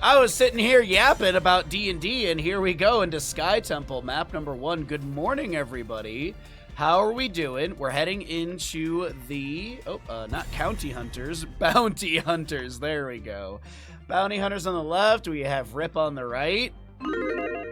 I was sitting here yapping about D&D, and here we go into Sky Temple, map number 1. Good morning, everybody. How are we doing? We're heading into the, not County Hunters, Bounty Hunters. There we go. Bounty Hunters on the left. We have Rip on the right.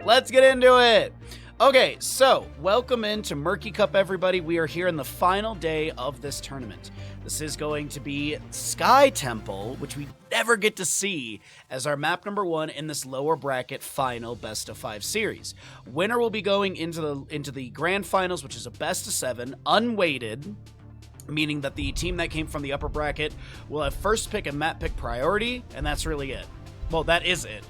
Let's get into it. Okay, so welcome into Murky Cup, everybody. We are here in the final day of this tournament. This is going to be Sky Temple, which we never get to see as our map number 1 in this lower bracket final best of 5 series. Winner will be going into the grand finals, which is a best of 7, unweighted, meaning that the team that came from the upper bracket will have first pick and map pick priority, and that's really it. Well, that is it.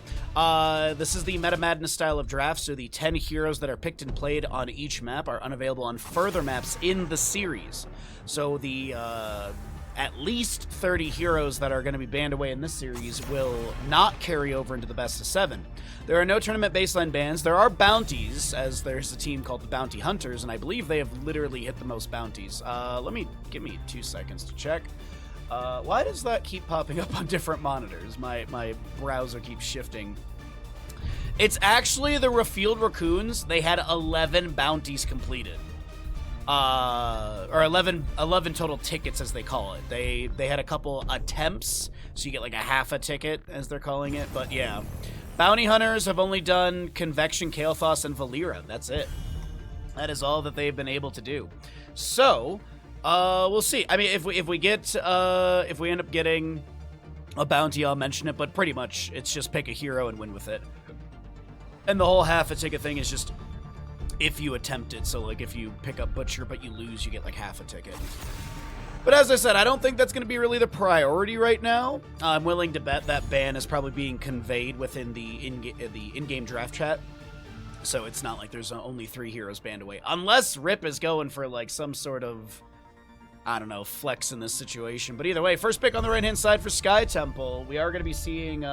This is the Meta Madness style of draft, so the 10 heroes that are picked and played on each map are unavailable on further maps in the series. So the at least 30 heroes that are going to be banned away in this series will not carry over into the best of 7. There are no tournament baseline bans. There are bounties, as there's a team called the Bounty Hunters, and I believe they have literally hit the most bounties. Give me 2 seconds to check. Why does that keep popping up on different monitors? My browser keeps shifting. It's actually the Refueled Raccoons. They had 11 bounties completed. Or 11 total tickets, as they call it. They had a couple attempts, so you get like a half a ticket, as they're calling it. But yeah, Bounty Hunters have only done Convection, Kael'thas, and Valera. That's it. That is all that they've been able to do. So we'll see. I mean, if we end up getting a bounty, I'll mention it, but pretty much it's just pick a hero and win with it. And the whole half a ticket thing is just if you attempt it. So like if you pick up Butcher but you lose, you get like half a ticket. But as I said, I don't think that's going to be really the priority right now. I'm willing to bet that ban is probably being conveyed within the in-game draft chat. So it's not like there's only 3 heroes banned away. Unless Rip is going for like some sort of, I don't know, flex in this situation. But either way, first pick on the right-hand side for Sky Temple. We are going to be seeing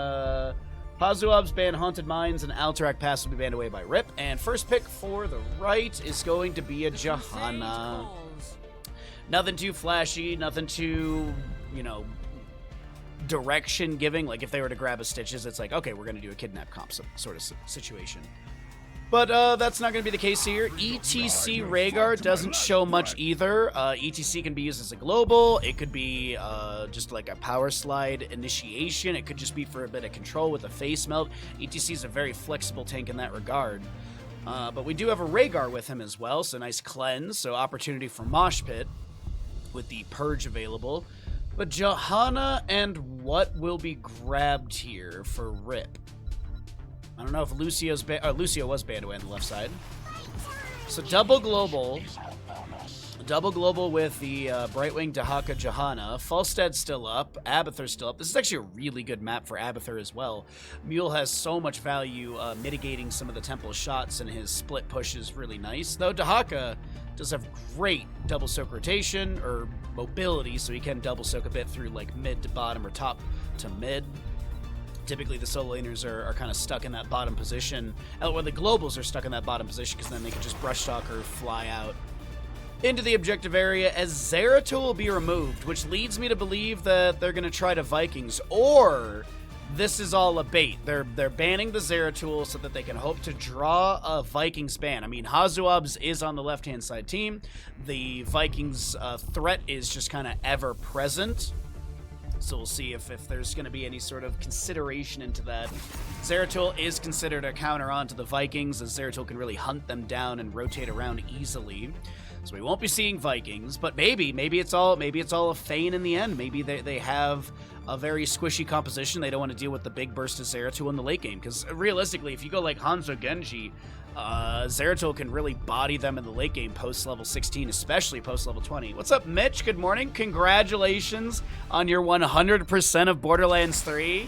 Pazuab's ban Haunted Mines, and Alterac Pass will be banned away by Rip. And first pick for the right is going to be a Johanna. Nothing too flashy, nothing too, direction giving. Like if they were to grab a Stitches, it's like, okay, we're going to do a kidnap comp sort of situation. But that's not going to be the case here. ETC Rhaegar doesn't show much either. ETC can be used as a global. It could be just like a power slide initiation. It could just be for a bit of control with a face melt. ETC is a very flexible tank in that regard. But we do have a Rhaegar with him as well, so nice cleanse. So opportunity for Mosh Pit with the Purge available. But Johanna and what will be grabbed here for Rip? I don't know if Lucio was banned away on the left side. So double global with the Brightwing, Dahaka, Johanna. Falstead's still up. Abathur's still up. This is actually a really good map for Abathur as well. Mule has so much value mitigating some of the Temple shots, and his split push is really nice. Though Dahaka does have great double soak rotation or mobility, so he can double soak a bit through like mid to bottom or top to mid. Typically, the solo laners are kind of stuck in that bottom position. Or the globals are stuck in that bottom position because then they can just brush talk or fly out into the objective area as Zeratul will be removed, which leads me to believe that they're going to try to Vikings, or this is all a bait. They're banning the Zeratul so that they can hope to draw a Vikings ban. I mean, Hazuab's is on the left-hand side team. The Vikings threat is just kind of ever-present. So we'll see if there's going to be any sort of consideration into that. Zeratul is considered a counter onto the Vikings, as Zeratul can really hunt them down and rotate around easily. So we won't be seeing Vikings, but maybe it's all a feign in the end. Maybe they have a very squishy composition. They don't want to deal with the big burst of Zeratul in the late game, because realistically, if you go like Hanzo Genji, Zeratul can really body them in the late game post-level 16, especially post-level 20. What's up, Mitch? Good morning. Congratulations on your 100% of Borderlands 3.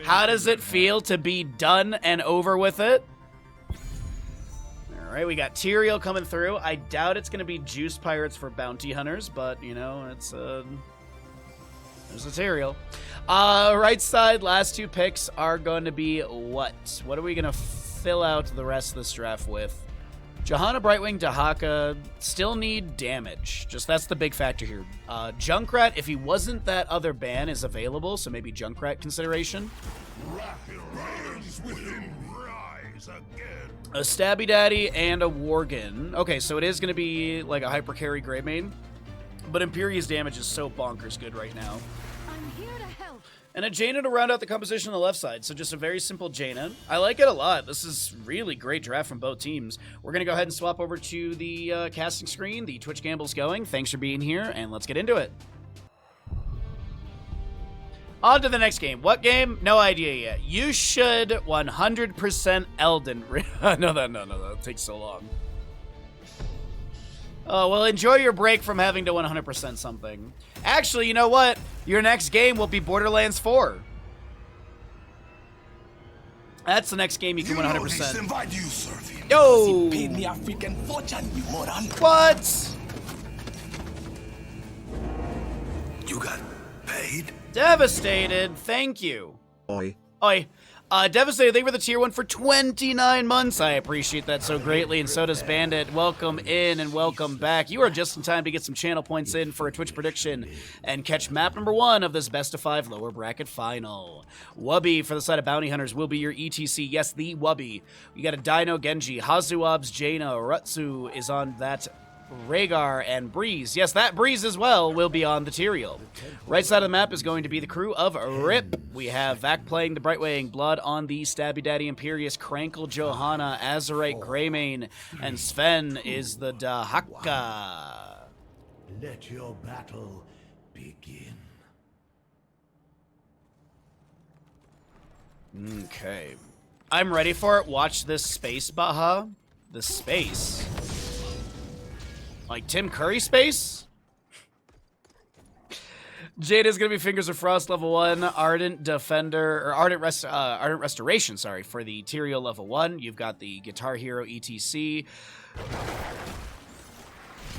How does it feel to be done and over with it? All right, we got Tyrael coming through. I doubt it's going to be Juice Pirates for Bounty Hunters, but, it's there's a Tyrael. Right side, last 2 picks are going to be what? What are we going to fill out the rest of this draft with? Johanna, Brightwing, Dahaka still need damage. Just that's the big factor here. Junkrat, if he wasn't that other ban, is available, so maybe Junkrat consideration. A Stabby Daddy and a Worgen. Okay, so it is going to be like a hyper carry Grey Mane, but Imperious damage is so bonkers good right now. I'm here to help. And a Jaina to round out the composition on the left side. So just a very simple Jaina. I like it a lot. This is really great draft from both teams. We're going to go ahead and swap over to the casting screen. The Twitch Gamble's going. Thanks for being here, and let's get into it. On to the next game. What game? No idea yet. You should 100% Elden Ring. No, that takes so long. Oh, well, enjoy your break from having to 100% something. Actually, you know what? Your next game will be Borderlands 4. That's the next game you can 100%. Yo! What? You got paid? Devastated. Thank you. Oi. Oi. Devastated, thank you for the tier 1 for 29 months. I appreciate that so greatly, and so does Bandit. Welcome in and welcome back. You are just in time to get some channel points in for a Twitch prediction and catch map number 1 of this best of 5 lower bracket final. Wubby for the side of Bounty Hunters will be your ETC. Yes, the Wubby. You got a Dino Genji, Hazuab's Jaina, Rutsu is on that Rhaegar, and Breeze. Yes, that Breeze as well will be on the Tyrael. Right side of the map is going to be the crew of RIP. We have Vac playing the Brightwing, Blood on the Stabby Daddy Imperious, Krankle Johanna, Azerite Greymane, and Sven is the Dahaka. Let your battle begin. Okay. I'm ready for it. Watch this space, Baha. The space. Like Tim Curry space? Jade is going to be Fingers of Frost level 1, Ardent Defender, or Ardent Restoration, sorry, for the Tyrael level 1. You've got the Guitar Hero ETC.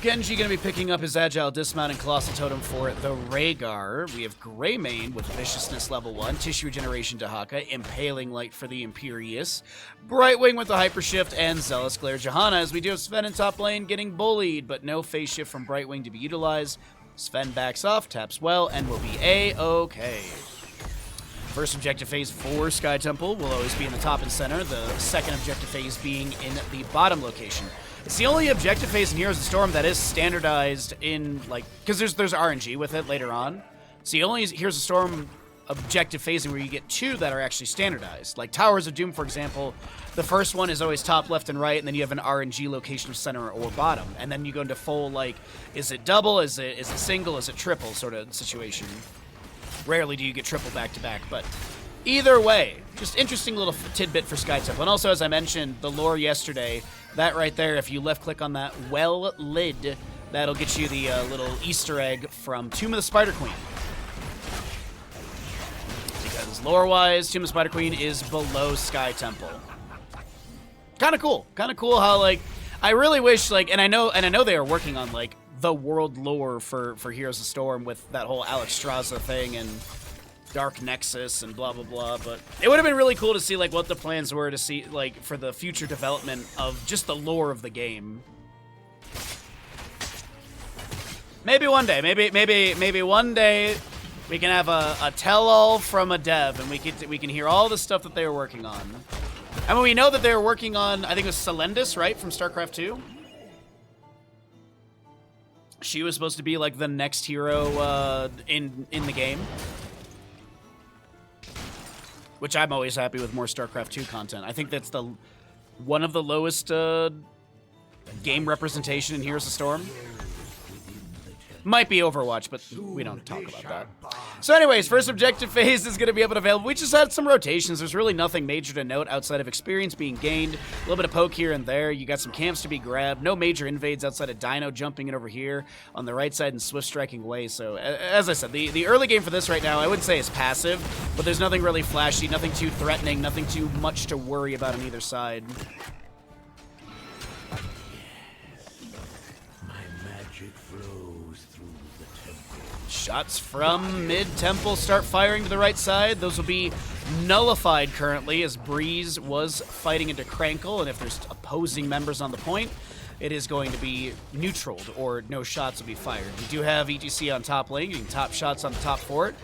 Genji going to be picking up his Agile Dismount and Colossal Totem for the Rhaegar. We have Greymane with Viciousness level 1, Tissue Regeneration Dahaka, Impaling Light for the Imperious, Brightwing with the Hyper Shift, and Zealous Glare Johanna, as we do have Sven in top lane getting bullied, but no phase shift from Brightwing to be utilized. Sven backs off, taps well, and will be A-okay. First objective phase for Sky Temple will always be in the top and center, the second objective phase being in the bottom location. It's the only objective phase in Heroes of the Storm that is standardized in, like, because there's RNG with it later on. It's the only Heroes of the Storm objective phasing where you get 2 that are actually standardized. Like Towers of Doom, for example, the first one is always top, left, and right, and then you have an RNG location of center or bottom. And then you go into full, like, is it double, is it single, is it triple sort of situation. Rarely do you get triple back-to-back, but either way, just interesting little tidbit for Sky Temple. And also, as I mentioned, the lore yesterday, that right there, if you left-click on that well lid, that'll get you the little Easter egg from Tomb of the Spider Queen. Because lore-wise, Tomb of the Spider Queen is below Sky Temple. Kind of cool. Kind of cool how, like, I really wish, like, and I know they are working on, like, the world lore for Heroes of Storm with that whole Alex Straza thing and Dark Nexus and blah, blah, blah, but it would have been really cool to see, like, what the plans were to see, like, for the future development of just the lore of the game. Maybe one day, maybe one day we can have a tell-all from a dev and we can hear all the stuff that they were working on. I mean, we know that they were working on, I think it was Selendis, right, from StarCraft 2? She was supposed to be, like, the next hero in the game. Which I'm always happy with more StarCraft 2 content. I think that's one of the lowest game representation in Heroes of Storm. Might be Overwatch, but we don't talk about that. So anyways, first objective phase is going to be able to available. We just had some rotations. There's really nothing major to note outside of experience being gained. A little bit of poke here and there. You got some camps to be grabbed. No major invades outside of Dino jumping in over here on the right side and swift striking away. So as I said, the early game for this right now, I wouldn't say is passive, but there's nothing really flashy, nothing too threatening, nothing too much to worry about on either side. Shots from mid-temple start firing to the right side. Those will be nullified currently as Breeze was fighting into Krankle, and if there's opposing members on the point, it is going to be neutraled, or no shots will be fired. We do have ETC on top lane, getting top shots on the top fort.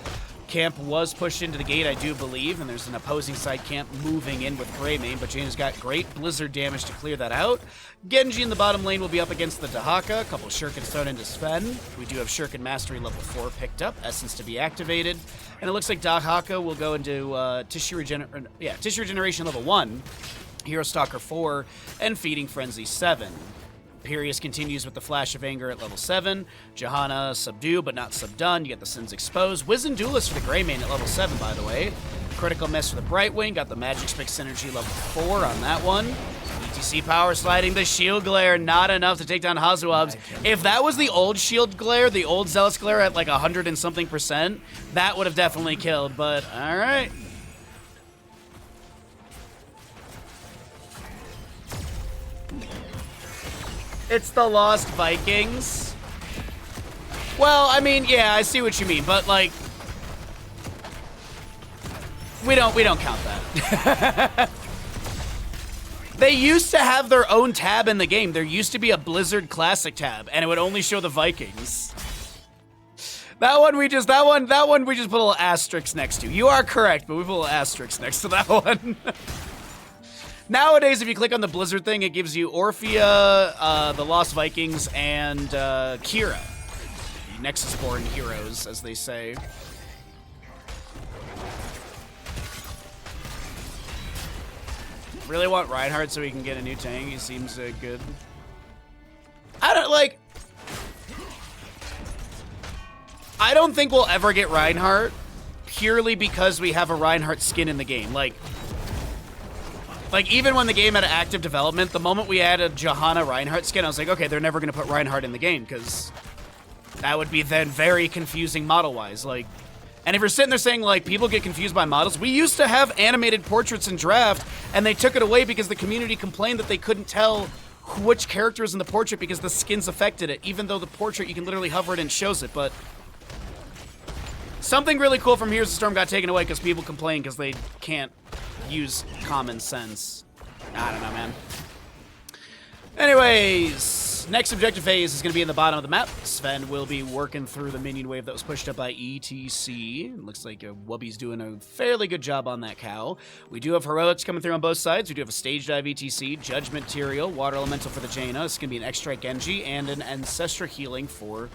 Camp was pushed into the gate, I do believe, and there's an opposing side camp moving in with Greymane, but Jane's got great blizzard damage to clear that out. Genji in the bottom lane will be up against the Dahaka. A couple Shurikens thrown into Sven. We do have Shuriken Mastery level 4 picked up, Essence to be activated, and it looks like Dahaka will go into Tissue Regeneration level 1, Hero Stalker 4, and Feeding Frenzy 7. Imperius continues with the Flash of Anger at level 7. Johanna, Subdue, but not Subdone. You get the Sins Exposed. Wizened Duelist for the Greymane at level 7, by the way. Critical Miss for the Brightwing. Got the Magic Spike Synergy level 4 on that one. ETC Power Sliding. The Shield Glare, not enough to take down Hazuabs. If that was the old Shield Glare, the old Zealous Glare at like 100 and something %, that would have definitely killed, but alright. It's the Lost Vikings. Well, I mean, yeah, I see what you mean, but like, we don't count that. They used to have their own tab in the game. There used to be a Blizzard Classic tab, and it would only show the Vikings. That one we just put a little asterisk next to. You are correct, but we put a little asterisk next to that one. Nowadays, if you click on the Blizzard thing, it gives you Orphea, the Lost Vikings, and Kira. The Nexus-born heroes, as they say. Really want Reinhardt so he can get a new tank. He seems good. I don't think we'll ever get Reinhardt purely because we have a Reinhardt skin in the game. Like, even when the game had active development, the moment we added Johanna Reinhardt skin, I was like, okay, they're never going to put Reinhardt in the game, because that would be then very confusing model-wise. Like, and if you're sitting there saying, like, people get confused by models, we used to have animated portraits in Draft, and they took it away because the community complained that they couldn't tell which character is in the portrait because the skins affected it, even though the portrait, you can literally hover it and it shows it, but something really cool from Here's the Storm got taken away because people complain because they can't use common sense. I don't know, man. Anyways, next objective phase is going to be in the bottom of the map. Sven will be working through the minion wave that was pushed up by ETC. Looks like Wubby's doing a fairly good job on that cow. We do have heroics coming through on both sides. We do have a stage dive ETC, Judgment Material, Water Elemental for the Jaina. It's going to be an X-Strike Genji and an Ancestral Healing for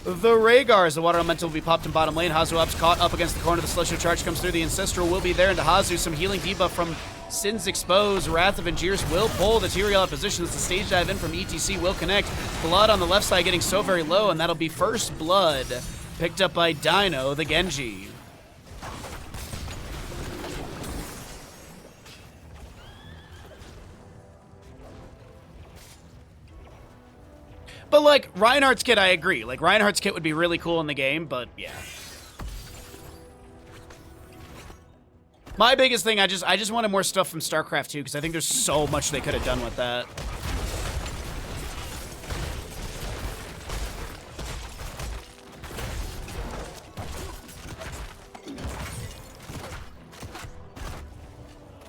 the Rhaegars. The Water Elemental will be popped in bottom lane. Hazuab's caught up against the corner. The Celestial Charge comes through. The Ancestral will be there into Hazu. Some healing debuff from Sins Exposed. Wrath of Angiers will pull the Tyrael out of position as the stage dive in from ETC will connect. Blood on the left side getting so very low, and that'll be first blood picked up by Dino, the Genji. But, like, Reinhardt's kit, I agree. Like, Reinhardt's kit would be really cool in the game, but, yeah. My biggest thing, I just wanted more stuff from StarCraft 2, because I think there's so much they could have done with that.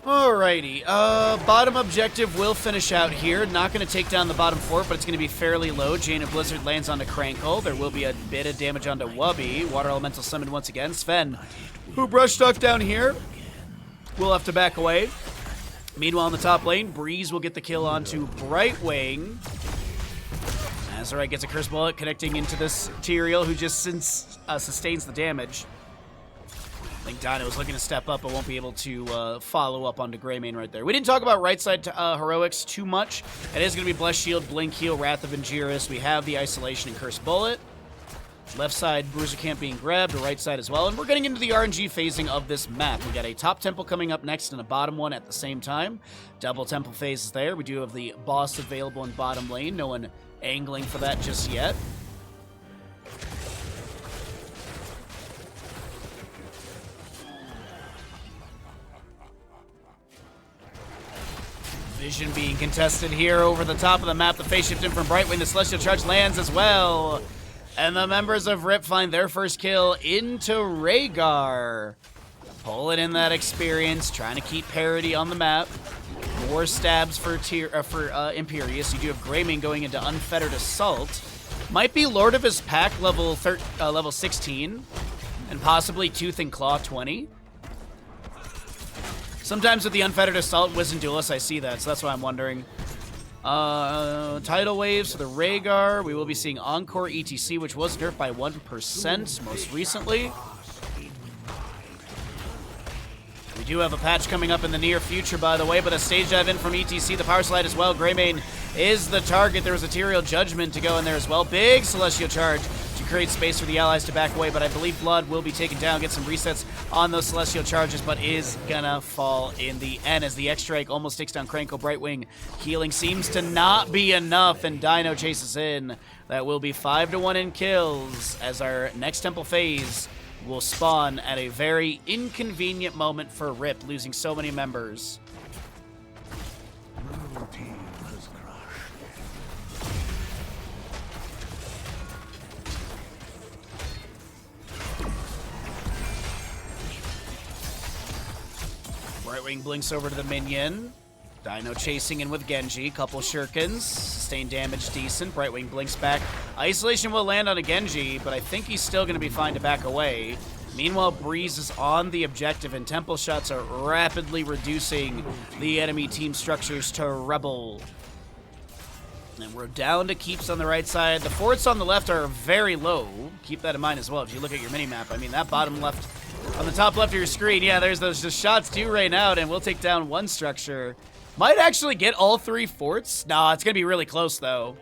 Alrighty, bottom objective will finish out here. Not going to take down the bottom fort, but it's going to be fairly low. Jane of Blizzard lands onto Crankle. There will be a bit of damage onto Wubby. Water Elemental summoned once again. Sven, who brush stuck down here, will have to back away. Meanwhile, in the top lane, Breeze will get the kill onto Brightwing. Azurite gets a Curse Bullet connecting into this Tyrael, who just sustains the damage. I think Dino is looking to step up, but won't be able to follow up onto Greymane right there. We didn't talk about right side heroics too much. It is going to be Blessed Shield, Blink Heal, Wrath of Angiers. We have the Isolation and Curse Bullet. Left side, Bruiser Camp being grabbed, the right side as well. And we're getting into the RNG phasing of this map. We got a top temple coming up next and a bottom one at the same time. Double temple phases there. We do have the boss available in bottom lane. No one angling for that just yet. Vision being contested here over the top of the map. The phase shift in from Brightwing. The Celestial Charge lands as well. And the members of RIP find their first kill into Rhaegar. Pulling in that experience, trying to keep parity on the map. More stabs for Imperius. You do have Greymane going into Unfettered Assault. Might be Lord of his Pack level 16. and possibly Tooth and Claw 20. Sometimes with the Unfettered Assault, Wiz and Duelist, I see that, so that's why I'm wondering. Tidal Waves for the Rhaegar. We will be seeing Encore ETC, which was nerfed by 1% most recently. We do have a patch coming up in the near future, by the way, but a stage dive in from ETC, the Power Slide as well. Greymane is the target. There was Ethereal Judgment to go in there as well. Big Celestial Charge to create space for the allies to back away, but I believe Blood will be taken down, get some resets on those Celestial Charges, but is gonna fall in the end as the X-Strike almost takes down Crankle Brightwing. Healing seems to not be enough, and Dino chases in. That will be 5-1 in kills as our next Temple phase will spawn at a very inconvenient moment for Rip, losing so many members. Blue team has crushed. Brightwing blinks over to the minion. Dino chasing in with Genji. Couple shurikens. Sustained damage decent. Brightwing blinks back. Isolation will land on a Genji, but I think he's still going to be fine to back away. Meanwhile, Breeze is on the objective, and Temple shots are rapidly reducing the enemy team structures to rubble. And we're down to keeps on the right side. The forts on the left are very low. Keep that in mind as well if you look at your mini-map. I mean, that bottom left, on the top left of your screen, yeah, there's those just shots do rain out, and we'll take down one structure. Might actually get all 3 forts. Nah, it's going to be really close, though.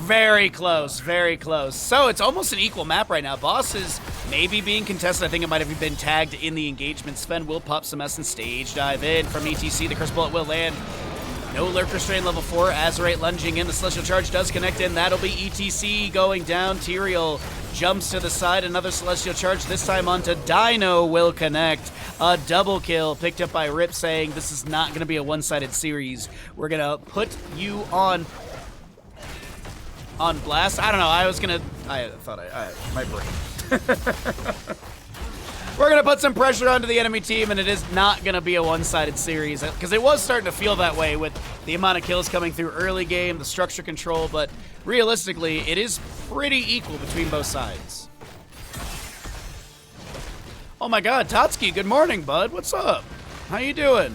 Very close, very close. So it's almost an equal map right now. Boss is maybe being contested. I think it might have been tagged in the engagement. Sven will pop some Essence stage dive in from ETC. The Curse Bullet will land. No Lurk Restrain level 4. Azerite lunging in. The Celestial Charge does connect in. That'll be ETC going down. Tyrael jumps to the side. Another Celestial Charge, this time onto Dino, will connect. A double kill picked up by Rip, saying this is not going to be a one-sided series. We're going to put you on blast. I don't know. My brain. We're going to put some pressure onto the enemy team, and it is not going to be a one-sided series, because it was starting to feel that way with the amount of kills coming through early game, the structure control, but realistically, it is pretty equal between both sides. Oh my god, Tatsuki, good morning, bud. What's up? How you doing?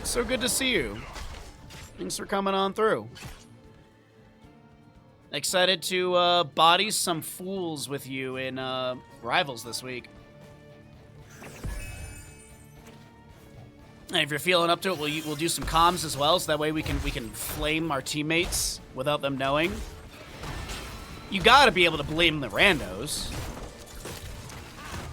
So good to see you. Thanks for coming on through. Excited to body some fools with you in Rivals this week. And if you're feeling up to it, we'll do some comms as well, so that way we can flame our teammates without them knowing. You gotta be able to blame the randos.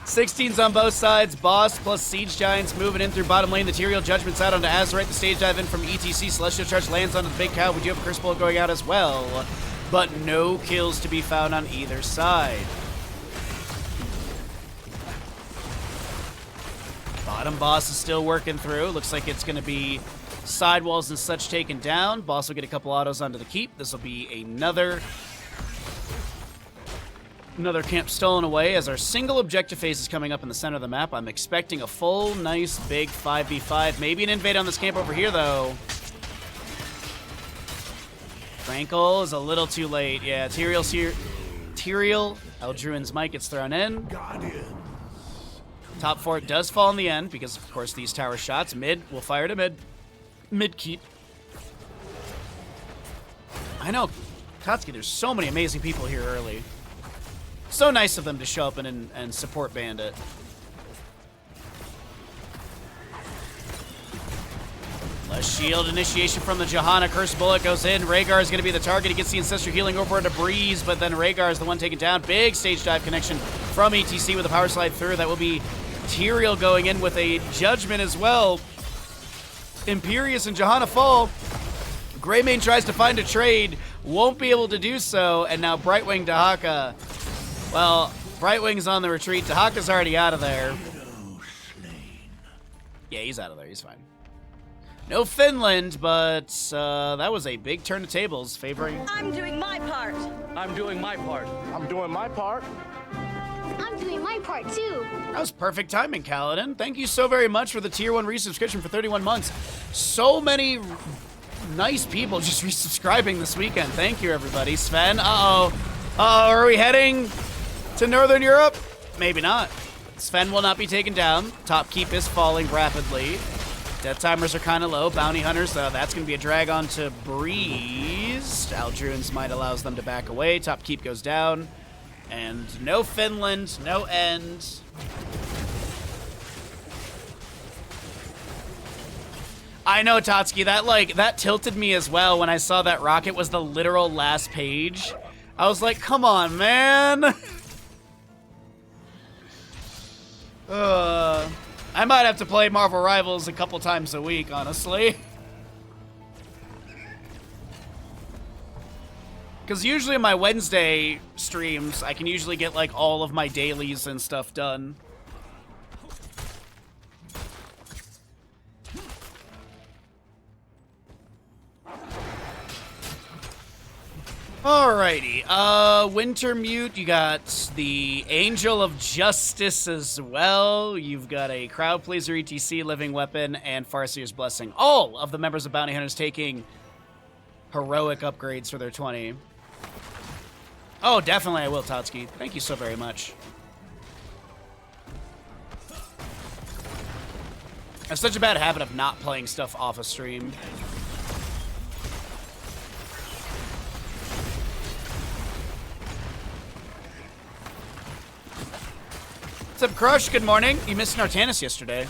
16s on both sides. Boss plus Siege Giants moving in through bottom lane. The Tyrael Judgment's out onto Azerite. The stage dive in from ETC. Celestial Charge lands onto the Big Cow. We do have a Curse Bullet going out as well, but no kills to be found on either side. Bottom boss is still working through. Looks like it's going to be sidewalls and such taken down. Boss will get a couple autos onto the keep. This will be another camp stolen away as our single objective phase is coming up in the center of the map. I'm expecting a full, nice, big 5v5. Maybe an invade on this camp over here, though. Crankle is a little too late. Yeah, Tyrael's here. Tyrael, Eldruin's mic gets thrown in. Guardian. Top fort does fall in the end because, of course, these tower shots. Mid will fire to mid. Mid keep. I know, Tatsuki, there's so many amazing people here early. So nice of them to show up and support Bandit. Less shield initiation from the Johanna. Curse Bullet goes in. Rhaegar is going to be the target. He gets the Ancestral Healing over into Breeze, but then Rhaegar is the one taken down. Big stage dive connection from ETC with a power slide through. That will be Tyrael going in with a Judgment as well. Imperious and Johanna fall. Greymane tries to find a trade. Won't be able to do so. And now Brightwing Dahaka. Well, Brightwing's on the retreat. Dahaka's already out of there. Yeah, he's out of there. He's fine. No Finland, but that was a big turn of tables favoring... I'm doing my part. I'm doing my part. I'm doing my part. I'm doing my part, too. That was perfect timing, Kaladin. Thank you so very much for the Tier 1 resubscription for 31 months. So many nice people just resubscribing this weekend. Thank you, everybody. Sven, are we heading to Northern Europe? Maybe not. Sven will not be taken down. Top keep is falling rapidly. Death timers are kind of low. Bounty hunters, that's going to be a drag on to Breeze. Aldruin's might allows them to back away. Top keep goes down. And no Finland, no end. I know, Tatsuki, that tilted me as well when I saw that rocket was the literal last page. I was like, come on, man. I might have to play Marvel Rivals a couple times a week, honestly. Because usually in my Wednesday streams, I can usually get like all of my dailies and stuff done. Alrighty, Wintermute, you got the Angel of Justice as well. You've got a Crowd Pleaser ETC, Living Weapon, and Farseer's Blessing. All of the members of Bounty Hunters taking heroic upgrades for their 20. Oh, definitely I will, Tatsuki. Thank you so very much. I have such a bad habit of not playing stuff off a stream. What's up, Crush? Good morning. You missed Nartanis yesterday.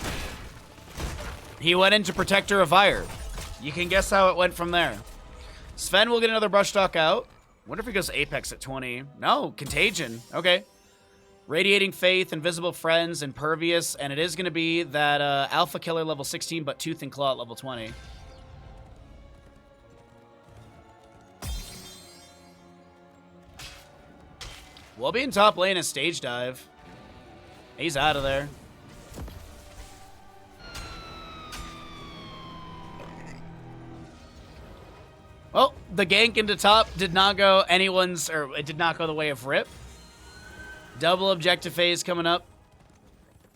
He went into Protector of Fire. You can guess how it went from there. Sven will get another Brushstock out. Wonder if he goes Apex at 20. No, Contagion. Okay. Radiating Faith, Invisible Friends, Impervious, and it is going to be that Alpha Killer level 16, but Tooth and Claw at level 20. We'll be in top lane at Stage Dive. He's out of there. Well, the gank into top did not go anyone's, or it did not go the way of Rip. Double objective phase coming up.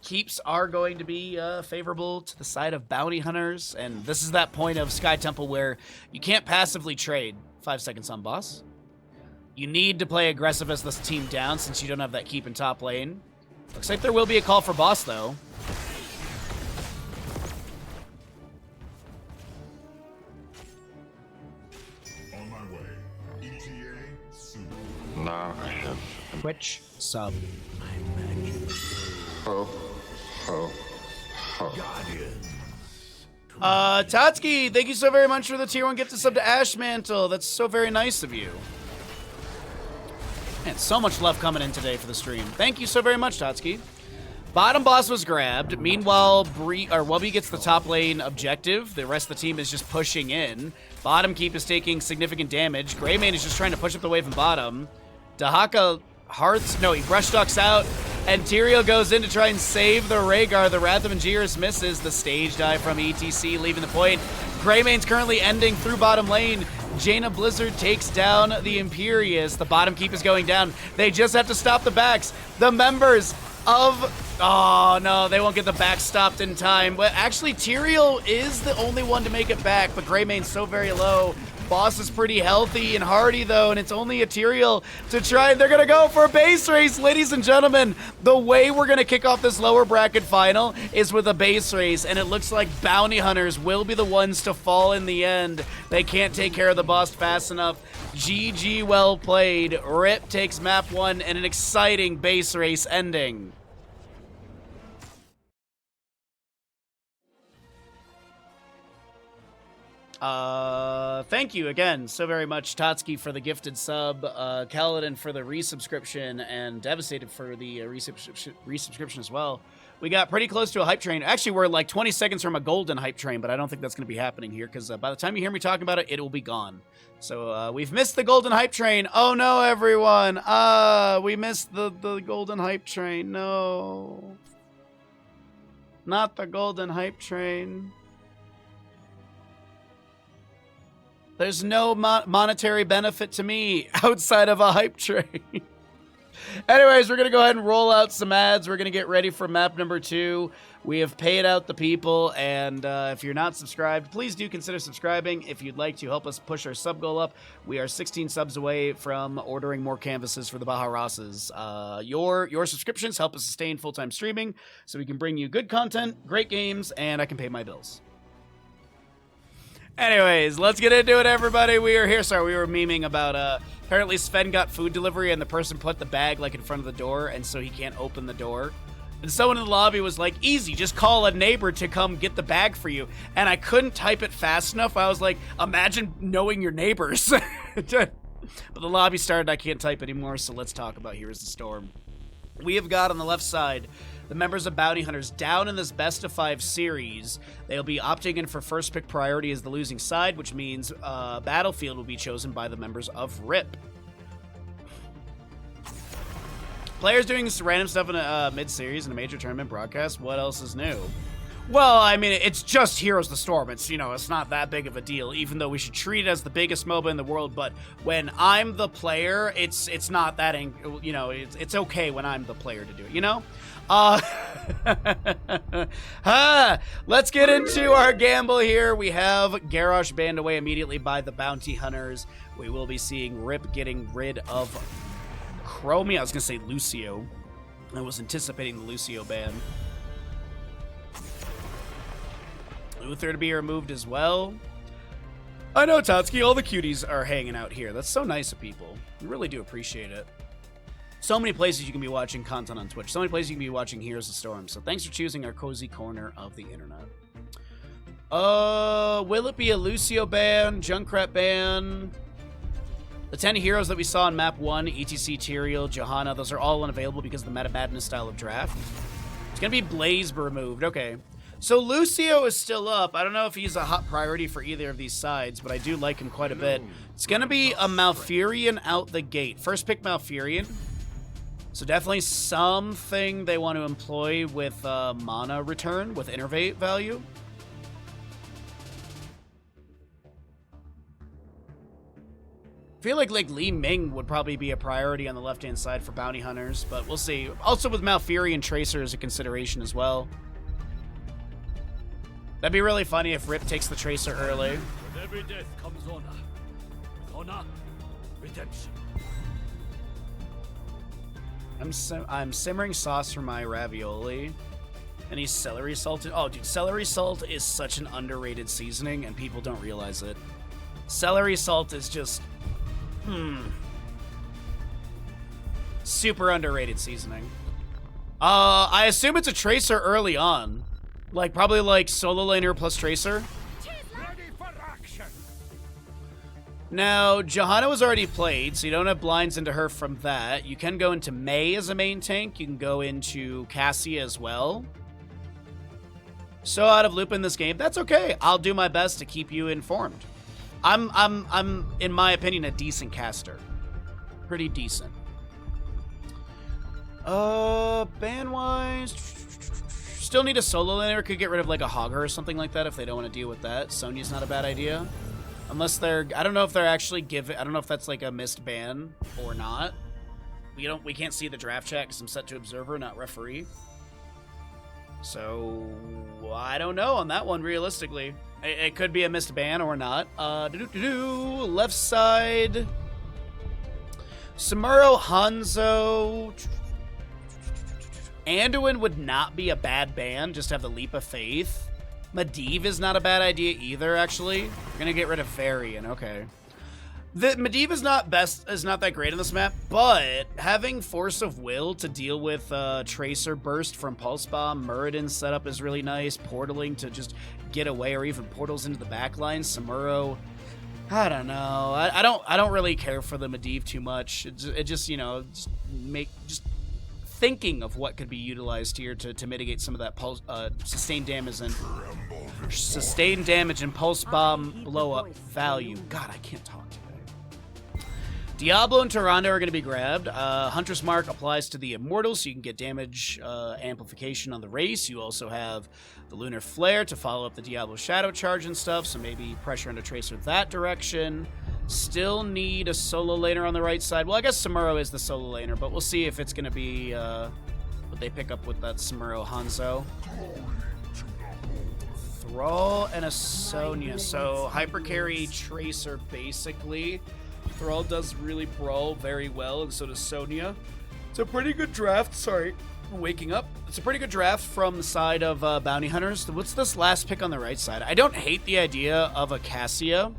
Keeps are going to be favorable to the side of Bounty Hunters, and this is that point of Sky Temple where you can't passively trade 5 seconds on boss. You need to play aggressive as this team down since you don't have that keep in top lane. Looks like there will be a call for boss, though. On my way. ETA soon. Now I have Twitch sub. ho, ho, ho. Tatsuki, thank you so very much for the tier 1 gifted sub to Ashmantle. That's so very nice of you. Man, so much love coming in today for the stream. Thank you so very much, Tatsuki. Bottom boss was grabbed. Meanwhile, Wubby gets the top lane objective. The rest of the team is just pushing in. Bottom keep is taking significant damage. Greymane is just trying to push up the wave in bottom. Dahaka he brushstocks out. And Tyrael goes in to try and save the Rhaegar. The Wrath of Angiers misses. The stage dive from ETC leaving the point. Greymane's currently ending through bottom lane. Jaina Blizzard takes down the Imperius. The bottom keep is going down. They just have to stop the backs. The members of... Oh, no, they won't get the back stopped in time. But actually, Tyrael is the only one to make it back, but Greymane's so very low. Boss is pretty healthy and hardy, though, and it's only a Tyrael to try. They're going to go for a base race, ladies and gentlemen. The way we're going to kick off this lower bracket final is with a base race, and it looks like Bounty Hunters will be the ones to fall in the end. They can't take care of the boss fast enough. GG, well played. Rip takes map 1 and an exciting base race ending. Thank you again so very much, Tatsuki, for the gifted sub, Kaladin for the resubscription, and Devastated for the resubscription as well. We got pretty close to a hype train. Actually, we're like 20 seconds from a golden hype train, but I don't think that's going to be happening here because by the time you hear me talking about it, it will be gone. So we've missed the golden hype train. Oh no, everyone. We missed the golden hype train. No. Not the golden hype train. There's no monetary benefit to me outside of a hype train. Anyways, we're going to go ahead and roll out some ads. We're going to get ready for map number 2. We have paid out the people, and if you're not subscribed, please do consider subscribing if you'd like to help us push our sub goal up. We are 16 subs away from ordering more canvases for the Baharasas. Your subscriptions help us sustain full-time streaming, so we can bring you good content, great games, and I can pay my bills. Anyways, let's get into it, everybody. We are here. Sorry, we were memeing about, apparently Sven got food delivery and the person put the bag, like, in front of the door, and so he can't open the door. And someone in the lobby was like, easy, just call a neighbor to come get the bag for you. And I couldn't type it fast enough. I was like, imagine knowing your neighbors. But the lobby started, I can't type anymore, so let's talk about Heroes of the Storm. We have got on the left side the members of Bounty Hunters down in this best of 5 series. They'll be opting in for first pick priority as the losing side, which means Battlefield will be chosen by the members of RIP. Players doing this random stuff in a mid-series in a major tournament broadcast. What else is new? Well, I mean, it's just Heroes of the Storm. It's, you know, it's not that big of a deal, even though we should treat it as the biggest MOBA in the world. But when I'm the player, it's not that, you know, it's okay when I'm the player to do it, you know? Let's get into our gamble here. We have Garrosh banned away immediately by the Bounty Hunters. We will be seeing Rip getting rid of Chromie. I was going to say Lucio. I was anticipating the Lucio ban. Luther to be removed as well. I know, Tatsuki, all the cuties are hanging out here. That's so nice of people. I really do appreciate it. So many places you can be watching content on Twitch. So many places you can be watching Heroes of Storm. So thanks for choosing our cozy corner of the internet. Will it be a Lucio ban? Junkrat ban? The 10 heroes that we saw in map 1, ETC, Tyrael, Johanna, those are all unavailable because of the Meta Madness style of draft. It's going to be Blaze removed. Okay. So Lucio is still up. I don't know if he's a hot priority for either of these sides, but I do like him quite a bit. It's going to be a Malfurion out the gate. First pick Malfurion. So definitely something they want to employ with mana return, with innervate value. I feel like Li Ming would probably be a priority on the left-hand side for Bounty Hunters, but we'll see. Also with Malfurion Tracer as a consideration as well. That'd be really funny if Rip takes the Tracer early. With every death comes honor. With honor, redemption. I'm simmering sauce for my ravioli. Any celery salted? Oh, dude, celery salt is such an underrated seasoning, and people don't realize it. Celery salt is just, super underrated seasoning. I assume it's a Tracer early on. Like, probably like solo laner plus Tracer. Ready for action. Now, Johanna was already played, so you don't have blinds into her from that. You can go into Mei as a main tank. You can go into Cassia as well. So out of loop in this game, that's okay. I'll do my best to keep you informed. I'm in my opinion, a decent caster. Pretty decent. Ban-wise, still need a solo laner. Could get rid of like a Hogger or something like that if they don't want to deal with that. Sonya's not a bad idea. Unless they're, I don't know if they're actually I don't know if that's like a missed ban or not. We can't see the draft chat because I'm set to observer, not referee. So I don't know on that one realistically. It could be a missed ban or not. Left side. Samuro, Hanzo. Anduin would not be a bad ban, just have the Leap of Faith. Medivh is not a bad idea either, actually. We're gonna get rid of Varian, okay. The Medivh is not that great in this map, but having Force of Will to deal with Tracer Burst from Pulse Bomb, Muradin's setup is really nice. Portaling to just get away, or even portals into the backline. Samuro, I don't know. I don't really care for the Medivh too much. It just, you know, just thinking of what could be utilized here to mitigate some of that pulse, sustained damage and pulse bomb blow up value. God, I can't talk today. Diablo and Tyrande are going to be grabbed. Huntress Mark applies to the Immortals, so you can get damage amplification on the race. You also have the Lunar Flare to follow up the Diablo Shadow Charge and stuff, so maybe pressure into Tracer that direction. Still need a solo laner on the right side. Well, I guess Samuro is the solo laner, but we'll see if it's going to be what they pick up with that Samuro Hanzo. Thrall and a Sonya. So hyper carry Tracer basically. Thrall does really brawl very well, and so does Sonya. It's a pretty good draft. Sorry, I'm waking up. It's a pretty good draft from the side of Bounty Hunters. What's this last pick on the right side? I don't hate the idea of a Cassia.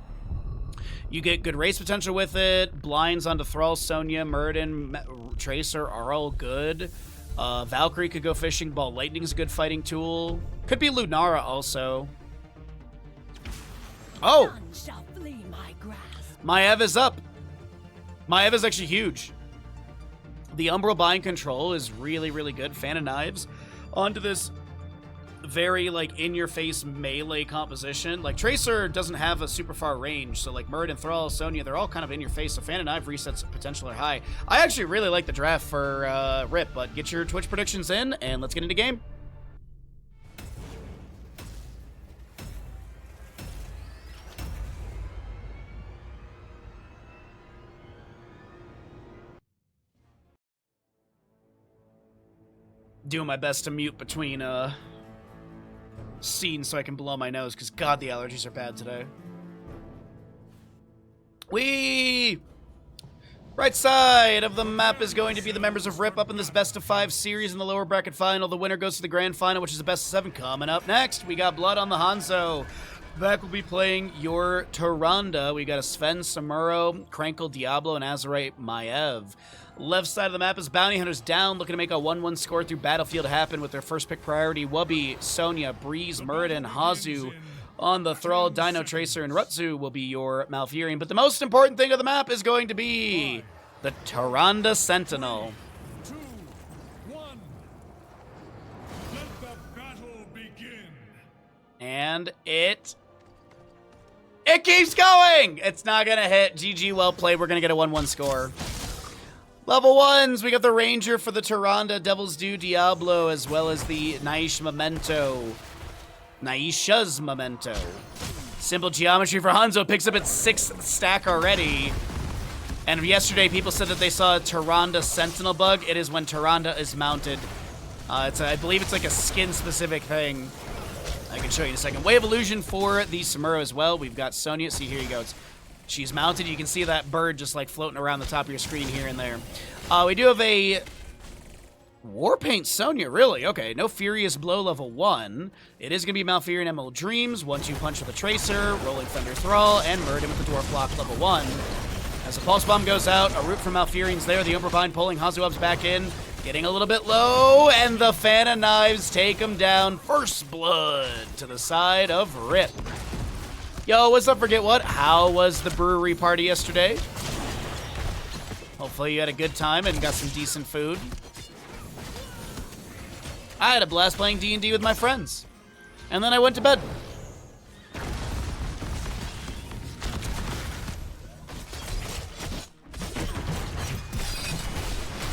You get good race potential with it. Blinds onto Thrall, Sonya, Muradin, Tracer are all good. Valkyrie could go fishing. Ball Lightning's a good fighting tool. Could be Lunara also. Oh! Maiev is up. Maiev is actually huge. The Umbral Bind control is really, really good. Fan of Knives onto this very, like, in-your-face melee composition. Like, Tracer doesn't have a super far range, so, like, Muradin, Thrall, Sonya, they're all kind of in your face, so Fan of Knife resets potential are high. I actually really like the draft for Rip, but get your Twitch predictions in, and let's get into game. Doing my best to mute between, scenes so I can blow my nose, because God, the allergies are bad today. Right side of the map is going to be the members of RIP up in this best of 5 series in the lower bracket final. The winner goes to the grand final, which is the best of 7. Coming up next, we got Blood on the Hanzo. Back will be playing your Tyrande. We got a Sven, Samuro, Krankle, Diablo, and Azerite Maiev. Left side of the map is Bounty Hunters down, looking to make a 1-1 score through Battlefield happen with their first pick priority. Wubby, Sonya, Breeze, Muradin, Hazu. On the Thrall, Dino Tracer, and Rutzu will be your Malfurion. But the most important thing of the map is going to be the Tyrande Sentinel. 2, 1. Let the battle begin. And it keeps going! It's not gonna hit. GG, well played. We're gonna get a 1-1 score. Level 1s, we got the Ranger for the Tyrande, Devil's Due, Diablo, as well as the Naisha's Memento. Simple geometry for Hanzo picks up its 6th stack already. And yesterday, people said that they saw a Tyrande Sentinel bug. It is when Tyrande is mounted. I believe it's like a skin-specific thing. I can show you in a second. Wave Illusion for the Samuro as well. We've got Sonya. See, here you go. She's mounted. You can see that bird just like floating around the top of your screen here and there. We do have a Warpaint Sonya, really? Okay, no Furious Blow level 1. It is going to be Malfurion Emerald Dreams, 1-2 punch with a Tracer, Rolling Thunder Thrall, and Muradin with the Dwarf Block level 1. As the Pulse Bomb goes out, a root from Malfurion's there, the Umbral Bind pulling Hazuab's back in, getting a little bit low, and the Fan of Knives take him down. First blood to the side of Rip. Yo, what's up, Forget What? How was the brewery party yesterday? Hopefully you had a good time and got some decent food. I had a blast playing D&D with my friends. And then I went to bed.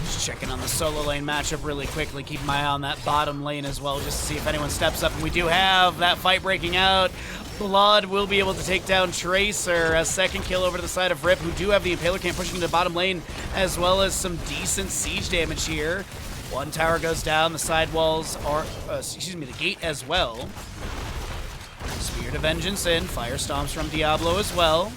Just checking on the solo lane matchup really quickly. Keep my eye on that bottom lane as well, just to see if anyone steps up. And we do have that fight breaking out. Blood will be able to take down Tracer. A second kill over to the side of Rip, who do have the Impaler Camp pushing into the bottom lane, as well as some decent siege damage here. One tower goes down. The side walls are, the gate as well. Spirit of Vengeance in. Fire Stomps from Diablo as well.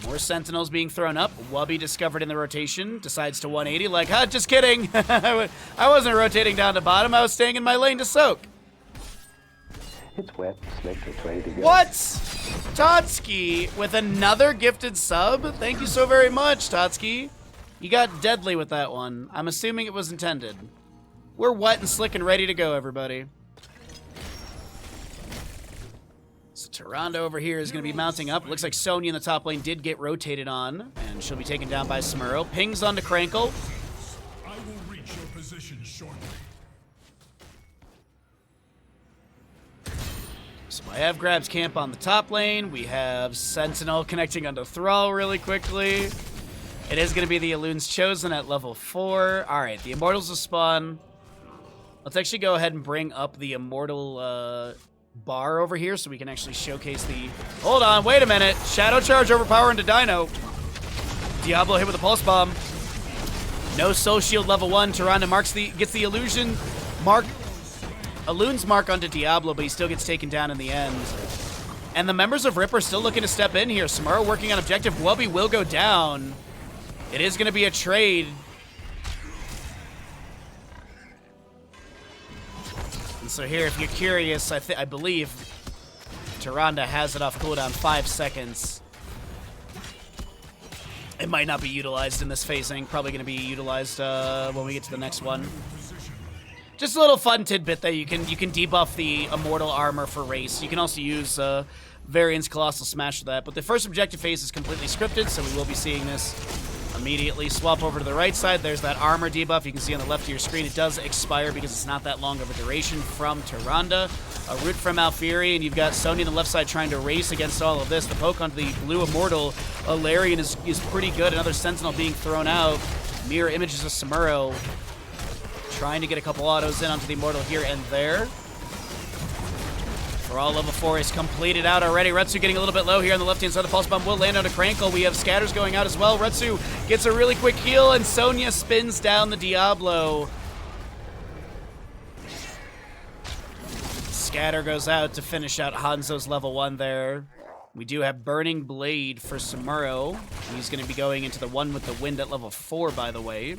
More Sentinels being thrown up. Wubby discovered in the rotation. Decides to 180 like, just kidding. I wasn't rotating down to bottom. I was staying in my lane to soak. It's wet, slick, it's ready to go. What? Totski with another gifted sub? Thank you so very much, Totski. You got deadly with that one. I'm assuming it was intended. We're wet and slick and ready to go, everybody. So Tyrande over here is going to be mounting up. Looks like Sonya in the top lane did get rotated on, and she'll be taken down by Samuro. Pings onto Krankle. I will reach your position shortly. So Maiev grabs camp on the top lane. We have Sentinel connecting onto Thrall really quickly. It is going to be the Elune's Chosen at level 4. All right, the Immortals will spawn. Let's actually go ahead and bring up the Immortal bar over here so we can actually showcase the... Hold on, wait a minute. Shadow Charge overpower into Dino. Diablo hit with a Pulse Bomb. No Soul Shield level 1. Tyrande gets the illusion mark. Illusion's mark onto Diablo, but he still gets taken down in the end. And the members of RIP are still looking to step in here. Samuro working on objective. Wubby will go down. It is going to be a trade. And so here, if you're curious, I believe Tyrande has it off cooldown 5 seconds. It might not be utilized in this phasing. Probably going to be utilized when we get to the next one. Just a little fun tidbit that you can debuff the Immortal Armor for race. You can also use Variant's Colossal Smash for that. But the first objective phase is completely scripted, so we will be seeing this immediately. Swap over to the right side. There's that armor debuff. You can see on the left of your screen. It does expire because it's not that long of a duration from Tyrande. A root from Alfieri, and you've got Sonya on the left side trying to race against all of this. The poke onto the blue Immortal. Alarian is pretty good. Another Sentinel being thrown out. Mirror images of Samuro. Trying to get a couple autos in onto the Immortal here and there. For all level 4 is completed out already. Retsu getting a little bit low here on the left-hand side. The Pulse Bomb will land on a Crankle. We have Scatters going out as well. Retsu gets a really quick heal, and Sonya spins down the Diablo. Scatter goes out to finish out Hanzo's level 1 there. We do have Burning Blade for Samuro. He's going to be going into the one with the wind at level 4, by the way.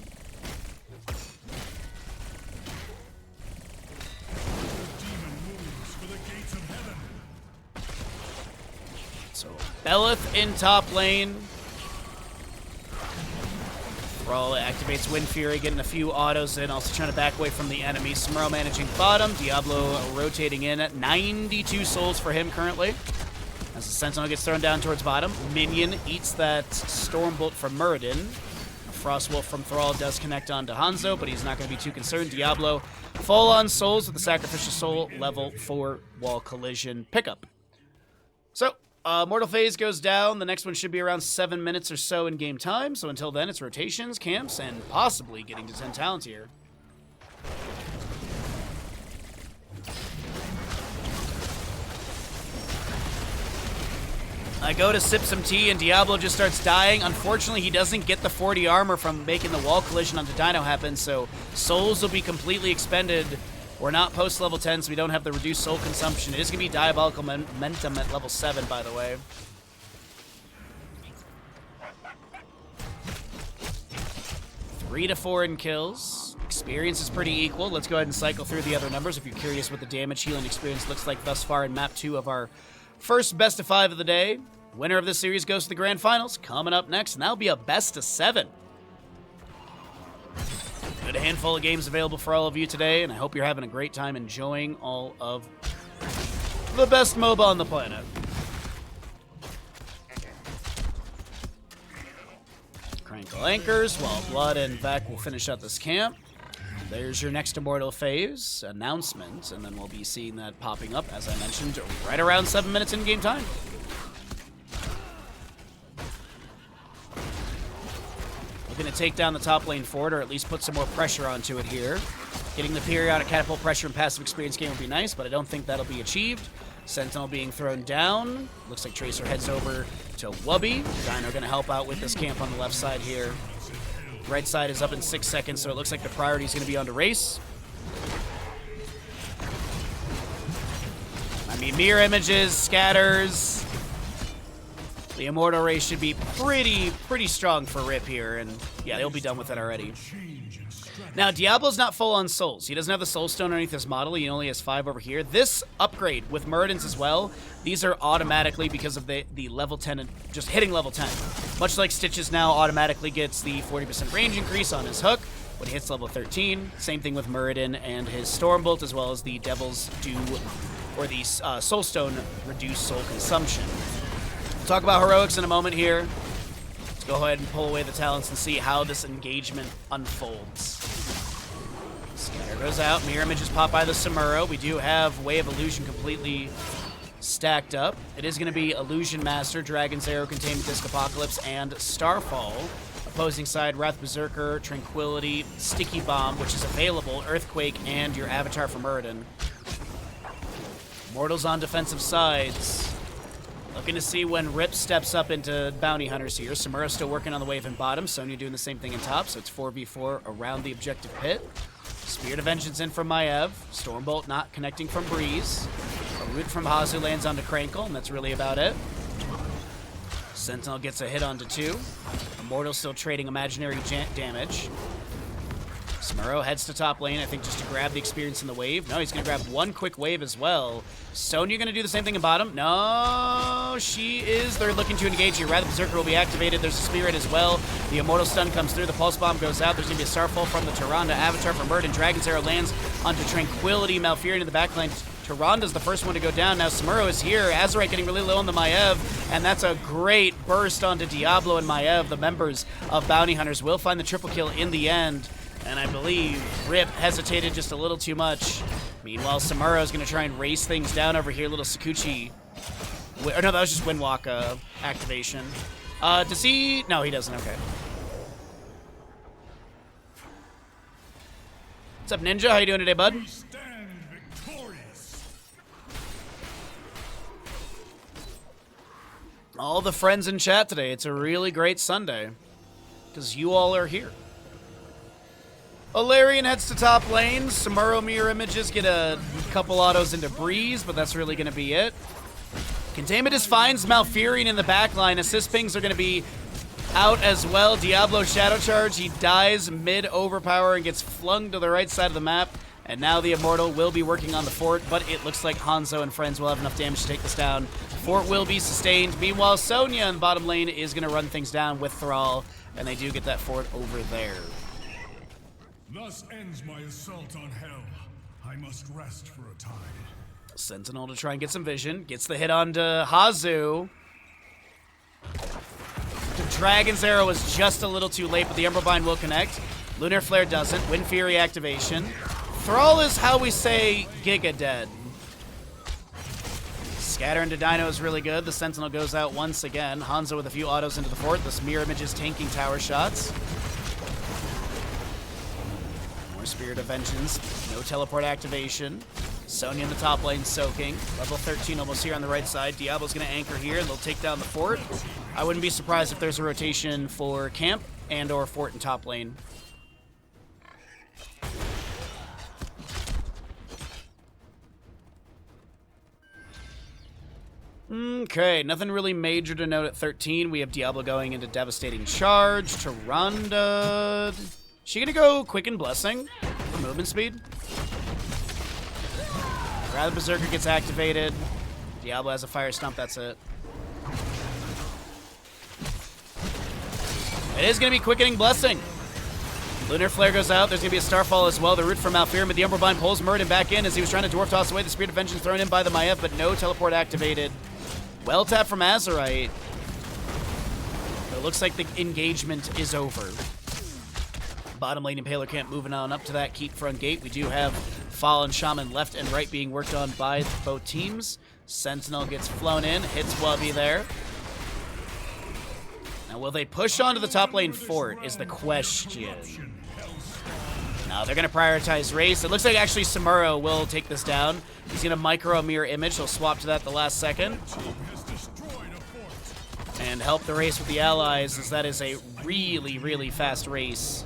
So, Belith in top lane. Thrall activates Wind Fury, getting a few autos in, also trying to back away from the enemy. Samuro managing bottom. Diablo rotating in at 92 souls for him currently. As the Sentinel gets thrown down towards bottom. Minion eats that Stormbolt from Muradin. A Frostwolf from Thrall does connect onto Hanzo, but he's not going to be too concerned. Diablo full on souls with the Sacrificial Soul level 4 wall collision pickup. So, Mortal Phase goes down. The next one should be around 7 minutes or so in game time. So until then, it's rotations, camps, and possibly getting to 10 talent here. I go to sip some tea, and Diablo just starts dying. Unfortunately, he doesn't get the 40 armor from making the wall collision onto Dino happen, so souls will be completely expended. We're not post-level 10, so we don't have the reduced soul consumption. It is going to be Diabolical Momentum at level 7, by the way. Three to 4 in kills. Experience is pretty equal. Let's go ahead and cycle through the other numbers if you're curious what the damage, healing experience looks like thus far in map 2 of our first best of 5 of the day. Winner of this series goes to the grand finals. Coming up next, and that'll be a best of 7. Good handful of games available for all of you today, and I hope you're having a great time enjoying all of the best MOBA on the planet. Crankle anchors while Blood and Vec will finish up this camp. There's your next Immortal Phase announcement, and then we'll be seeing that popping up, as I mentioned, right around 7 minutes in game time. Looking to take down the top lane forward, or at least put some more pressure onto it here. Getting the periodic catapult pressure and passive experience game would be nice, but I don't think that'll be achieved. Sentinel being thrown down. Looks like Tracer heads over to Wubby. Dino going to help out with this camp on the left side here. Right side is up in 6 seconds, so it looks like the priority is going to be on to race. I mean, mirror images, scatters. The Immortal race should be pretty strong for Rip here, and yeah, they'll be done with it already. Now, Diablo's not full on souls. He doesn't have the soul stone underneath his model. He only has 5 over here. This upgrade with Muradin's as well, these are automatically because of the level 10 and just hitting level 10. Much like Stitches now automatically gets the 40% range increase on his hook when he hits level 13. Same thing with Muradin and his Stormbolt, as well as the Devil's Dew, or the Soul Stone reduced soul consumption. We'll talk about heroics in a moment here. Let's go ahead and pull away the talents and see how this engagement unfolds. Scatter goes out. Mirror images pop by the Samuro. We do have Way of Illusion completely stacked up. It is going to be Illusion Master, Dragon's Arrow, Containment Disc Apocalypse, and Starfall. Opposing side, Wrath Berserker, Tranquility, Sticky Bomb, which is available, Earthquake, and your Avatar for Muradin. Mortals on defensive sides. Looking to see when Rip steps up into bounty hunters here. Samura still working on the wave in bottom. Sonya doing the same thing in top, so it's 4v4 around the objective pit. Spirit of Vengeance in from Maiev. Stormbolt not connecting from Breeze. A root from Hazu lands onto Krankle, and that's really about it. Sentinel gets a hit onto 2. Immortal still trading imaginary damage. Smurro heads to top lane, I think just to grab the experience in the wave. No, he's going to grab one quick wave as well. Sonya going to do the same thing in bottom. No, she is. They're looking to engage here. Rather Berserker will be activated. There's a Spirit as well. The Immortal stun comes through. The Pulse Bomb goes out. There's going to be a Starfall from the Tyrande. Avatar from Bird, and Dragon's Arrow lands onto Tranquility. Malfurion in the backline. Tyranda's the first one to go down. Now Smurro is here. Azerite getting really low on the Maiev, and that's a great burst onto Diablo and Maiev. The members of Bounty Hunters will find the triple kill in the end. And I believe Rip hesitated just a little too much. Meanwhile, Samuro is going to try and race things down over here. Little Sakuchi. Oh, no, that was just Windwalk activation. Does he? No, he doesn't. Okay. What's up, Ninja? How you doing today, bud? Stand victorious. All the friends in chat today. It's a really great Sunday. Because you all are here. Alarian heads to top lane. Samuro mirror images get a couple autos into Breeze, but that's really going to be it. Containment just finds Malfurion in the backline. Assist pings are going to be out as well. Diablo Shadow Charge. He dies mid overpower and gets flung to the right side of the map. And now the Immortal will be working on the fort, but it looks like Hanzo and friends will have enough damage to take this down. Fort will be sustained. Meanwhile, Sonya in bottom lane is going to run things down with Thrall, and they do get that fort over there. Thus ends my assault on hell. I must rest for a time. Sentinel to try and get some vision. Gets the hit onto Hazu. The Dragon's Arrow is just a little too late, but the Emerald Bind will connect. Lunar Flare doesn't. Wind Fury activation. Thrall is how we say Giga dead. Scatter into Dino is really good. The Sentinel goes out once again. Hanzo with a few autos into the fort. This mirror image is tanking tower shots. Spirit of Vengeance, no teleport activation. Sonya in the top lane soaking. Level 13 almost here on the right side. Diablo's going to anchor here, and they'll take down the fort. I wouldn't be surprised if there's a rotation for camp and or fort in top lane. Okay, nothing really major to note at 13. We have Diablo going into Devastating Charge. Tyrande... She gonna go Quicken Blessing for movement speed? Rather Berserker gets activated. Diablo has a Fire Stomp, that's it. It is gonna be Quickening Blessing. Lunar Flare goes out. There's gonna be a Starfall as well. The root from Malfurion, but the Umbral Bind pulls Muradin back in as he was trying to Dwarf Toss away. The Spirit of Vengeance thrown in by the Maiev, but no teleport activated. Well tapped from Azerite. But it looks like the engagement is over. Bottom lane Impaler Camp moving on up to that keep front gate. We do have Fallen Shaman left and right being worked on by both teams. Sentinel gets flown in, hits Wubby there. Now will they push onto the top lane fort is the question. No, they're going to prioritize race. It looks like actually Samuro will take this down. He's going to micro mirror image. He'll swap to that the last second. And help the race with the allies as that is a really, really fast race.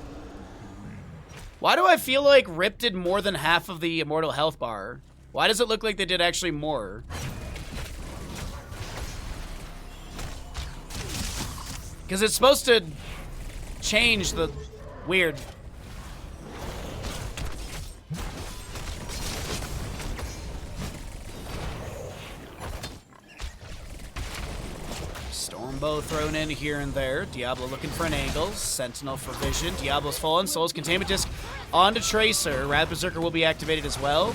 Why do I feel like Rip did more than half of the Immortal health bar? Why does it look like they did actually more? Because it's supposed to change the weird. Stormbow thrown in here and there. Diablo looking for an angle. Sentinel for vision. Diablo's fallen. Soul's Containment Disc onto Tracer. Rad Berserker will be activated as well.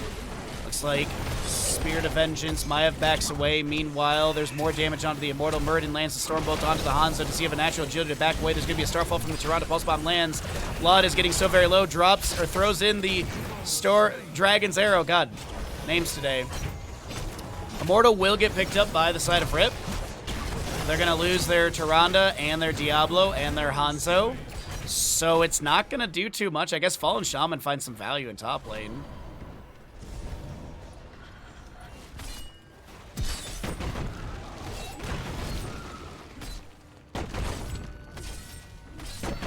Looks like Spirit of Vengeance. Maiev backs away. Meanwhile, there's more damage onto the Immortal. Muradin lands the Stormbolt onto the Hanzo. Does he have a natural agility to back away? There's going to be a Starfall from the Tyrande. Pulse Bomb lands. Blood is getting so very low. Drops or throws in the Dragon's Arrow. God, names today. Immortal will get picked up by the side of Rip. They're going to lose their Tyrande and their Diablo and their Hanzo. So it's not going to do too much. I guess Fallen Shaman finds some value in top lane.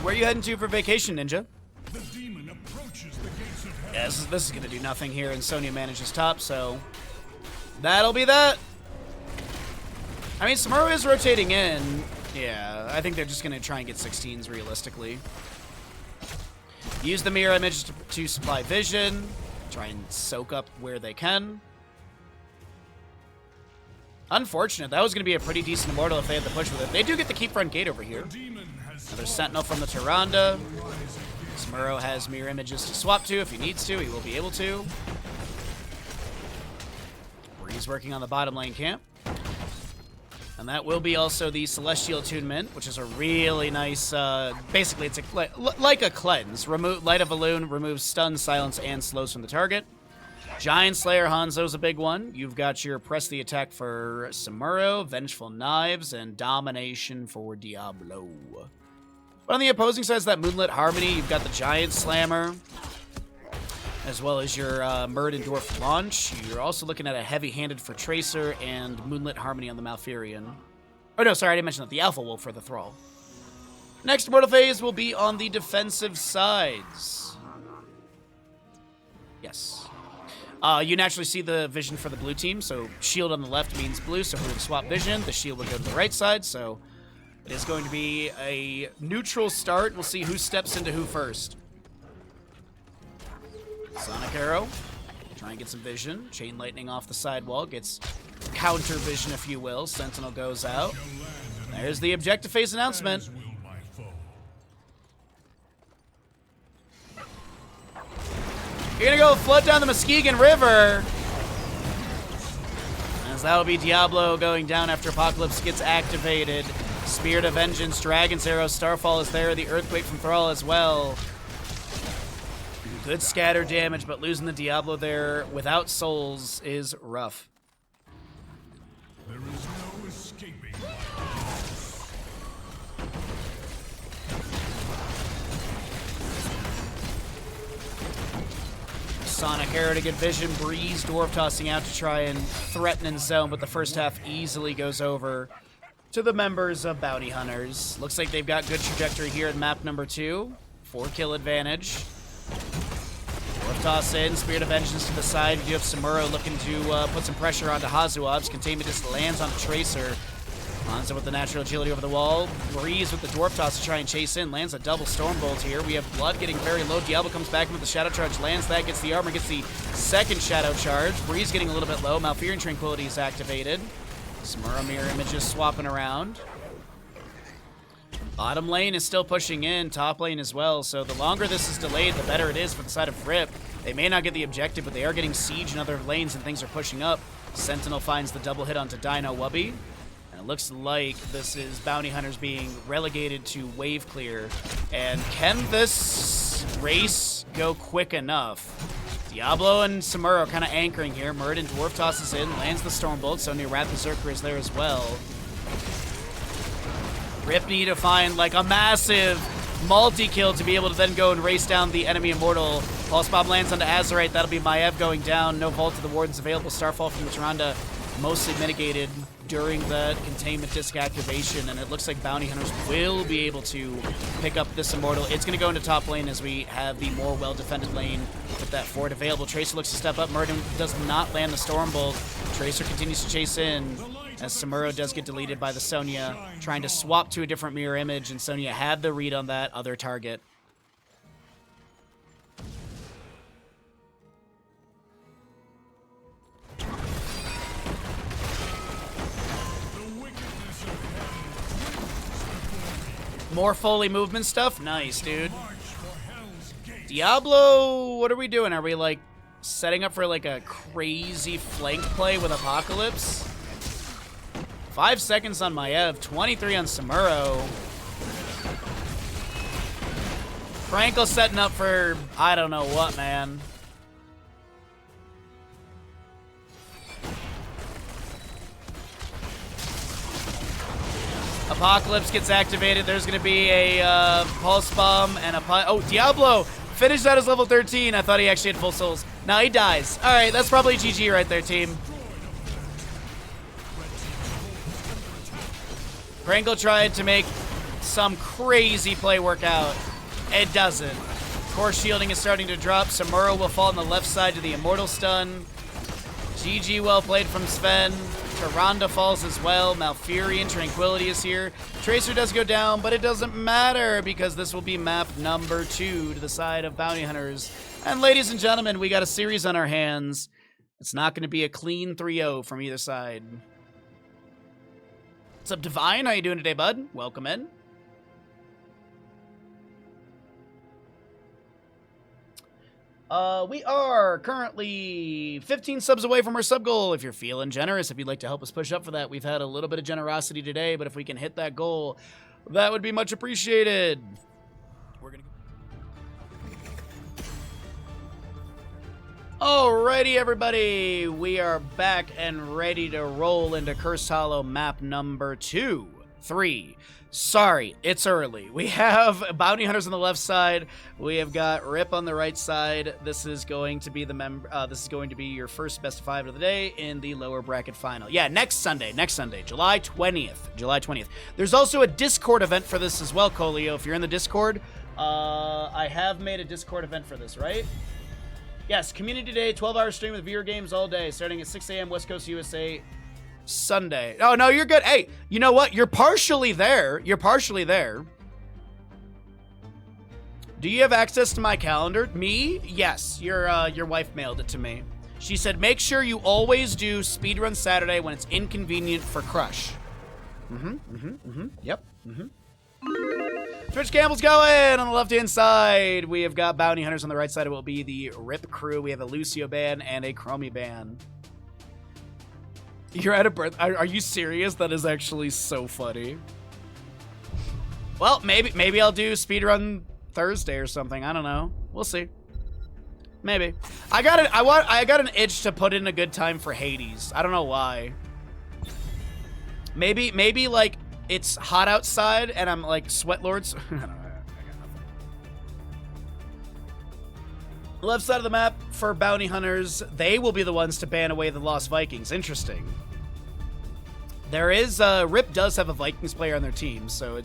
Where are you heading to for vacation, Ninja? The demon approaches the gates of hell. Yeah, this is going to do nothing here, and Sonya manages top, so that'll be that. I mean, Samuro is rotating in. Yeah, I think they're just going to try and get 16s realistically. Use the mirror image to supply vision. Try and soak up where they can. Unfortunate. That was going to be a pretty decent Immortal if they had the push with it. They do get the keep front gate over here. Another Sentinel from the Tyrande. Samuro has mirror images to swap to if he needs to. He will be able to. Breeze working on the bottom lane camp. And that will be also the Celestial Attunement, which is a really nice, basically it's like a cleanse. Light of Balloon removes stun, silence, and slows from the target. Giant Slayer Hanzo's a big one. You've got your Press the Attack for Samuro, Vengeful Knives, and Domination for Diablo. But on the opposing side is that Moonlit Harmony. You've got the Giant Slammer, as well as your Murd and Dwarf launch. You're also looking at a heavy-handed for Tracer and Moonlit Harmony on the Malfurion. Oh, no, sorry, I didn't mention that. The Alpha Wolf for the Thrall. Next Immortal phase will be on the defensive sides. Yes. You naturally see the vision for the blue team, so shield on the left means blue, so who would swap vision? The shield would go to the right side, so it is going to be a neutral start. We'll see who steps into who first. Sonic Arrow, try and get some vision. Chain Lightning off the sidewall, gets counter vision, if you will. Sentinel goes out. There's the objective phase announcement. You're gonna go flood down the Muskegon River. As that'll be Diablo going down after Apocalypse gets activated. Spirit of Vengeance, Dragon's Arrow, Starfall is there. The Earthquake from Thrall as well. Good scatter damage, but losing the Diablo there without souls is rough. There is no escaping. Sonic Arrow to get vision. Breeze Dwarf tossing out to try and threaten and zone, but the first half easily goes over to the members of Bounty Hunters. Looks like they've got good trajectory here at map number 2. 4-kill advantage. Dwarf toss in, Spirit of Vengeance to the side. You do have Samuro looking to put some pressure onto Hazuabs. Containment just lands on the Tracer. Hanzo with the natural agility over the wall. Breeze with the Dwarf toss to try and chase in. Lands a double Stormbolt here. We have Blood getting very low. Diablo comes back in with the Shadow Charge. Lands that, gets the armor, gets the second Shadow Charge. Breeze getting a little bit low. Malfurion Tranquility is activated. Samuro mirror images swapping around. Bottom lane is still pushing in. Top lane as well. So the longer this is delayed, the better it is for the side of Rip. They may not get the objective, but they are getting siege in other lanes and things are pushing up. Sentinel finds the double hit onto Dino Wubby. And it looks like this is Bounty Hunters being relegated to wave clear. And can this race go quick enough? Diablo and Samuro kind of anchoring here. Murd and Dwarf tosses in, lands the Stormbolt. Sonya Wrath Berserker is there as well. Rip need to find like a massive multi-kill to be able to then go and race down the enemy Immortal. Pulse Bomb lands onto Azerite. That'll be Maiev going down. No Vault to the Wardens available. Starfall from the Tyrande mostly mitigated during the containment disc activation, and it looks like Bounty Hunters will be able to pick up this Immortal. It's going to go into top lane as we have the more well-defended lane with that Ford available. Tracer looks to step up. Murden does not land the Stormbolt. Tracer continues to chase in as Samuro does get deleted by the Sonya, trying to swap to a different mirror image, and Sonya had the read on that other target. More Foley movement stuff? Nice, dude. Diablo, what are we doing? Are we, like, setting up for, like, a crazy flank play with Apocalypse? 5 seconds on Maiev, 23 on Samuro. Frankel setting up for I don't know what, man. Apocalypse gets activated. There's going to be a Pulse Bomb and a... Oh, Diablo finished out as level 13. I thought he actually had full souls. Now he dies. All right, that's probably GG right there, team. Prangle tried to make some crazy play work out? It doesn't. Core shielding is starting to drop. Samuro will fall on the left side to the Immortal Stun. GG, well played from Sven. Tyrande falls as well. Malfurion, Tranquility is here. Tracer does go down, but it doesn't matter because this will be map number 2 to the side of Bounty Hunters. And ladies and gentlemen, we got a series on our hands. It's not going to be a clean 3-0 from either side. What's up, Divine? How you doing today, bud? Welcome in. We are currently 15 subs away from our sub goal. If you're feeling generous, if you'd like to help us push up for that, we've had a little bit of generosity today, but if we can hit that goal, that would be much appreciated. We're gonna Alrighty, everybody. We are back and ready to roll into Cursed Hollow map number 2. 3. Sorry, it's early. We have Bounty Hunters on the left side. We have got Rip on the right side. This is going to be your first best of 5 of the day in the lower bracket final. Yeah, next Sunday, July 20th. There's also a Discord event for this as well, Colio. If you're in the Discord, I have made a Discord event for this, right? Yes, Community Day, 12-hour stream with viewer games all day, starting at 6 a.m. West Coast USA. Sunday. Oh, no, you're good. Hey, you know what? You're partially there. Do you have access to my calendar? Me? Yes. Your wife mailed it to me. She said, make sure you always do Speedrun Saturday when it's inconvenient for Crush. Yep. Twitch Campbell's going on the left-hand side. We have got Bounty Hunters on the right side. It will be the Rip crew. We have a Lucio band and a Chromie band. You're out of breath. Are you serious? That is actually so funny. Well, maybe I'll do Speedrun Thursday or something. I don't know. We'll see. Maybe. I got an itch to put in a good time for Hades. I don't know why. Maybe like it's hot outside and I'm like Sweatlords. I don't know. Left side of the map for Bounty Hunters, they will be the ones to ban away the Lost Vikings. Interesting. There is, Rip does have a Vikings player on their team, so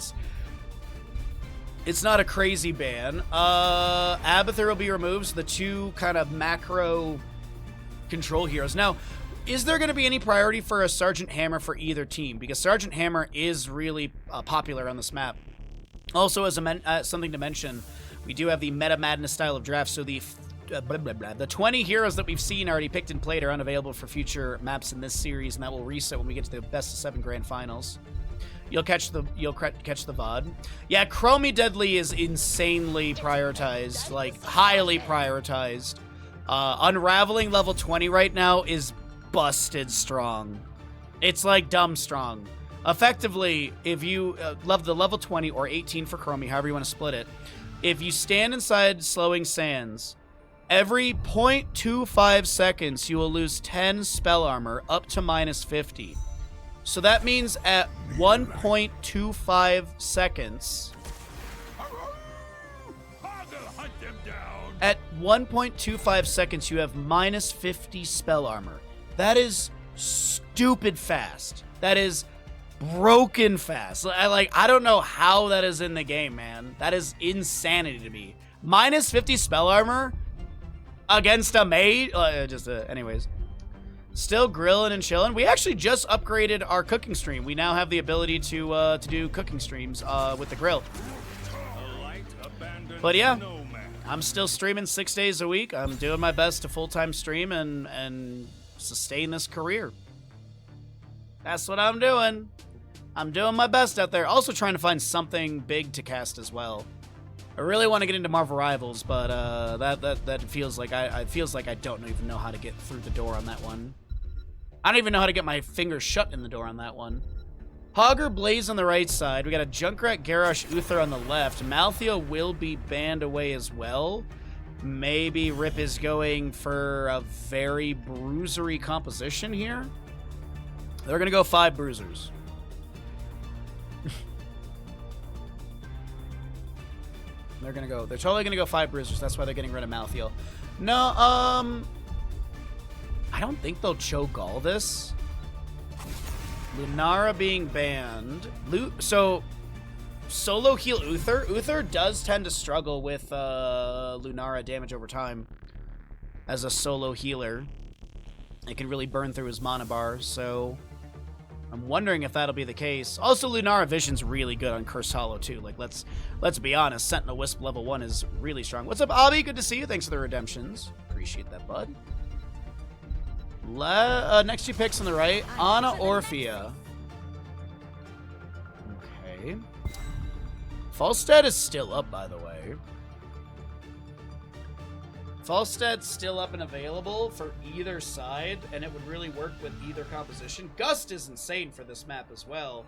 it's not a crazy ban. Abathur will be removed, so the two kind of macro control heroes. Now, is there going to be any priority for a Sergeant Hammer for either team? Because Sergeant Hammer is really popular on this map. Also, as something to mention, we do have the Meta Madness style of draft, so the 20 heroes that we've seen already picked and played are unavailable for future maps in this series, and that will reset when we get to the best of 7 grand finals. You'll catch the VOD. Yeah, Chromie Deadly is insanely prioritized, like highly prioritized. Unraveling level 20 right now is busted strong. It's like dumb strong. Effectively, if you love the level 20 or 18 for Chromie, however you want to split it, if you stand inside Slowing Sands, every 0.25 seconds, you will lose 10 spell armor up to -50. So that means at 1.25 seconds, at 1.25 seconds, you have -50 spell armor. That is stupid fast. That is broken fast. I don't know how that is in the game, man. That is insanity to me. -50 spell armor against a mage. Anyways, still grilling and chilling. We actually just upgraded our cooking stream. We now have the ability to do cooking streams with the grill. But yeah, I'm still streaming 6 days a week. I'm doing my best to full-time stream and sustain this career. That's what I'm doing. I'm doing my best out there. Also trying to find something big to cast as well. I really want to get into Marvel Rivals, but that feels like I don't even know how to get through the door on that one. I don't even know how to get my fingers shut in the door on that one. Hogger Blaze on the right side. We got a Junkrat, Garrosh, Uther on the left. Malthea will be banned away as well. Maybe Rip is going for a very bruisery composition here. They're going to go 5 bruisers. They're totally gonna go 5 bruisers. That's why they're getting rid of Malthael. No, I don't think they'll Cho'Gall this. Lunara being banned. So solo heal Uther. Uther does tend to struggle with Lunara damage over time as a solo healer. It can really burn through his mana bar, so I'm wondering if that'll be the case. Also, Lunara Vision's really good on Cursed Hollow too. Like, let's be honest, Sentinel Wisp level 1 is really strong. What's up, Abby? Good to see you. Thanks for the redemptions. Appreciate that, bud. Next 2 picks on the right. Ana Orphea. Okay. Falstad is still up, by the way. Falstad's still up and available for either side, and it would really work with either composition. Gust is insane for this map as well.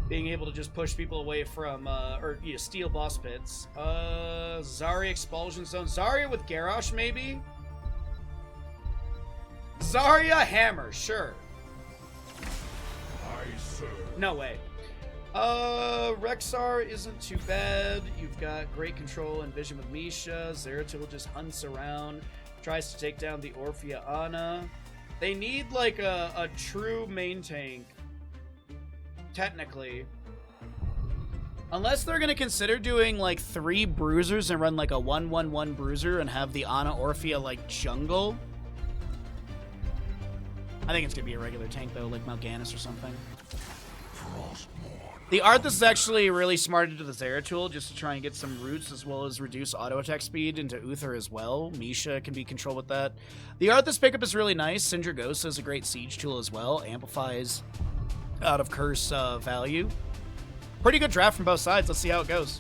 Being able to just push people away from, steal boss pits. Zarya Expulsion Zone. Zarya with Garrosh, maybe? Zarya Hammer, sure. I serve. No way. Rexar isn't too bad. You've got great control and vision with Misha. Zeratul just hunts around, tries to take down the Orphea Ana. They need like a true main tank, technically. Unless they're gonna consider doing like 3 bruisers and run like a 1-1-1 bruiser and have the Ana Orphea like jungle. I think it's gonna be a regular tank though, like Mal'Ganis or something. The Arthas is actually really smart into the Zeratul just to try and get some roots as well as reduce auto attack speed into Uther as well. Misha can be controlled with that. The Arthas pickup is really nice. Sindragosa is a great siege tool as well. Amplifies out of curse value. Pretty good draft from both sides. Let's see how it goes.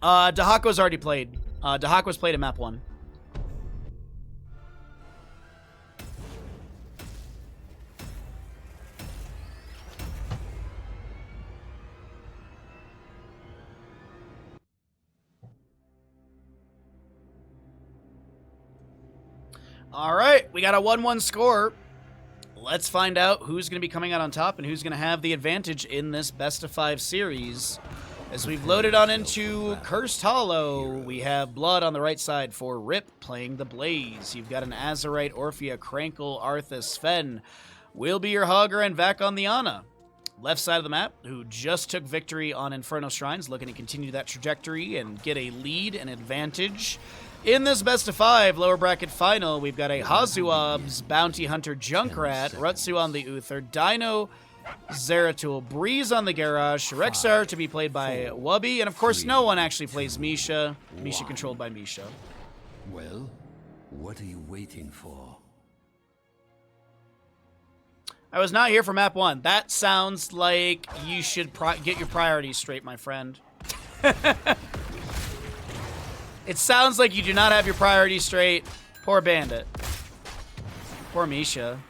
Dahako's already played. Dahako's played in map 1. All right, we got a 1-1 score. Let's find out who's going to be coming out on top and who's going to have the advantage in this best-of-5 series. As we've loaded on into Cursed Hollow, we have Blood on the right side for Rip playing the Blaze. You've got an Azerite, Orphea, Krankle, Arthas, Sven. Will be your Hogger and Vac on the Ana. Left side of the map, who just took victory on Inferno Shrines, looking to continue that trajectory and get a lead and advantage. In this best-of-5 lower bracket final, we've got a Hazuab's Bounty Hunter Junkrat, Rutsu on the Uther, Dino Zeratul, Breeze on the Garrosh, Rexar to be played by Wubby, and of course no one actually plays Misha. Misha controlled by Misha. Well, what are you waiting for? I was not here for map 1. That sounds like you should get your priorities straight, my friend. It sounds like you do not have your priorities straight. Poor Bandit. Poor Misha.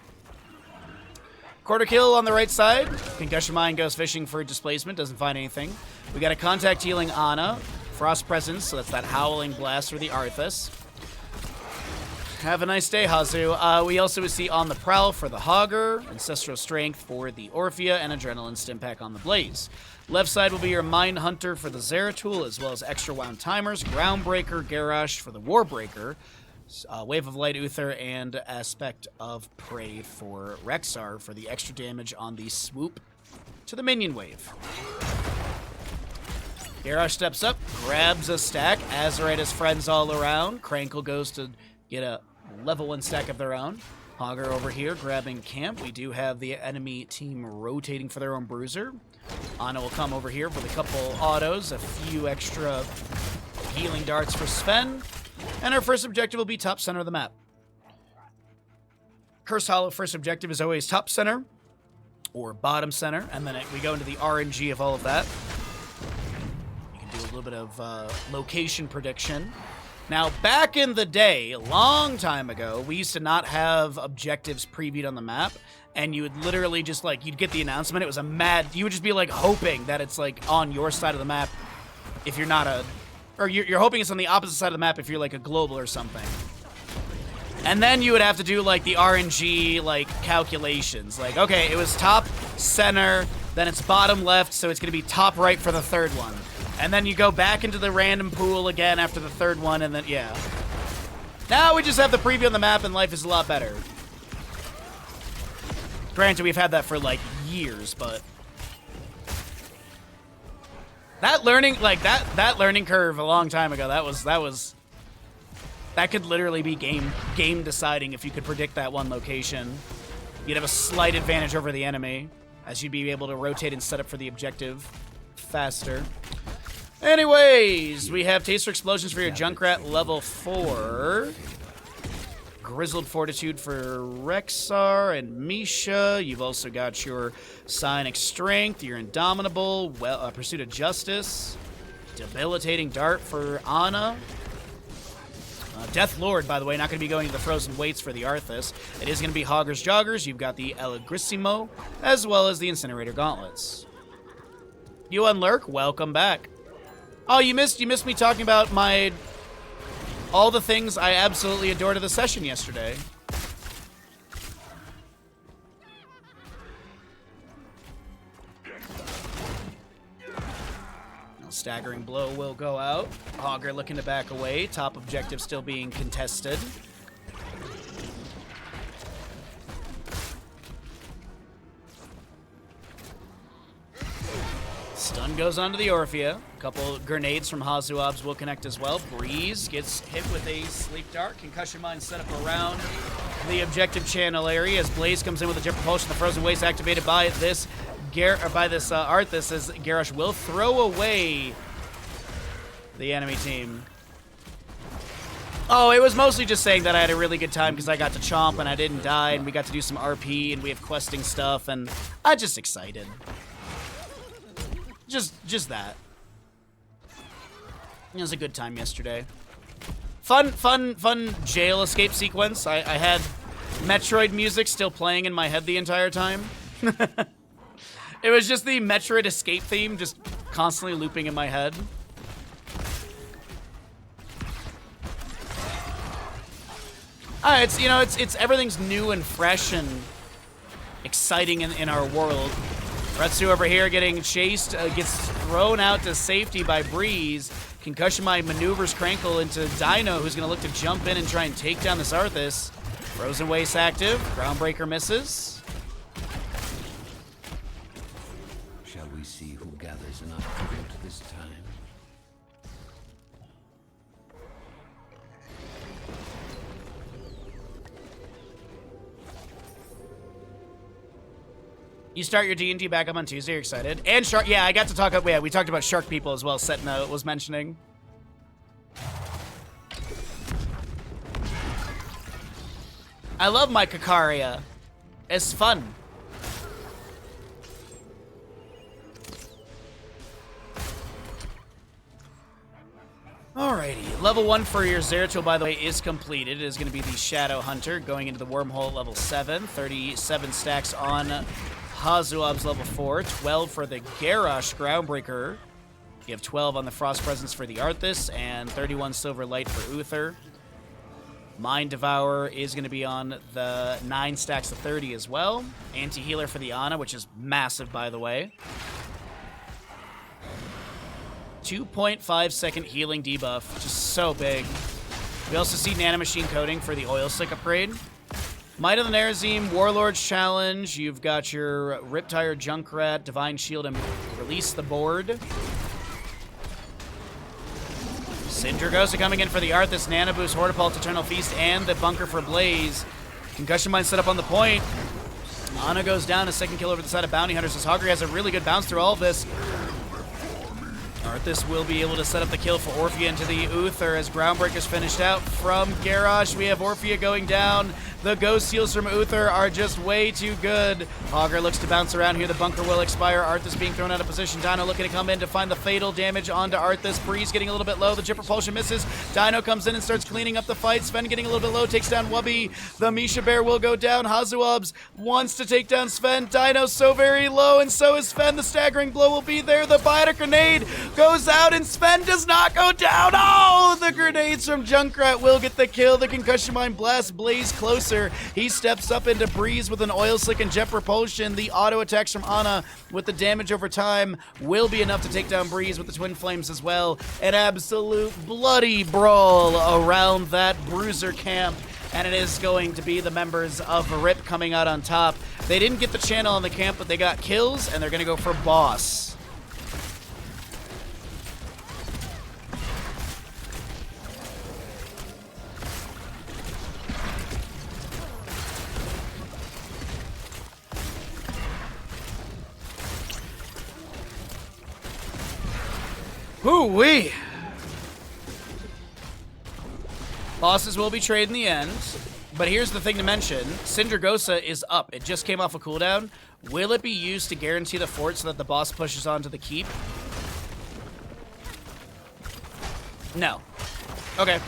Quarter kill on the right side. Concussion Mine goes fishing for displacement. Doesn't find anything. We got a contact healing Ana. Frost Presence, so that's that Howling Blast for the Arthas. Have a nice day, Hazu. We also see On the Prowl for the Hogger, Ancestral Strength for the Orphea, and Adrenaline Stimpak on the Blaze. Left side will be your Mind Hunter for the Zeratul, as well as Extra Wound Timers, Groundbreaker, Garrosh for the Warbreaker, Wave of Light Uther, and Aspect of Prey for Rexar for the extra damage on the swoop to the minion wave. Garrosh steps up, grabs a stack, Azerite has friends all around, Krankle goes to get a level 1 stack of their own. Hogger over here grabbing camp. We do have the enemy team rotating for their own bruiser. Ana will come over here with a couple autos, a few extra healing darts for Sven, and our first objective will be top center of the map. Cursed Hollow first objective is always top center or bottom center, and then we go into the RNG of all of that. You can do a little bit of location prediction. Now, back in the day, a long time ago, we used to not have objectives previewed on the map, and you would literally just, like, you'd get the announcement, it was a mad, you would just be, like, hoping that it's, like, on your side of the map if you're not a, or you're hoping it's on the opposite side of the map if you're, like, a global or something. And then you would have to do, like, the RNG, like, calculations. Like, okay, it was top center, then it's bottom left, so it's going to be top right for the third one. And then you go back into the random pool again after the third one, and then, yeah. Now we just have the preview on the map, and life is a lot better. Granted, we've had that for, like, years, but... That learning, like, that learning curve a long time ago, that could literally be game deciding if you could predict that one location. You'd have a slight advantage over the enemy, as you'd be able to rotate and set up for the objective faster. Anyways, we have Taster Explosions for your Junkrat level 4. Grizzled Fortitude for Rexar and Misha. You've also got your Psionic Strength, your Indomitable, Pursuit of Justice, Debilitating Dart for Ana. Death Lord, by the way, not going to be going to the Frozen Weights for the Arthas. It is going to be Hoggers Joggers. You've got the Eligrissimo, as well as the Incinerator Gauntlets. You Unlurk, welcome back. Oh, you missed me talking about all the things I absolutely adored of the session yesterday. Now, Staggering Blow will go out. Hogger looking to back away. Top objective still being contested. Stun goes onto the Orphea. A couple grenades from Hazuabs will connect as well. Breeze gets hit with a Sleep Dart. Concussion Mine set up around the objective channel area as Blaze comes in with a Jet Propulsion. The Frozen Waste activated by this Arthas as Garrosh will throw away the enemy team. Oh, it was mostly just saying that I had a really good time because I got to chomp and I didn't die and we got to do some RP and we have questing stuff and I'm just excited. Just that. It was a good time yesterday. Fun jail escape sequence. I had Metroid music still playing in my head the entire time. It was just the Metroid escape theme just constantly looping in my head. It's everything's new and fresh and exciting in our world. Retsu over here getting chased, gets thrown out to safety by Breeze. Concussion Mine maneuvers Crankle into Dino, who's going to look to jump in and try and take down this Arthas. Frozen Waste active. Groundbreaker misses. Shall we see who gathers enough fruit this time? You start your D&D back up on Tuesday. You're excited. And Shark, yeah, I got to talk about, yeah, we talked about Shark People as well, Setna was mentioning. I love my Kakaria. It's fun. Alrighty, level 1 for your Zeratul, by the way, is completed. It is going to be the Shadow Hunter going into the Wormhole at level 7. 37 stacks on Hazuab's level 4. 12 for the Garrosh Groundbreaker. You have 12 on the Frost Presence for the Arthas, and 31 Silver Light for Uther. Mind Devourer is going to be on the 9 stacks of 30 as well. Anti-Healer for the Ana, which is massive, by the way. 2.5 second healing debuff, which is so big. We also see Nanomachine Coating for the Oil Slick upgrade. Might of the Nerazim, Warlord's Challenge. You've got your Riptire Junkrat, Divine Shield, and Release the Board. Sindragosa coming in for the Arthas, Nanoboost, Hortipulse, Eternal Feast, and the Bunker for Blaze. Concussion Mine set up on the point. Ana goes down, a second kill over the side of Bounty Hunters as Hoggery has a really good bounce through all of this. Arthas will be able to set up the kill for Orphea into the Uther as Groundbreaker's finished out from Garrosh. We have Orphea going down. The Ghost Heals from Uther are just way too good. Hogger looks to bounce around here. The bunker will expire. Arthas being thrown out of position. Dino looking to come in to find the fatal damage onto Arthas. Breeze getting a little bit low. The Jet Propulsion misses. Dino comes in and starts cleaning up the fight. Sven getting a little bit low. Takes down Wubby. The Misha Bear will go down. Hazuabs wants to take down Sven. Dino's so very low, and so is Sven. The Staggering Blow will be there. The Biotic Grenade goes out, and Sven does not go down. Oh, the grenades from Junkrat will get the kill. The Concussion Mine blast Blaze closer. He steps up into Breeze with an Oil Slick and Jet Propulsion. The auto attacks from Ana with the damage over time will be enough to take down Breeze with the Twin Flames as well. An absolute bloody brawl around that Bruiser camp. And it is going to be the members of RIP coming out on top. They didn't get the channel on the camp, but they got kills, and they're going to go for boss. Hoo-wee! Bosses will be traded in the end. But here's the thing to mention. Sindragosa is up. It just came off a cooldown. Will it be used to guarantee the fort so that the boss pushes on to the keep? No. Okay.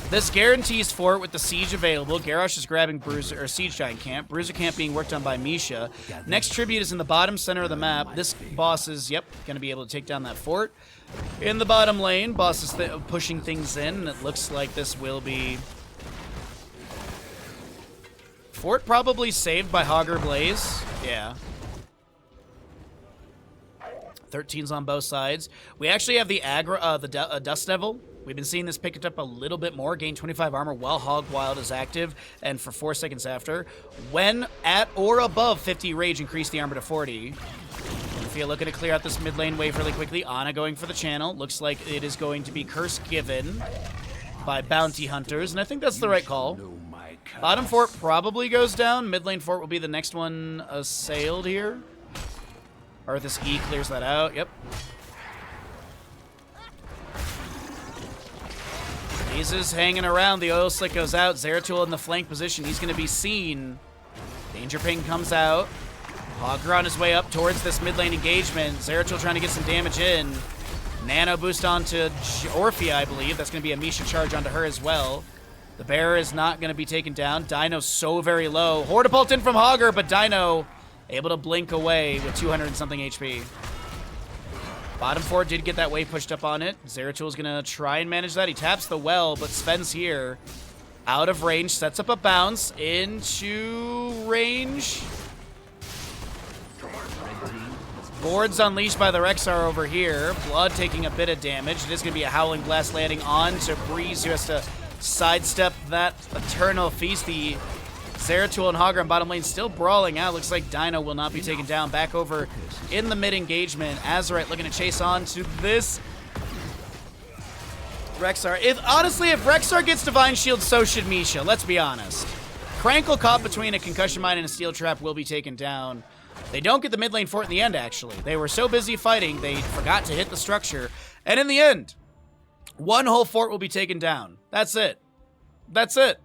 This guarantees fort with the siege available. Garrosh is grabbing Bruiser, or Siege Giant Camp. Bruiser Camp being worked on by Misha. Next tribute is in the bottom center of the map. This boss is, yep, going to be able to take down that fort. In the bottom lane, boss is pushing things in, and it looks like this will be... Fort probably saved by Hogger Blaze. Yeah. 13's on both sides. We actually have the Dust Devil. We've been seeing this pick it up a little bit more. Gain 25 armor while Hog Wild is active, and for 4 seconds after. When at or above 50 rage, increase the armor to 40. Fia looking to clear out this mid lane wave really quickly. Ana going for the channel. Looks like it is going to be curse given by bounty hunters, and I think that's the right call. Bottom fort probably goes down. Mid lane fort will be the next one assailed here. Arthas E clears that out. Yep. Jesus hanging around. The oil slick goes out. Zeratul in the flank position. He's going to be seen. Danger ping comes out. Hogger on his way up towards this mid lane engagement. Zeratul trying to get some damage in. Nano boost onto Orphea, I believe. That's going to be a Misha charge onto her as well. The bearer is not going to be taken down. Dino's so very low. Hortipult in from Hogger, but Dino able to blink away with 200 and something HP. Bottom fort did get that wave pushed up on it. Zeratul's going to try and manage that. He taps the well, but Sven's here. Out of range, sets up a bounce into range. Boards unleashed by the Rexar over here. Blood taking a bit of damage. It is going to be a Howling Blast landing on to Breeze, who has to sidestep that Eternal Feast. The Zeratul and Hogger on bottom lane still brawling out. Looks like Dino will not be taken down. Back over in the mid engagement. Azerite looking to chase on to this Rexar. Honestly, if Rexar gets Divine Shield, so should Misha. Let's be honest. Crankle caught between a Concussion Mine and a Steel Trap will be taken down. They don't get the mid lane fort in the end, actually. They were so busy fighting, they forgot to hit the structure. And in the end, one whole fort will be taken down. That's it. That's it.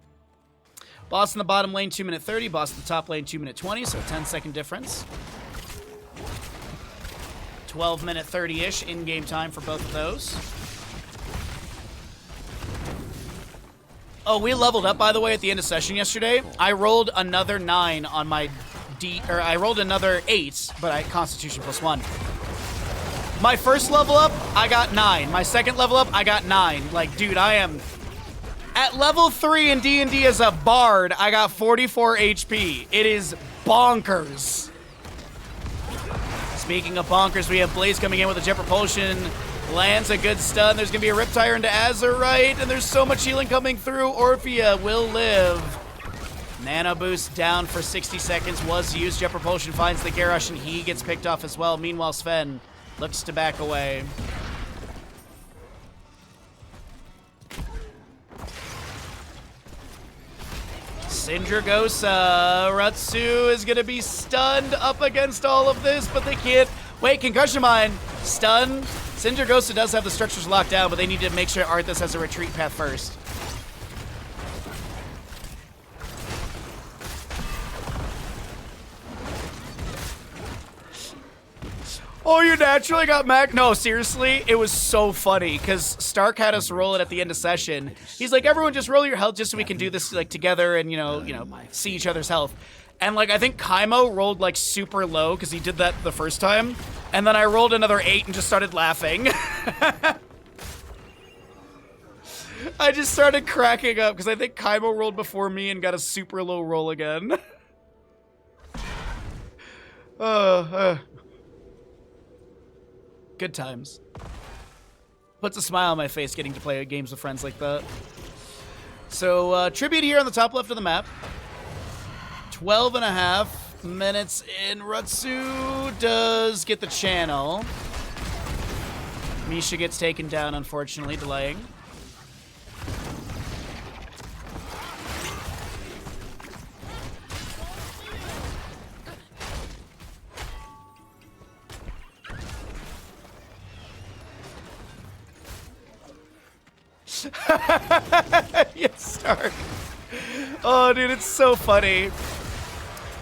Boss in the bottom lane, 2 minute 30. Boss in the top lane, 2 minute 20, so a 10-second difference. 12 minute 30-ish in-game time for both of those. Oh, we leveled up, by the way, at the end of session yesterday. I rolled another 9 on my I rolled another 8, but I Constitution +1. My first level up, I got 9. My second level up, I got 9. Like, dude, I am... At level 3 in D&D as a bard, I got 44 HP. It is bonkers. Speaking of bonkers, we have Blaze coming in with a jet propulsion. Lands a good stun. There's going to be a Riptire into Azerite, and there's so much healing coming through. Orphea will live. Nano boost down for 60 seconds was used. Jet propulsion finds the Garrosh, and he gets picked off as well. Meanwhile, Sven looks to back away. Sindragosa. Ratsu is going to be stunned up against all of this, but they can't. Wait, Concussion Mine. Stun. Sindragosa does have the structures locked down, but they need to make sure Arthas has a retreat path first. Oh, you naturally got Mac? No, seriously, it was so funny because Stark had us roll it at the end of session. He's like, everyone just roll your health just so we can do this like together and, you know, see each other's health. And like, I think Kaimo rolled like super low because he did that the first time. And then I rolled another 8 and just started laughing. I just started cracking up because I think Kaimo rolled before me and got a super low roll again. Good times. Puts a smile on my face getting to play games with friends like that. So, tribute here on the top left of the map. 12.5 minutes in. Ratsu does get the channel. Misha gets taken down, unfortunately, delaying. Yes, Stark. Oh, dude, it's so funny.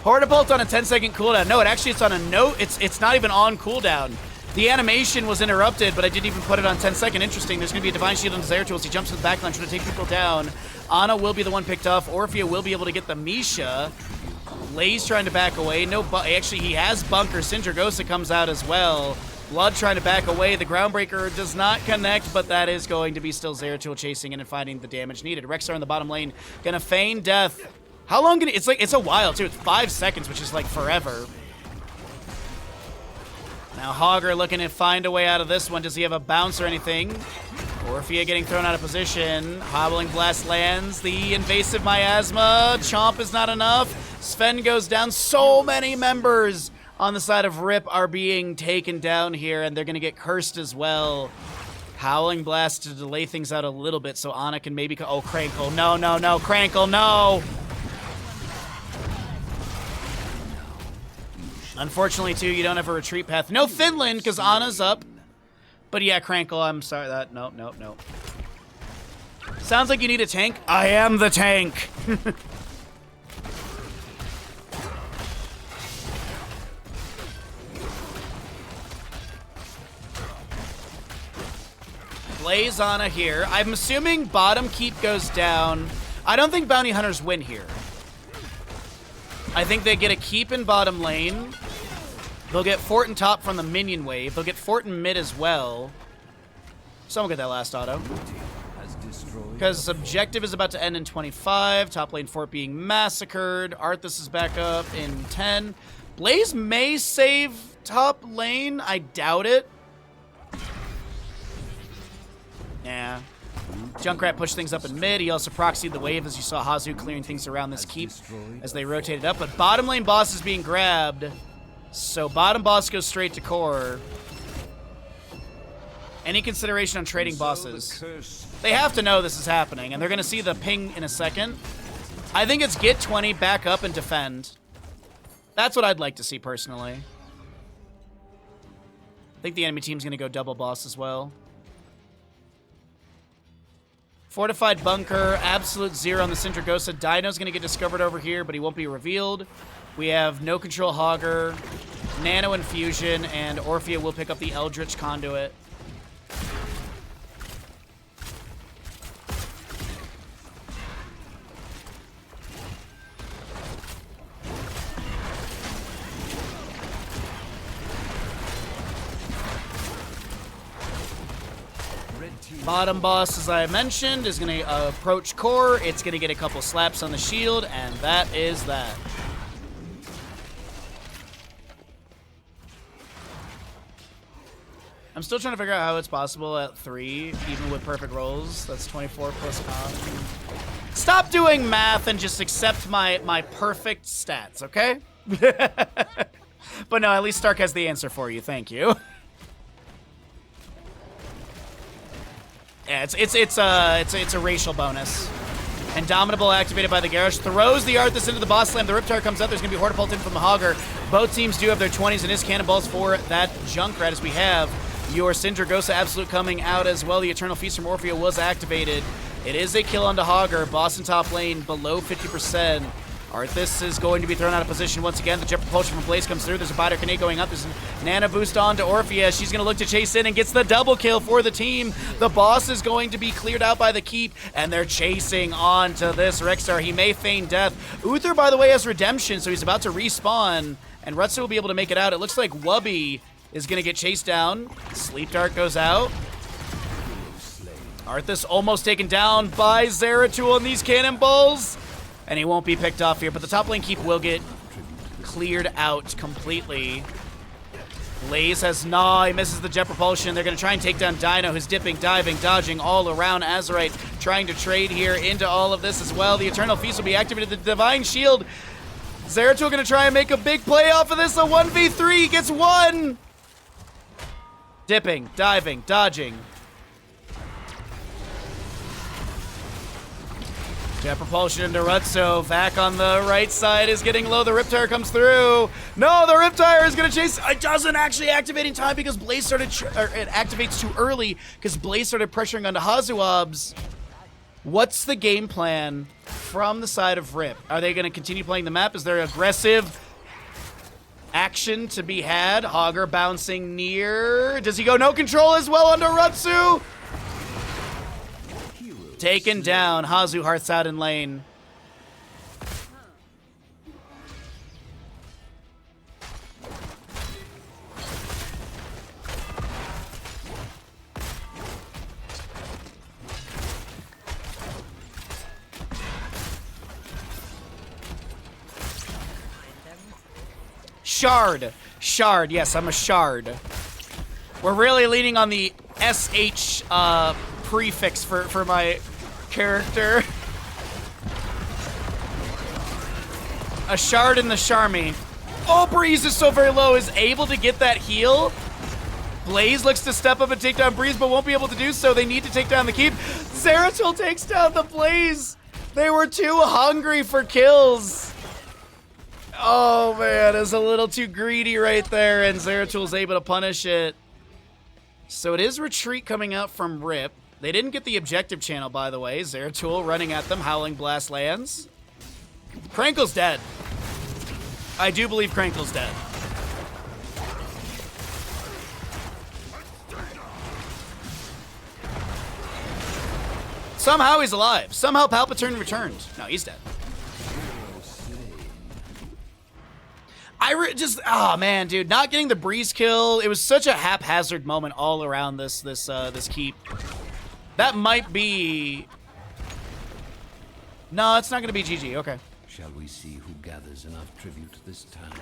Hortipult on a 10-second cooldown. No, it's on a note. It's not even on cooldown. The animation was interrupted, but I didn't even put it on 10-second. Interesting. There's going to be a Divine Shield on Zeratul as he jumps to the backline trying to take people down. Ana will be the one picked off. Orphea will be able to get the Misha. Lay's trying to back away. Actually, he has Bunker. Sindragosa comes out as well. Blood trying to back away. The Groundbreaker does not connect, but that is going to be still Zeratul chasing in and finding the damage needed. Rexar in the bottom lane gonna feign death. How long can it's a while too. It's 5 seconds, which is like forever. Now Hogger looking to find a way out of this one. Does he have a bounce or anything? Orphea getting thrown out of position. Hobbling Blast lands. The invasive miasma. Chomp is not enough. Sven goes down. So many members on the side of Rip are being taken down here, and they're going to get cursed as well. Howling Blast to delay things out a little bit so Ana can maybe... Oh, Crankle. No, no, no. Crankle, no! Unfortunately, too, you don't have a retreat path. No Finland, because Ana's up. But yeah, Crankle, I'm sorry. Nope. Sounds like you need a tank. I am the tank. Blaze Ana here. I'm assuming bottom keep goes down. I don't think bounty hunters win here. I think they get a keep in bottom lane. They'll get fort and top from the minion wave. They'll get fort and mid as well. Someone get that last auto. Because objective is about to end in 25. Top lane fort being massacred. Arthas is back up in 10. Blaze may save top lane. I doubt it. Yeah. Junkrat pushed things up in mid. He also proxied the wave as you saw Hazu clearing things around this keep as they rotated up. But bottom lane boss is being grabbed. So bottom boss goes straight to core. Any consideration on trading bosses? They have to know this is happening, and they're going to see the ping in a second. I think it's get 20, back up, and defend. That's what I'd like to see personally. I think the enemy team's going to go double boss as well. Fortified Bunker, absolute zero on the Sindragosa. Dino's going to get discovered over here, but he won't be revealed. We have no control Hogger, Nano Infusion, and Orphea will pick up the Eldritch Conduit. Bottom boss, as I mentioned, is going to approach core. It's going to get a couple slaps on the shield, and that is that. I'm still trying to figure out how it's possible at 3, even with perfect rolls. That's 24 plus con. Stop doing math and just accept my perfect stats, okay? But no, at least Stark has the answer for you. Thank you. Yeah, it's a racial bonus. Indomitable activated by the Garrosh. Throws the Arthas into the boss slam. The Riptide comes up. There's going to be Hortipult in from the Hogger. Both teams do have their 20s and his cannonballs for that Junkrat as we have your Sindragosa Absolute coming out as well. The Eternal Feast from Orphea was activated. It is a kill onto Hogger. Boss in top lane below 50%. Arthas is going to be thrown out of position once again. The jet propulsion from Blaze comes through. There's a Biter Grenade going up. There's a Nana boost on to Orphea. She's going to look to chase in and gets the double kill for the team. The boss is going to be cleared out by the keep, and they're chasing on to this Rexar. He may feign death. Uther, by the way, has redemption, so he's about to respawn, and Rutsa will be able to make it out. It looks like Wubby is going to get chased down. Sleep Dart goes out. Arthas almost taken down by Zeratul on these cannonballs. And he won't be picked off here, but the top lane keep will get cleared out completely. Blaze has Gnaw, he misses the jet propulsion. They're going to try and take down Dino, who's dipping, diving, dodging all around. Azerite trying to trade here into all of this as well. The Eternal Feast will be activated. The Divine Shield. Zeratul going to try and make a big play off of this. A 1v3, he gets one. Dipping, diving, dodging. Jet propulsion into Rutso. Vac on the right side is getting low. The Riptire comes through. No, the Riptire is going to chase. It doesn't actually activate in time because Blaze started. It activates too early because Blaze started pressuring onto Hazuabs. What's the game plan from the side of Rip? Are they going to continue playing the map? Is there aggressive action to be had? Hogger bouncing near. Does he go no control as well onto Rutsu? Taken down. Hazu hearts out in lane. Shard. Shard. Yes, I'm a shard. We're really leaning on the SH prefix for my character. A shard in the Charmy. Oh, Breeze is so very low, is able to get that heal. Blaze looks to step up and take down Breeze, but won't be able to do so. They need to take down the keep. Zeratul takes down the Blaze. They were too hungry for kills. Oh man, it's a little too greedy right there, and Zeratul's able to punish it. So it is retreat coming out from Rip. They didn't get the objective channel, by the way. Zeratul running at them. Howling Blast lands. Crankle's dead. I do believe Crankle's dead. Somehow he's alive. Somehow Palpatine returned. No, he's dead. Oh man, dude, not getting the Breeze kill. It was such a haphazard moment all around this keep. That might be. No, it's not gonna be GG. Okay. Shall we see who gathers enough tribute this time?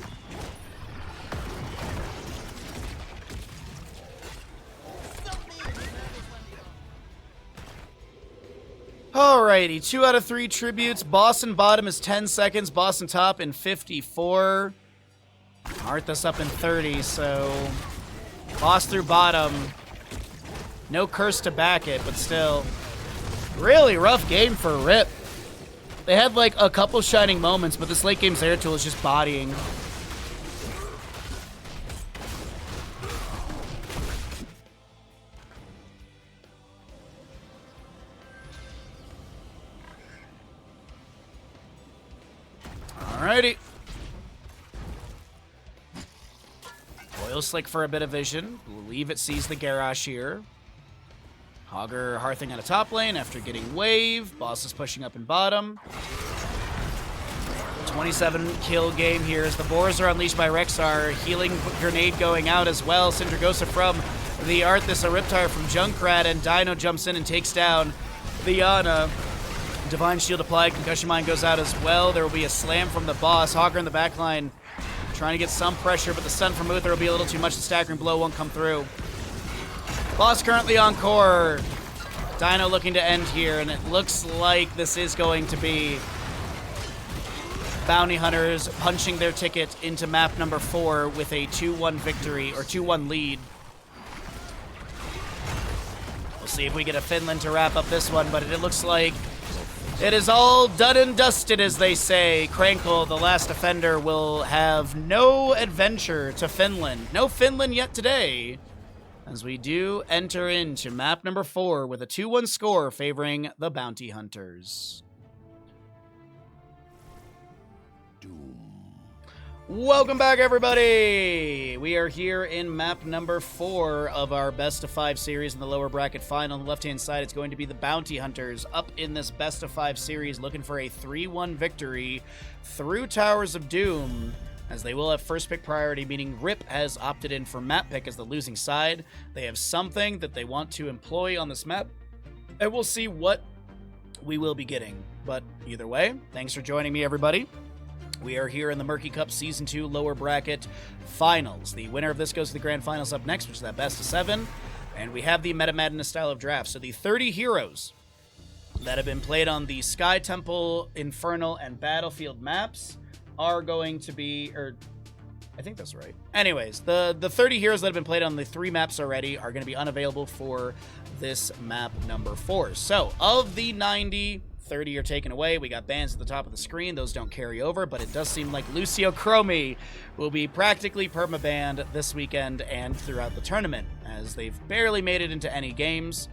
Alrighty, 2 out of 3 tributes. Boss and bottom is 10 seconds. Boss and top in 54. Arthas up in 30, so boss through bottom. No curse to back it, but still. Really rough game for Rip. They had like a couple shining moments, but this late game Zeratul is just bodying. Alrighty. Oil Slick for a bit of vision. Believe it sees the Garrosh here. Hogger hearthing out of top lane after getting wave. Boss is pushing up in bottom. 27 kill game here as the Boars are unleashed by Rexar. Healing grenade going out as well. Sindragosa from the Arthas, a Riptire from Junkrat, and Dino jumps in and takes down the Yana. Divine Shield applied. Concussion Mine goes out as well. There will be a slam from the boss. Hogger in the backline trying to get some pressure, but the stun from Uther will be a little too much. The staggering blow won't come through. Boss currently on core. Dino looking to end here, and it looks like this is going to be Bounty Hunters punching their ticket into map number 4 with a 2-1 victory, or 2-1 lead. We'll see if we get a Finland to wrap up this one, but it looks like it is all done and dusted, as they say. Crankle, the last offender, will have no adventure to Finland. No Finland yet today, as we do enter into map number 4 with a 2-1 score favoring the Bounty Hunters. Welcome back, everybody! We are here in map number 4 of our best of 5 series in the lower bracket final. On the left-hand side, it's going to be the Bounty Hunters up in this best of 5 series, looking for a 3-1 victory through Towers of Doom, as they will have first pick priority, meaning Rip has opted in for map pick as the losing side. They have something that they want to employ on this map, and we'll see what we will be getting. But either way, thanks for joining me, everybody. We are here in the Murky Cup Season 2 lower bracket finals. The winner of this goes to the grand finals up next, which is that best of 7. And we have the Meta Madness style of draft. So the 30 heroes that have been played on the Sky Temple, Infernal, and Battlefield maps are going to be, I think that's right. Anyways, the 30 heroes that have been played on the 3 maps already are going to be unavailable for this map number 4. So of the 90 30 are taken away. We got bans at the top of the screen. Those don't carry over, but it does seem like Lucio Chromie will be practically perma-banned this weekend and throughout the tournament, as they've barely made it into any games.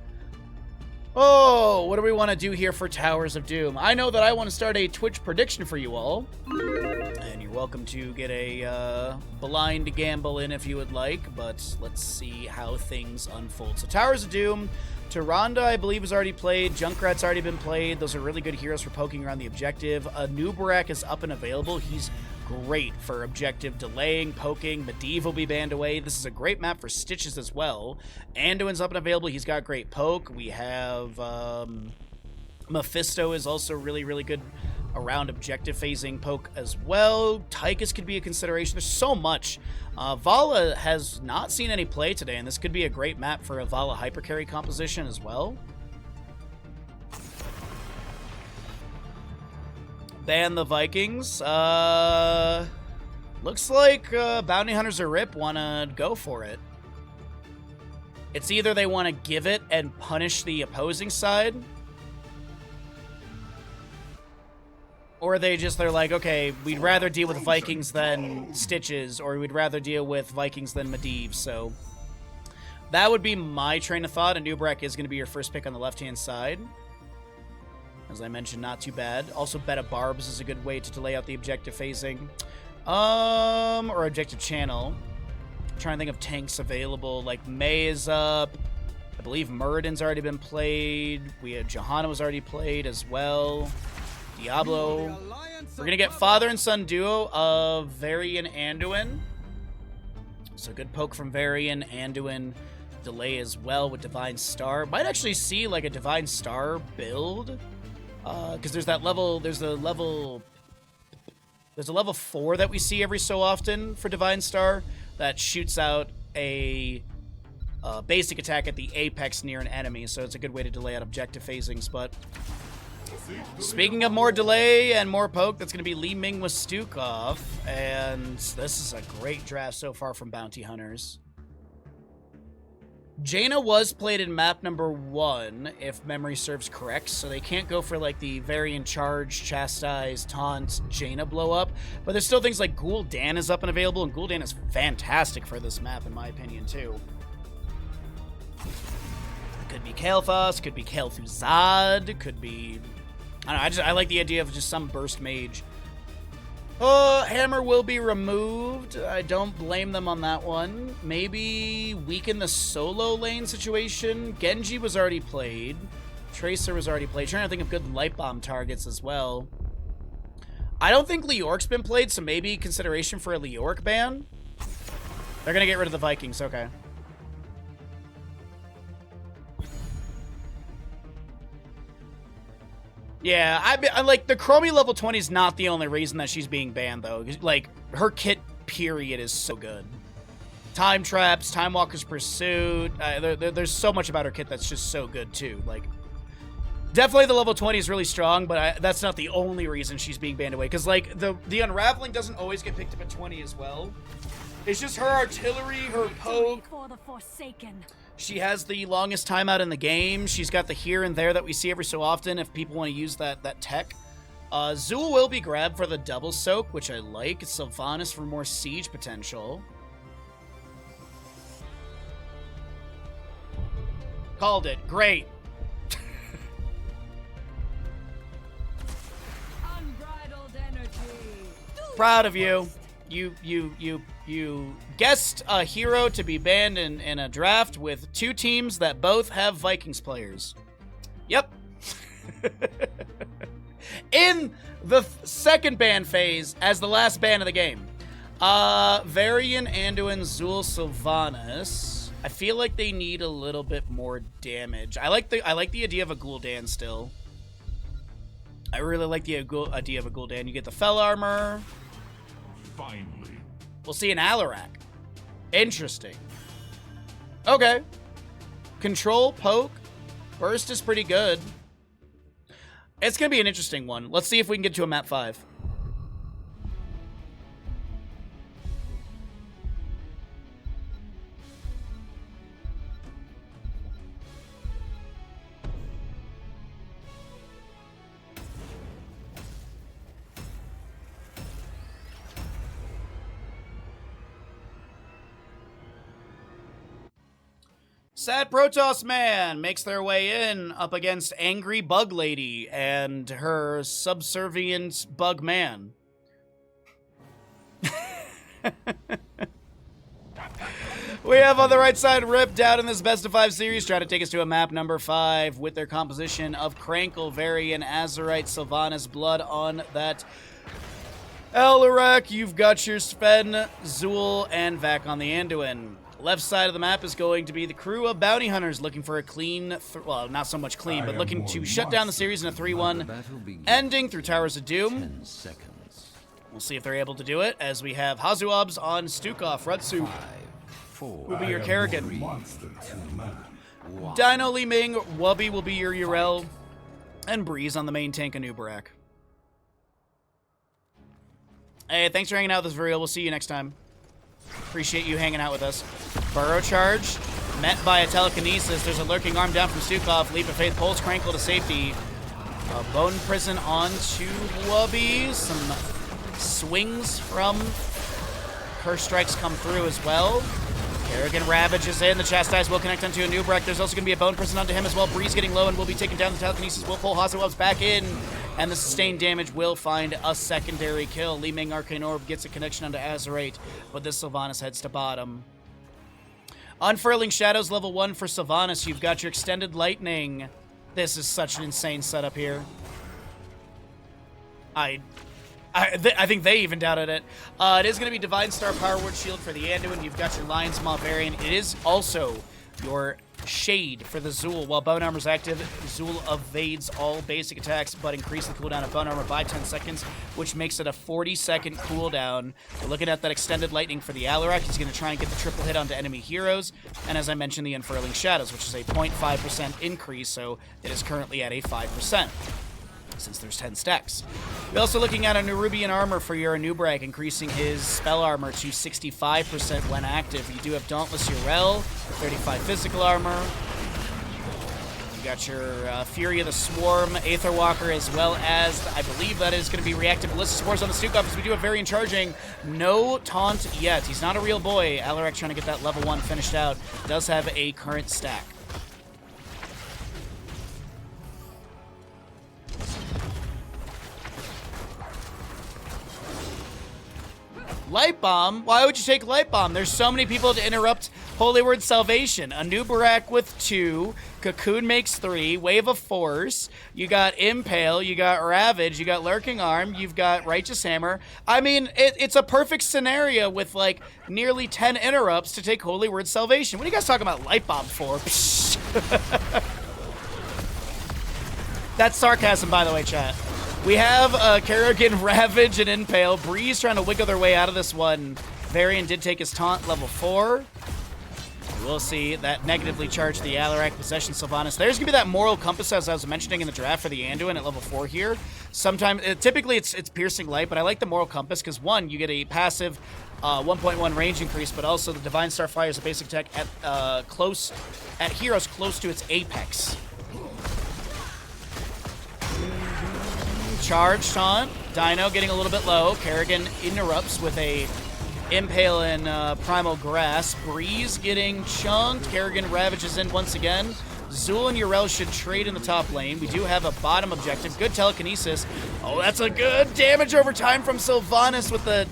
Oh, what do we want to do here for Towers of Doom? I know that I want to start a Twitch prediction for you all. And you're welcome to get a blind gamble in if you would like, but let's see how things unfold. So Towers of Doom, Tyrande, I believe, has already played. Junkrat's already been played. Those are really good heroes for poking around the objective. Nubarak is up and available. He's great for objective delaying, poking. Medivh will be banned away. This is a great map for Stitches as well. Anduin's up and available. He's got great poke. We have Mephisto is also really, really good around objective phasing poke as well. Tychus could be a consideration. There's so much. Vala has not seen any play today, and this could be a great map for a Vala hypercarry composition as well. Ban the Vikings. Looks like Bounty Hunters or Rip want to go for it. It's either they want to give it and punish the opposing side, or they're like, okay, we'd rather deal with Vikings than Stitches, or we'd rather deal with Vikings than Medivh. So that would be my train of thought. And Nubarak is going to be your first pick on the left-hand side. As I mentioned, not too bad. Also, Beta Barbs is a good way to delay out the objective phasing. Or objective channel. I'm trying to think of tanks available. Like, Mei is up. I believe Muradin's already been played. We had Johanna was already played as well. Diablo. We're going to get father and son duo of Varian Anduin. So good poke from Varian. Anduin delay as well with Divine Star. Might actually see like a Divine Star build. Because there's a level 4 that we see every so often for Divine Star that shoots out a basic attack at the apex near an enemy, so it's a good way to delay out objective phasings. But speaking of more delay and more poke, that's going to be Li Ming with Stukov, and this is a great draft so far from Bounty Hunters. Jaina was played in map number 1, if memory serves correct, so they can't go for like the Variant Charge, Chastise, Taunt, Jaina blow up, but there's still things like Gul'dan is up and available, and Gul'dan is fantastic for this map in my opinion too. Could be Kael'thas, could be Kel'Thuzad, could be... I don't know, I like the idea of just some burst mage. Hammer will be removed. I don't blame them on that one. Maybe weaken the solo lane situation. Genji was already played. Tracer was already played. Trying to think of good light bomb targets as well. I don't think Leorc's been played, so maybe consideration for a Leorc ban. They're gonna get rid of the Vikings, okay. Yeah, I like, the Chromie level 20 is not the only reason that she's being banned, though. Like, her kit, period, is so good. Time Traps, Time Walker's Pursuit, there's so much about her kit that's just so good, too. Like, definitely the level 20 is really strong, but that's not the only reason she's being banned away. Because, like, the Unraveling doesn't always get picked up at 20 as well. It's just her artillery, her poke. For the Forsaken. She has the longest timeout in the game. She's got the here and there that we see every so often if people want to use that tech. Zul will be grabbed for the double soak, which I like. Sylvanas for more siege potential. Called it. Great. Unbridled energy. Proud of you. You guessed a hero to be banned in a draft with 2 teams that both have Vikings players. Yep. In the second ban phase as the last ban of the game. Varian, Anduin, Zul, Sylvanas. I feel like they need a little bit more damage. I like the idea of a Gul'dan still. I really like the idea of a Gul'dan. You get the Fel Armor. Finally. We'll see an Alarak. Interesting. Okay. Control, poke, burst is pretty good. It's going to be an interesting one. Let's see if we can get to a map 5. Sad Protoss Man makes their way in up against Angry Bug Lady and her subservient Bug Man. We have on the right side Rip down in this best of 5 series, trying to take us to a map number 5 with their composition of Krankle, Varian, Azerite, Sylvanas, Blood on that Alarak. You've got your Sven, Zool, and Vac on the Anduin. Left side of the map is going to be the crew of bounty hunters looking for a clean, well, not so much clean, but looking to shut down the series in a 3-1 ending through Towers of Doom. 10 seconds. We'll see if they're able to do it, as we have Hazuobs on Stukov. Rutsu 5, 4, will be your Kerrigan. Monster. Dino Li Ming, Wubby will be your Urel, and Breeze on the main tank, Anubarak. Hey, thanks for hanging out with us, Variel. We'll see you next time. Appreciate you hanging out with us. Burrow charge, met by a telekinesis. There's a lurking arm down from Stukov. Leap of Faith pulls Krankle to safety. Bone Prison onto Wubby. Some swings from Curse Strikes come through as well. Kerrigan ravages in. The Chastise will connect onto a Nubrak. There's also going to be a Bone Prison onto him as well. Breeze getting low and will be taking down the telekinesis. Will pull Hazuobs back in. And the sustained damage will find a secondary kill. Li Ming Arcane Orb gets a connection onto Azerite, but this Sylvanas heads to bottom. Unfurling Shadows level 1 for Sylvanas. You've got your Extended Lightning. This is such an insane setup here. I think they even doubted it. It is going to be Divine Star Power Word Shield for the Anduin. You've got your Lion's Maw Variant. It is also your Shade for the Zool. While Bone Armor's active, Zool evades all basic attacks, but increases the cooldown of Bone Armor by 10 seconds, which makes it a 40-second cooldown. We're looking at that Extended Lightning for the Alarak. He's going to try and get the triple hit onto enemy heroes. And as I mentioned, the Unfurling Shadows, which is a 0.5% increase, so it is currently at a 5%. Since there's 10 stacks. We're also looking at a Nerubian Armor for your Anubrak, increasing his spell armor to 65% when active. You do have Dauntless Urel, 35 physical armor. You got your Fury of the Swarm, Aetherwalker, as well as, I believe that is going to be reactive Ballista Spores on the Stukov, because we do have Varian charging. No taunt yet. He's not a real boy. Alarak trying to get that level 1 finished out. Does have a current stack. Light Bomb? Why would you take Light Bomb? There's so many people to interrupt Holy Word Salvation. Anubarak with 2. Cocoon makes 3. Wave of Force. You got Impale. You got Ravage. You got Lurking Arm. You've got Righteous Hammer. I mean, it's a perfect scenario with, like, nearly 10 interrupts to take Holy Word Salvation. What are you guys talking about Light Bomb for? That's sarcasm, by the way, chat. We have Kerrigan, Ravage, and Impale. Breeze trying to wiggle their way out of this one. Varian did take his taunt level 4. We'll see that negatively charged the Alarak Possession Sylvanas. There's going to be that Moral Compass, as I was mentioning in the draft for the Anduin at level 4 here. Sometimes, typically it's Piercing Light, but I like the Moral Compass because, one, you get a passive 1.1 range increase, but also the Divine Star fires a basic attack at heroes close to its apex. Charge taunt. Dino getting a little bit low. Kerrigan interrupts with a Impale and Primal Grass. Breeze getting chunked. Kerrigan ravages in once again. Zool and Urel should trade in the top lane. We do have a bottom objective. Good telekinesis. Oh, that's a good damage over time from Sylvanas with the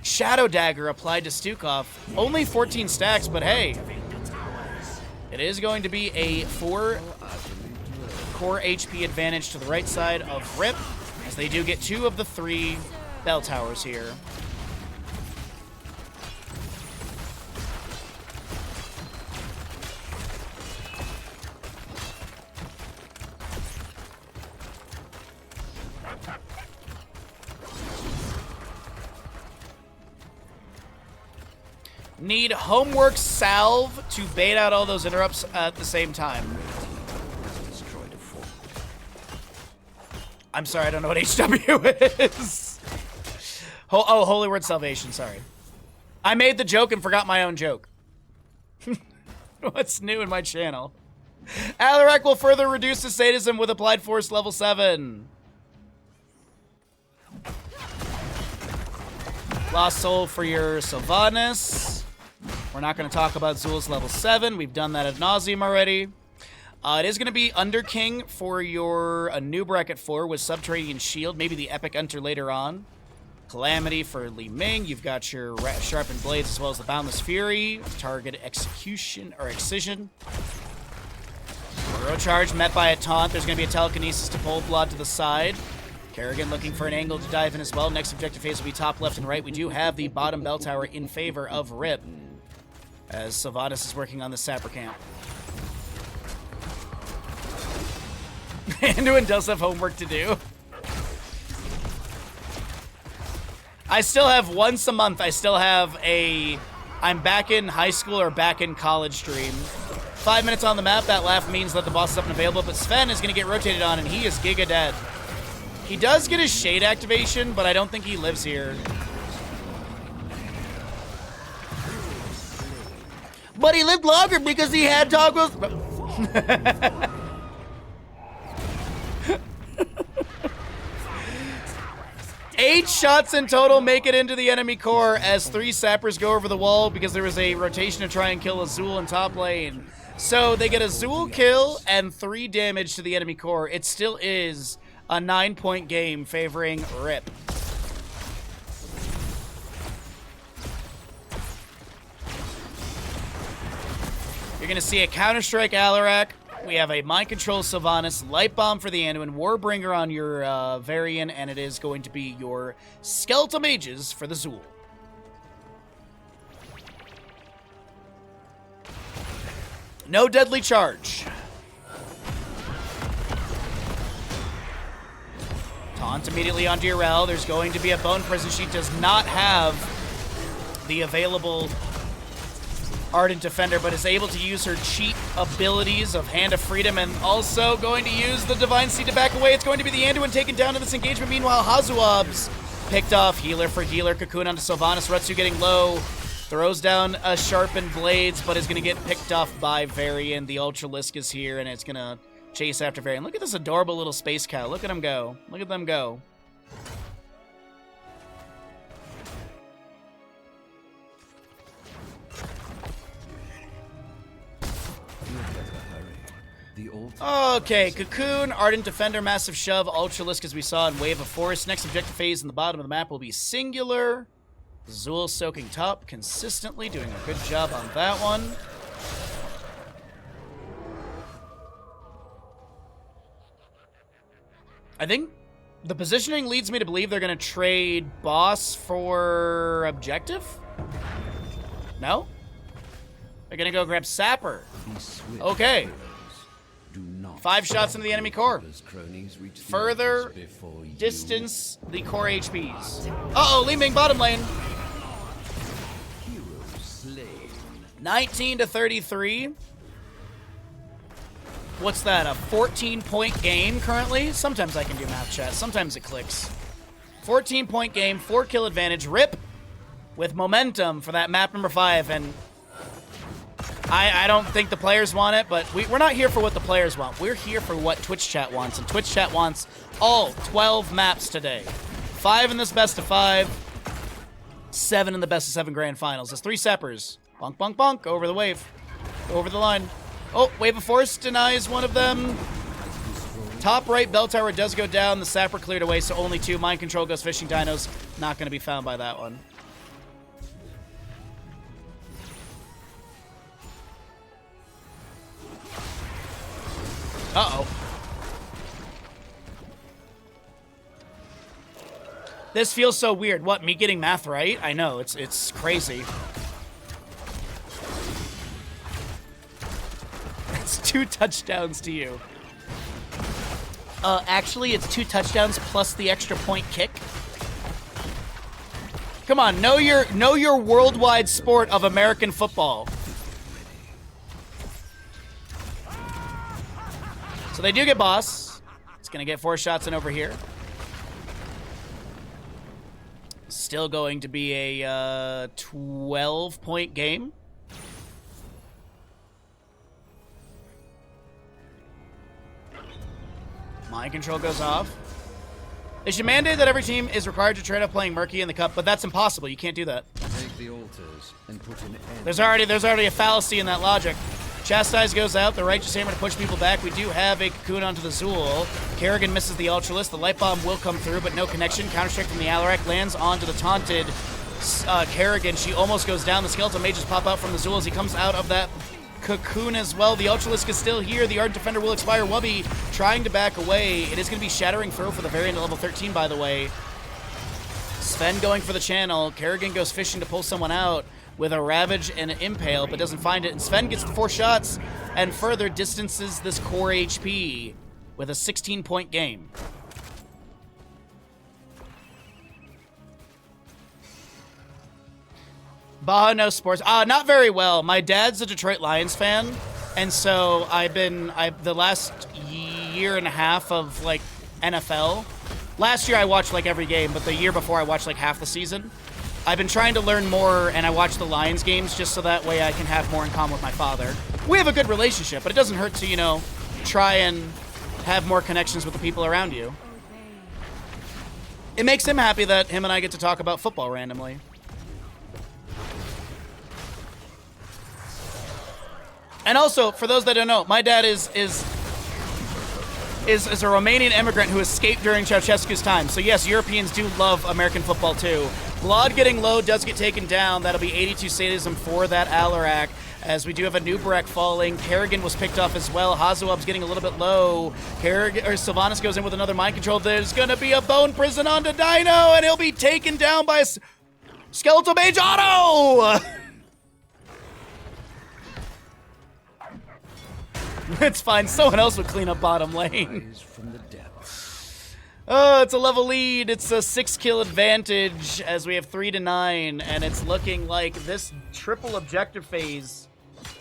Shadow Dagger applied to Stukov. Only 14 stacks, but hey. It is going to be a 4 core HP advantage to the right side of Rip, as they do get 2 of the 3 bell towers here. Need Homework Salve to bait out all those interrupts at the same time. I'm sorry, I don't know what HW is. Oh, Holy Word Salvation, sorry. I made the joke and forgot my own joke. What's new in my channel? Alarak will further reduce the sadism with Applied Force level 7. Lost Soul for your Sylvanas. We're We're not going to talk about Zul's level 7. We've done that ad nauseum already. It is going to be Under King for your new bracket 4 with Subterranean Shield. Maybe the Epic Hunter later on. Calamity for Li Ming. You've got your Sharpened Blades as well as the Boundless Fury. Target Execution or Excision. Burrow Charge met by a taunt. There's going to be a Telekinesis to pull Blood to the side. Kerrigan looking for an angle to dive in as well. Next objective phase will be top, left, and right. We do have the bottom bell tower in favor of Rip, as Sylvanas is working on the Sapper Camp. Anduin does have homework to do. I still have once a month, I still have a I'm back in high school or back in college stream. 5 minutes on the map, that laugh means that the boss is up and available, but Sven is going to get rotated on, and he is giga dead. He does get his Shade activation, but I don't think he lives here. But he lived longer because he had toggles. 8 shots in total make it into the enemy core as 3 sappers go over the wall because there was a rotation to try and kill Azul in top lane. So they get a Azul kill and 3 damage to the enemy core. It still is a 9-point game favoring Rip. You're going to see a Counter-Strike Alarak. We have a Mind Control Sylvanas, Light Bomb for the Anduin, Warbringer on your Varian, and it is going to be your Skeletal Mages for the Zul. No Deadly Charge. Taunt immediately onto your Rel. There's going to be a Bone Prison. She does not have the available Ardent Defender, but is able to use her cheat abilities of Hand of Freedom and also going to use the Divine Seed to back away. It's going to be the Anduin taken down in this engagement. Meanwhile, Hazuab's picked off. Healer for healer. Cocoon onto Sylvanas. Retsu getting low. Throws down a Sharpened Blades, but is going to get picked off by Varian. The Ultralisk is here, and it's going to chase after Varian. Look at this adorable little space cow. Look at him go. Look at them go. Okay, Cocoon, Ardent Defender, Massive Shove, Ultralisk as we saw in Wave of Force. Next objective phase in the bottom of the map will be Singular. Zul soaking top consistently, doing a good job on that one. I think the positioning leads me to believe they're going to trade boss for objective? No? They're going to go grab Sapper. Okay. 5 shots into the enemy core. Further distance the core HPs. Uh-oh, Li Ming bottom lane. 19-33. What's that, a 14-point game currently? Sometimes I can do math chat. Sometimes it clicks. 14-point game, 4-kill advantage. Rip with momentum for that map number 5, and I don't think the players want it, but we're not here for what the players want. We're here for what Twitch chat wants, and Twitch chat wants all 12 maps today. 5 in this best of 5, 7 in the best of 7 grand finals. There's 3 sappers. Bonk, bonk, bonk, over the wave, over the line. Oh, Wave of Force denies one of them. Top right bell tower does go down. The sapper cleared away, so only 2. Mind Control goes fishing dinos. Not going to be found by that one. Uh-oh. This feels so weird. What, me getting math right? I know, it's crazy. It's 2 touchdowns to you. Actually, it's 2 touchdowns plus the extra point kick. Come on, know your worldwide sport of American football. So they do get boss. It's going to get 4 shots in over here. Still going to be a 12-point game. Mind Control goes off. They should mandate that every team is required to trade up playing Murky in the cup, but that's impossible. You can't do that. the altars and put an end. There's already a fallacy in that logic. Chastise goes out, the Righteous Hammer to push people back. We do have a Cocoon onto the Zool. Kerrigan misses the Ultralisk. The Light Bomb will come through, but no connection. Counter-strike from the Alarak lands onto the taunted Kerrigan. She almost goes down. The Skeletal Mages pop out from the Zool as he comes out of that Cocoon as well. The Ultralisk is still here. The Ardent Defender will expire. Wubby trying to back away. It is going to be Shattering Throw for the variant at level 13, by the way. Sven going for the channel. Kerrigan goes fishing to pull someone out with a Ravage and an Impale, but doesn't find it. And Sven gets the 4 shots and further distances this core HP with a 16-point game. Baha no sports. Not very well. My dad's a Detroit Lions fan, and so the last year and a half of like NFL. Last year I watched like every game, but the year before I watched like half the season. I've been trying to learn more, and I watch the Lions games just so that way I can have more in common with my father. We have a good relationship, but it doesn't hurt to, you know, try and have more connections with the people around you. It makes him happy that him and I get to talk about football randomly. And also, for those that don't know, my dad is a Romanian immigrant who escaped during Ceausescu's time. So yes, Europeans do love American football too. Vlad getting low does get taken down. That'll be 82 sadism for that Alarak, as we do have a Nubarek falling. Kerrigan was picked off as well. Hazuab's getting a little bit low. Sylvanas goes in with another mind control. There's gonna be a Bone Prison onto Dino, and he'll be taken down by a Skeletal Mage Auto! It's fine. Someone else would clean up bottom lane. From the depths. Oh, it's a level lead. It's a 6-kill advantage as we have 3-9, and it's looking like this triple objective phase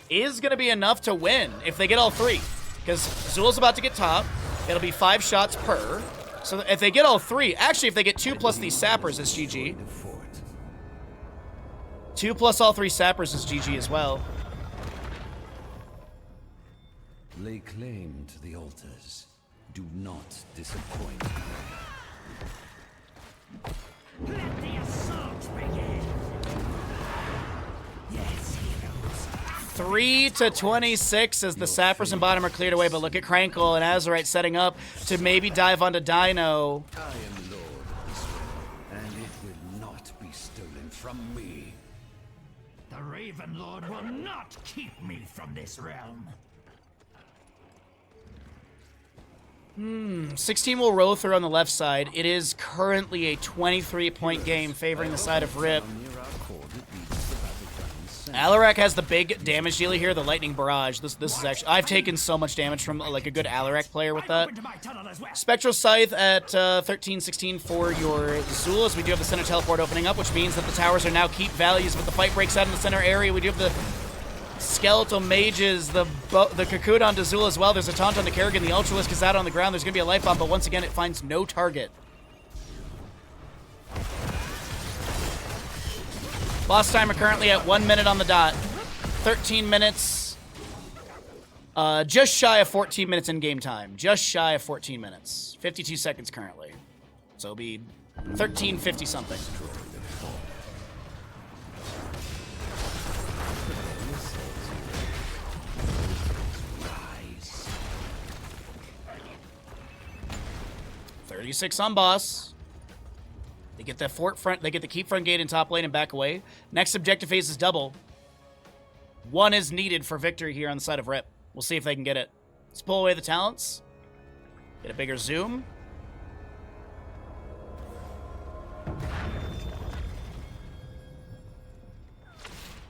is going to be enough to win if they get all 3. Because Zool's about to get top. It'll be 5 shots per. So if they get all 3, actually if they get 2 plus these sappers, it's GG. 2 plus all 3 sappers is GG as well. Lay claim to the altars. Do not disappoint. Let the assault begin. Yes, heroes. 3-26 as the sappers and bottom are cleared away, but look at Krankle and Azurite setting up to maybe dive onto Dino. I am Lord of this realm, and it will not be stolen from me. The Raven Lord will not keep me from this realm. 16 will roll through on the left side. It is currently a 23-point game favoring the side of Rip. Alarak has the big damage dealer here, the Lightning Barrage. This is actually... I've taken so much damage from like a good Alarak player with that. Spectral Scythe at 13-16 for your Zool, as we do have the center teleport opening up, which means that the towers are now keep values, but the fight breaks out in the center area. We do have the Skeletal Mages, the Cocoon onto Zool as well. There's a taunt onto Kerrigan. The Ultralisk is out on the ground. There's going to be a Light Bomb, but once again, it finds no target. Boss timer currently at 1 minute on the dot. 13 minutes. Just shy of 14 minutes in game time. Just shy of 14 minutes. 52 seconds currently. So it'll be 13:50 something. .36 on boss. They get the fort front. They get the keep front gate in top lane and back away. Next objective phase is double. 1 is needed for victory here on the side of Rip. We'll see if they can get it. Let's pull away the talents. Get a bigger zoom.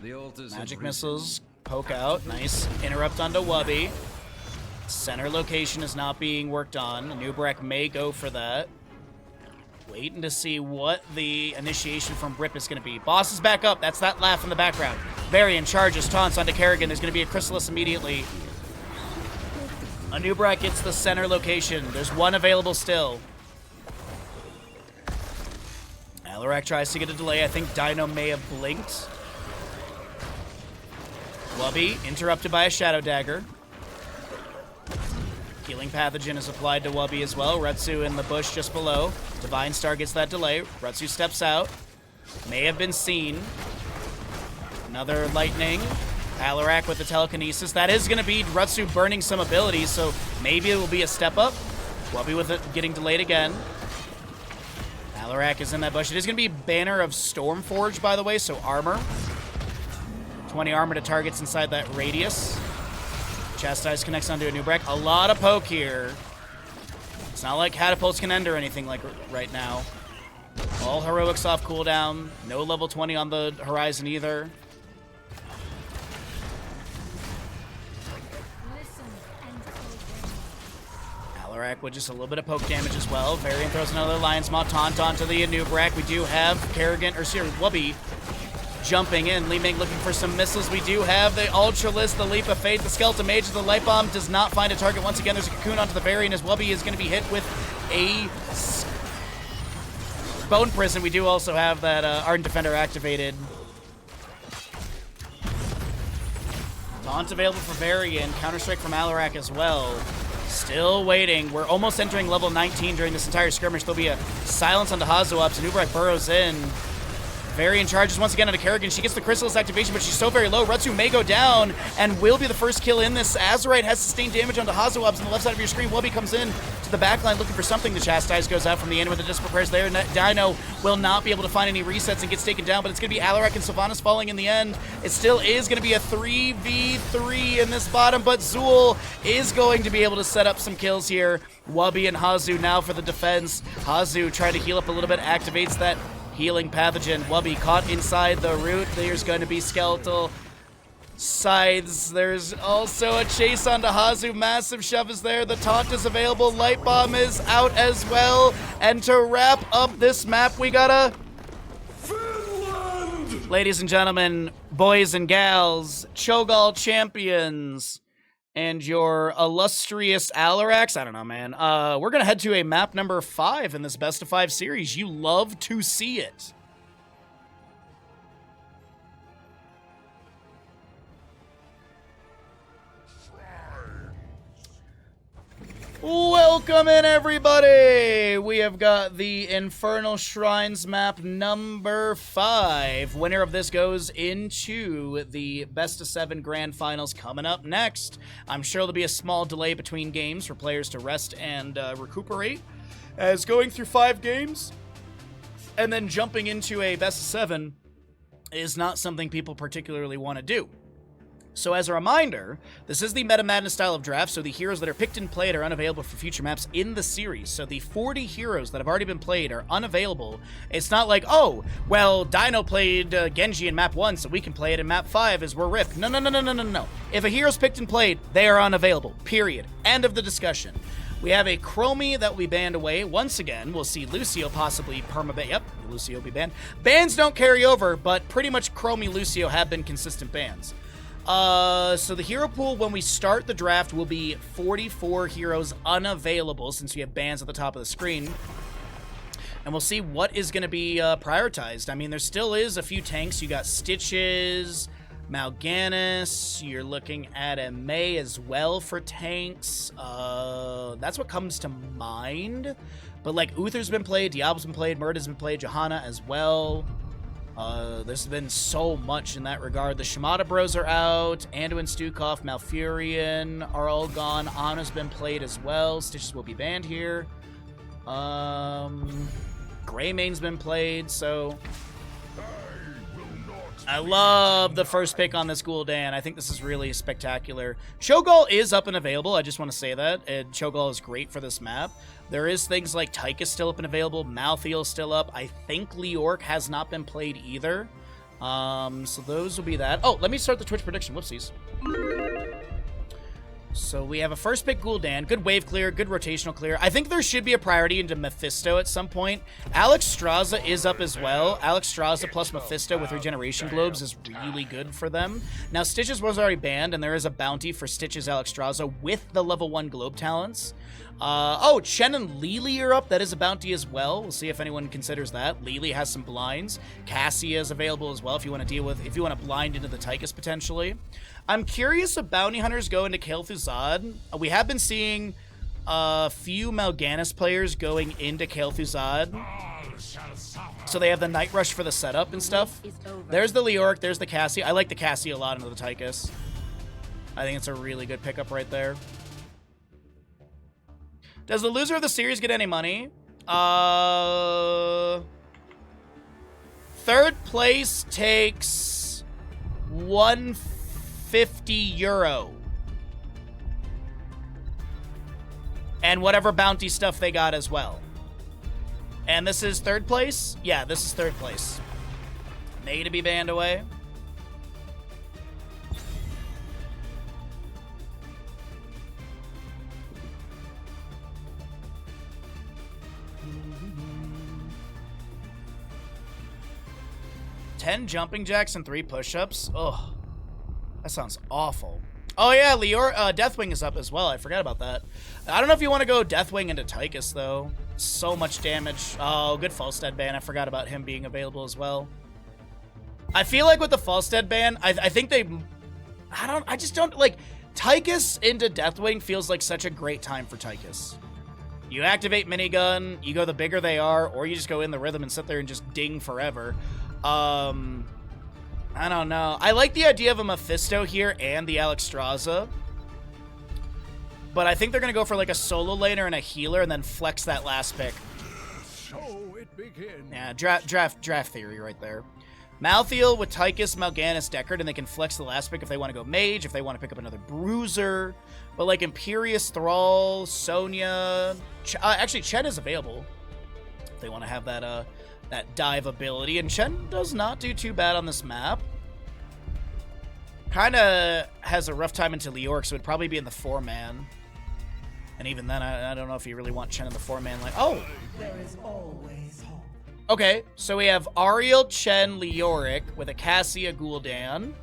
The altars Magic missiles poke out. Nice. Interrupt onto Wubby. Center location is not being worked on. Nubarek may go for that. Waiting to see what the initiation from Rip is going to be. Boss is back up. That's that laugh in the background. Varian charges, taunts onto Kerrigan. There's going to be a Chrysalis immediately. A Nubarek gets the center location. There's 1 available still. Alarak tries to get a delay. I think Dino may have blinked. Wubby interrupted by a Shadow Dagger. Healing Pathogen is applied to Wubby as well. Retsu in the bush just below. Divine Star gets that delay. Retsu steps out. May have been seen. Another lightning. Alarak with the telekinesis. That is going to be Rutsu burning some abilities, so maybe it will be a step up. Wubby with it getting delayed again. Alarak is in that bush. It is going to be Banner of Stormforge, by the way, so armor. 20 armor to targets inside that radius. Chastise connects onto a new break. A lot of poke here. It's not like catapults can end or anything like right now. All heroics off cooldown. No level 20 on the horizon either. Alarak with just a little bit of poke damage as well. Varian throws another Lion's Maw taunt onto the Anubrak. We do have Kerrigan, or sorry, Wubby jumping in. Li Ming looking for some missiles. We do have the Ultralisk, the Leap of Faith, the Skeleton Mage. The Light Bomb does not find a target. Once again, there's a Cocoon onto the Varian as Wubby is going to be hit with a Bone Prison. We do also have that Ardent Defender activated. Taunt available for Varian. Counter-Strike from Alarak as well. Still waiting. We're almost entering level 19 during this entire skirmish. There'll be a silence on the Hazuops, and Ubrak burrows in. Varian charges once again onto Kerrigan. She gets the Chrysalis activation, but she's so very low. Rutsu may go down and will be the first kill in this. Azurite has sustained damage onto Hazuops on the left side of your screen. Wubby comes in to the backline looking for something. The Chastise goes out from the end with the Disparate Prayers there. Dino will not be able to find any resets and gets taken down, but it's going to be Alarak and Sylvanas falling in the end. It still is going to be a 3v3 in this bottom, but Zool is going to be able to set up some kills here. Wubby and Hazu now for the defense. Hazu trying to heal up a little bit, activates that healing pathogen. Wubby caught inside the root. There's going to be skeletal scythes. There's also a chase onto Hazu. Massive shove is there. The taunt is available. Light Bomb is out as well. And to wrap up this map, we got a Finland! Ladies and gentlemen, boys and gals, Cho'Gall champions, and your illustrious Alarax. I don't know, man. We're going to head to a map number 5 in this best of 5 series. You love to see it. Welcome in, everybody! We have got the Infernal Shrines map number 5. Winner of this goes into the best of 7 grand finals coming up next. I'm sure there'll be a small delay between games for players to rest and recuperate, as going through 5 games and then jumping into a best of 7 is not something people particularly want to do. So as a reminder, this is the Meta Madness style of draft, so the heroes that are picked and played are unavailable for future maps in the series. So the 40 heroes that have already been played are unavailable. It's not like, oh, well, Dino played Genji in map 1, so we can play it in map 5 as we're ripped. No. If a hero's picked and played, they are unavailable, period. End of the discussion. We have a Chromie that will be banned away. Once again, we'll see Lucio possibly permaban. Yep, Lucio will be banned. Bans don't carry over, but pretty much Chromie, Lucio have been consistent bans. So the hero pool when we start the draft will be 44 heroes unavailable since we have bans at the top of the screen. And we'll see what is going to be prioritized. I mean, there still is a few tanks. You got Stitches, Mal'Ganis. You're looking at a Mei as well for tanks. That's what comes to mind. But like Uther's been played, Diablo's been played, Murda's been played, Johanna as well. There's been so much in that regard. The Shimada Bros are out. Anduin, Stukov, Malfurion are all gone. Anna's been played as well. Stitches will be banned here. Greymane's been played, so I love the first pick on this Gul'dan. I think this is really spectacular. Cho'Gall is up and available. I just want to say that. Cho'Gall is great for this map. There is things like Tyke is still up and available. Malthael is still up. I think Leorc has not been played either. So those will be that. Oh, let me start the Twitch prediction. Whoopsies. So we have a first pick Gul'dan. Good wave clear, good rotational clear. I think there should be a priority into Mephisto at some point. Alex Straza is up as well. Alex Straza plus Mephisto with regeneration globes is really good for them. Now Stitches was already banned, and there is a bounty for Stitches Alex Straza with the level 1 globe talents. Oh, Chen and Lily are up. That is a bounty as well. We'll see if anyone considers that. Lily has some blinds. Cassia is available as well if you want to blind into the Tychus potentially. I'm curious if bounty hunters go into Kel'Thuzad. We have been seeing a few Mal'Ganis players going into Kel'Thuzad. So they have the Night Rush for the setup and stuff. There's the Leoric, there's the Cassie. I like the Cassie a lot into the Tychus. I think it's a really good pickup right there. Does the loser of the series get any money? Third place takes 150 euro. And whatever bounty stuff they got as well. And this is third place? Yeah, this is third place. May to be banned away. Ten jumping jacks and 3 push-ups. Ugh, that sounds awful. Oh yeah, Deathwing is up as well. I forgot about that. I don't know if you want to go Deathwing into Tychus though. So much damage. Oh, good Falstead ban. I forgot about him being available as well. I feel like with the Falstead ban, I think they... I just don't... Like, Tychus into Deathwing feels like such a great time for Tychus. You activate Minigun, you go the bigger they are, or you just go in the rhythm and sit there and just ding forever. I don't know. I like the idea of a Mephisto here and the Alexstrasza. But I think they're going to go for like a solo laner and a healer and then flex that last pick. So it begins. Yeah, draft theory right there. Malthael with Tychus, Mal'Ganis, Deckard, and they can flex the last pick if they want to go Mage, if they want to pick up another Bruiser. But like Imperious, Thrall, Sonya... actually, Chen is available. If they want to have that dive ability. And Chen does not do too bad on this map. Kind of has a rough time into Leoric, so it'd probably be in the 4-man. And even then, I don't know if you really want Chen in the 4-man. Like, oh! There is always hope. Okay, so we have Ariel, Chen, Leoric with a Cassia, Gul'dan.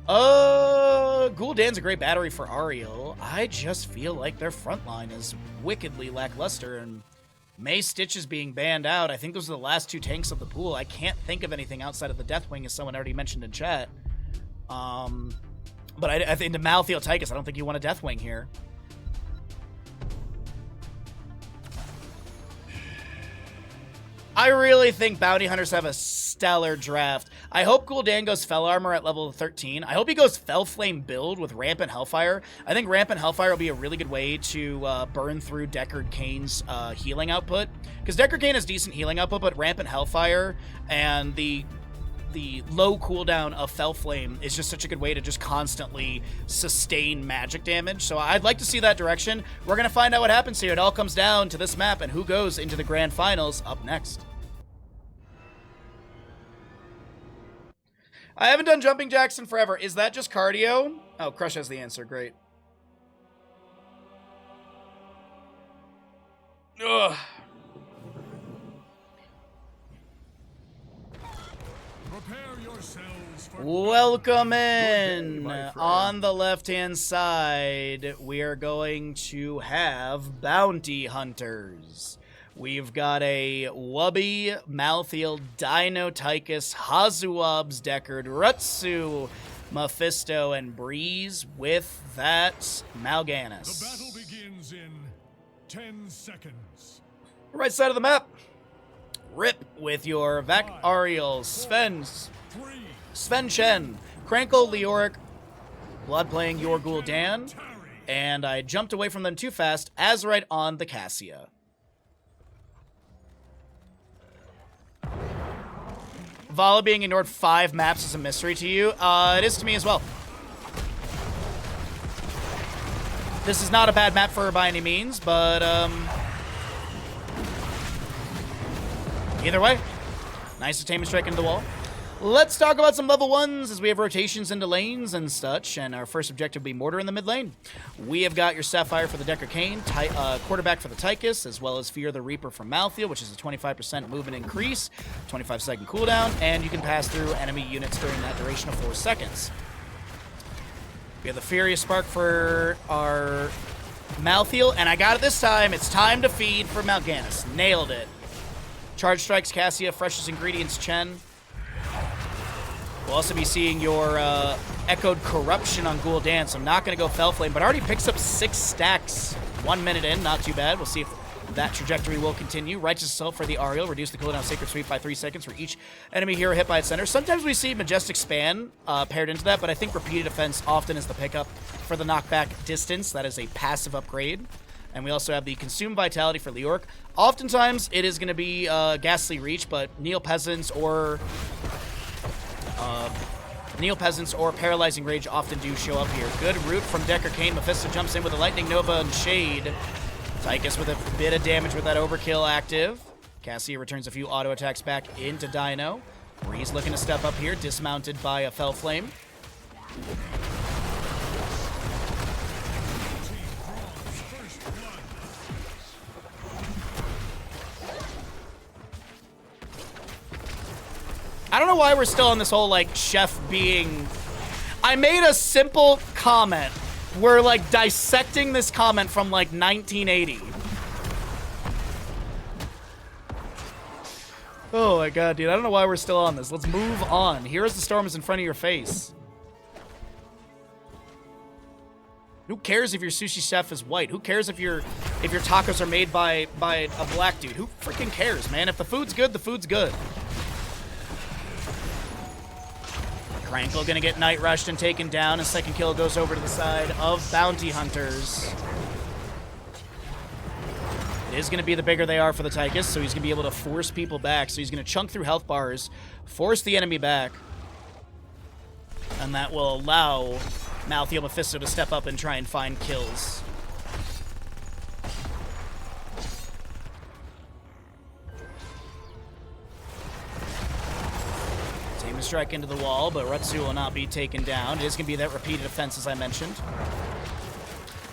Gul'dan's a great battery for Ariel. I just feel like their front line is wickedly lackluster, and Mei Stitch is being banned out. I think those are the last 2 tanks of the pool. I can't think of anything outside of the Deathwing, as someone already mentioned in chat. But I think the Malthael Tychus, I don't think you want a Deathwing here. I really think Bounty Hunters have a stellar draft. I hope Gul'dan goes Fel Armor at level 13. I hope he goes Fel Flame build with Rampant Hellfire. I think Rampant Hellfire will be a really good way to burn through Deckard Cain's healing output. Because Deckard Cain has decent healing output, but Rampant Hellfire and the low cooldown of Fel Flame is just such a good way to just constantly sustain magic damage. So I'd like to see that direction. We're going to find out what happens here. It all comes down to this map and who goes into the grand finals up next. I haven't done jumping jacks in forever. Is that just cardio? Oh, Crush has the answer. Great. Ugh. Welcome in. On the left-hand side, we are going to have Bounty Hunters. We've got a Wubby, Malthael, Dino, Tychus, Hazuabs, Deckard, Rutsu, Mephisto, and Breeze with that Mal'Ganis. The battle begins in 10 seconds. Right side of the map. Rip with your Vac Ariel, Sven Chen, Krankle, Leoric, Blood playing your Gul'dan, and I jumped away from them too fast. Azerite on the Cassia. Vala being ignored 5 maps is a mystery to you. It is to me as well. This is not a bad map for her by any means, but either way, nice Attainment Strike into the wall. Let's talk about some level 1s as we have rotations into lanes and such, and our first objective will be Mortar in the mid lane. We have got your Sapphire for the Deckard Cain, Quarterback for the Tychus, as well as Fear the Reaper from Malthael, which is a 25% movement increase, 25-second cooldown, and you can pass through enemy units during that duration of 4 seconds. We have the Furious Spark for our Malthael, and I got it this time. It's time to feed for Mal'Ganis. Nailed it. Charge Strikes, Cassia, Freshest Ingredients, Chen. We'll also be seeing your Echoed Corruption on Gul'dan, so I'm not going to go Fel Flame, but already picks up 6 stacks 1 minute in. Not too bad. We'll see if that trajectory will continue. Righteous Assault for the Ariel. Reduce the cooldown of Sacred Sweep by 3 seconds for each enemy hero hit by its center. Sometimes we see Majestic Span paired into that, but I think Repeated Defense often is the pickup for the knockback distance. That is a passive upgrade. And we also have the Consume Vitality for Leoric. Oftentimes, it is going to be Ghastly Reach, but Neil Peasants or Paralyzing Rage often do show up here. Good root from Decker Kane. Mephisto jumps in with a Lightning Nova and Shade. Tychus with a bit of damage with that Overkill active. Cassia returns a few auto attacks back into Dino. Breeze looking to step up here, dismounted by a Fell Flame. I don't know why we're still on this whole, like, chef being... I made a simple comment. We're, like, dissecting this comment from, like, 1980. Oh, my God, dude. I don't know why we're still on this. Let's move on. Heroes of the Storm is in front of your face. Who cares if your sushi chef is white? Who cares if your tacos are made by a black dude? Who freaking cares, man? If the food's good, the food's good. Crankle gonna get Night Rushed and taken down. A second kill goes over to the side of Bounty Hunters. It is gonna be the bigger they are for the Tychus, so he's gonna be able to force people back. So he's gonna chunk through health bars, force the enemy back. And that will allow Malthael Mephisto to step up and try and find kills. Strike into the wall, but Rutsu will not be taken down. It is going to be that repeated offense, as I mentioned.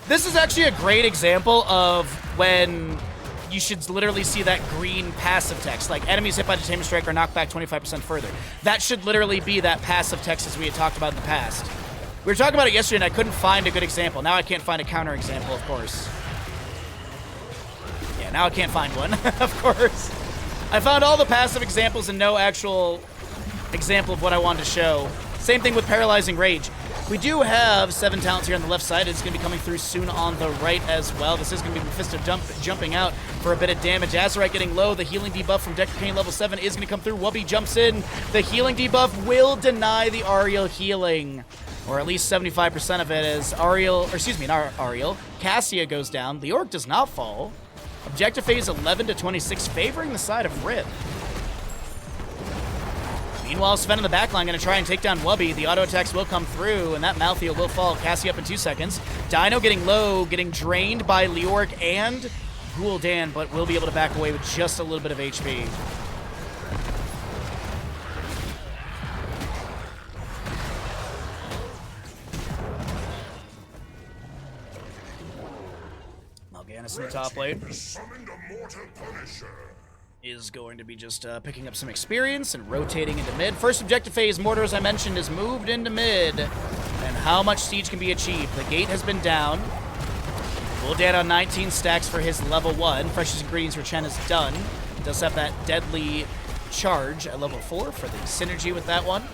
This is actually a great example of when you should literally see that green passive text. Like, enemies hit by the Tamer Strike are knocked back 25% further. That should literally be that passive text as we had talked about in the past. We were talking about it yesterday, and I couldn't find a good example. Now I can't find a counter example, of course. Yeah, now I can't find one, of course. I found all the passive examples and no actual example of what I wanted to show. Same thing with Paralyzing Rage. We do have 7 talents here on the left side. It's going to be coming through soon on the right as well. This is going to be Mephisto jumping out for a bit of damage. Azurite getting low. The healing debuff from Decker Kane level 7 is going to come through. Wubby jumps in. The healing debuff will deny the Ariel healing, or at least 75% of it, as Cassia goes down. The Orc does not fall. Objective phase 11 to 26, favoring the side of Rip. Meanwhile, Sven in the backline going to try and take down Wubby. The auto attacks will come through, and that Malthael will fall. Cassie up in 2 seconds. Dino getting low, getting drained by Leoric and Gul'dan, but will be able to back away with just a little bit of HP. Mal'Ganis in the top lane is going to be just picking up some experience and rotating into mid. First objective phase, Mortar, as I mentioned, is moved into mid. And how much siege can be achieved? The gate has been down. Gul'dan on 19 stacks for his level 1. Freshest Ingredients for Chen is done. Does have that deadly charge at level 4 for the synergy with that one.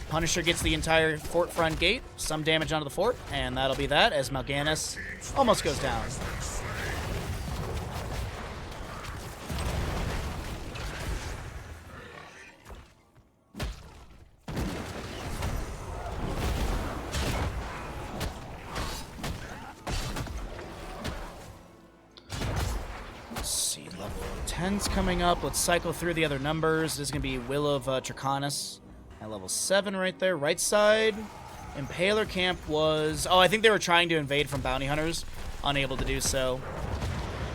Punisher gets the entire fort front gate, some damage onto the fort, and that'll be that as Mal'Ganis almost goes down. Level 10's coming up. Let's cycle through the other numbers. This is going to be Will of Tracanus at level 7 right there. Right side, Impaler Camp was... Oh, I think they were trying to invade from Bounty Hunters. Unable to do so.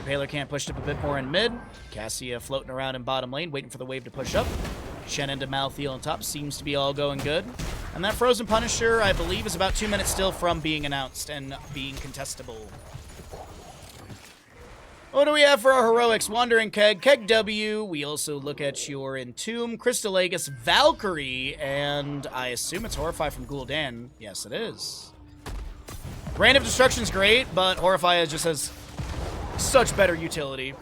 Impaler Camp pushed up a bit more in mid. Cassia floating around in bottom lane, waiting for the wave to push up. Shen into Malthael on top. Seems to be all going good. And that Frozen Punisher, I believe, is about 2 minutes still from being announced and being contestable. What do we have for our heroics? Wandering Keg, Keg W. We also look at your Entomb, Crystal Aegis, Valkyrie, and I assume it's Horrify from Gul'dan. Yes, it is. Rain of Destruction's great, but Horrify just has such better utility.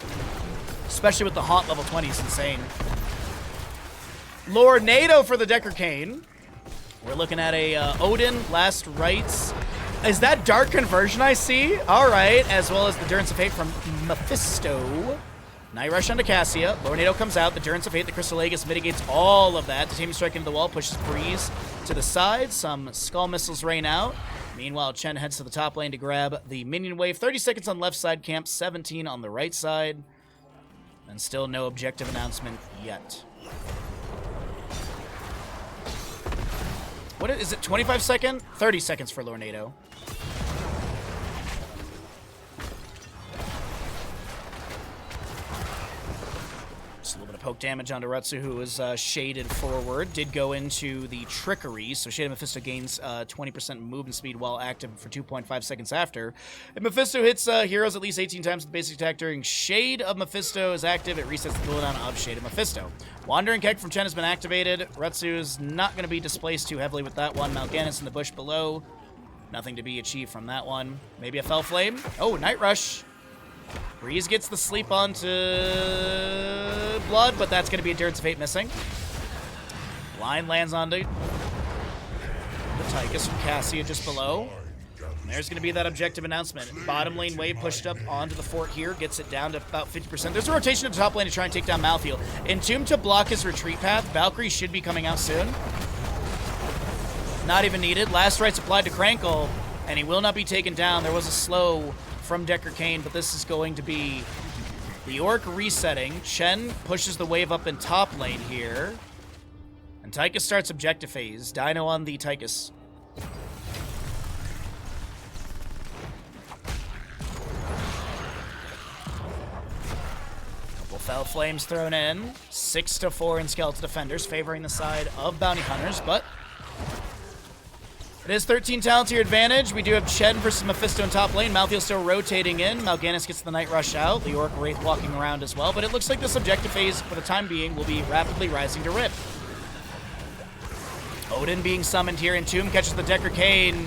Especially with the Haunt level 20, it's insane. Lord Nado for the Decker Kane. We're looking at a Odin, Last Rites, Is that Dark Conversion I see? All right, as well as the Durance of Fate from Mephisto. Night Rush onto Cassia. Tornado comes out. The Durance of Fate, the Crystal Aegis mitigates all of that. The team strike into the wall, pushes Breeze to the side. Some Skull Missiles rain out. Meanwhile, Chen heads to the top lane to grab the minion wave. 30 seconds on left side camp, 17 on the right side. And still no objective announcement yet. What is it, 25 second? 30 seconds for Lornado. Just a little bit of poke damage onto Rutsu, who was shaded forward. Did go into the Trickery, so Shaded Mephisto gains 20% movement speed while active for 2.5 seconds after. If Mephisto hits heroes at least 18 times with basic attack during Shade of Mephisto is active, it resets the cooldown of Shade of Mephisto. Wandering Keg from Chen has been activated. Rutsu is not going to be displaced too heavily with that one. Mal'Ganis in the bush below. Nothing to be achieved from that one. Maybe a Fell Flame. Oh, Night Rush. Breeze gets the sleep onto Blood, but that's going to be a Durance of Fate missing. Line lands onto the Tychus from Cassia just below. And there's going to be that objective announcement. Bottom lane wave pushed up onto the fort here, gets it down to about 50%. There's a rotation to the top lane to try and take down Malthael. Entomb to block his retreat path. Valkyrie should be coming out soon. Not even needed. Last rites applied to Krankle, and he will not be taken down. There was a slow from Decker Kane, but this is going to be the Orc resetting. Chen pushes the wave up in top lane here. And Tychus starts objective phase. Dino on the Tychus. Couple Fell Flames thrown in. 6-4 in Skeletal Defenders, favoring the side of Bounty Hunters, but it is 13 talent to your advantage. We do have Chen versus Mephisto in top lane. Malthael still rotating in. Mal'Ganis gets the Night Rush out. The Orc Wraith walking around as well. But it looks like this objective phase, for the time being, will be rapidly rising to Rip. Odin being summoned here. Entomb catches the Decker Kane.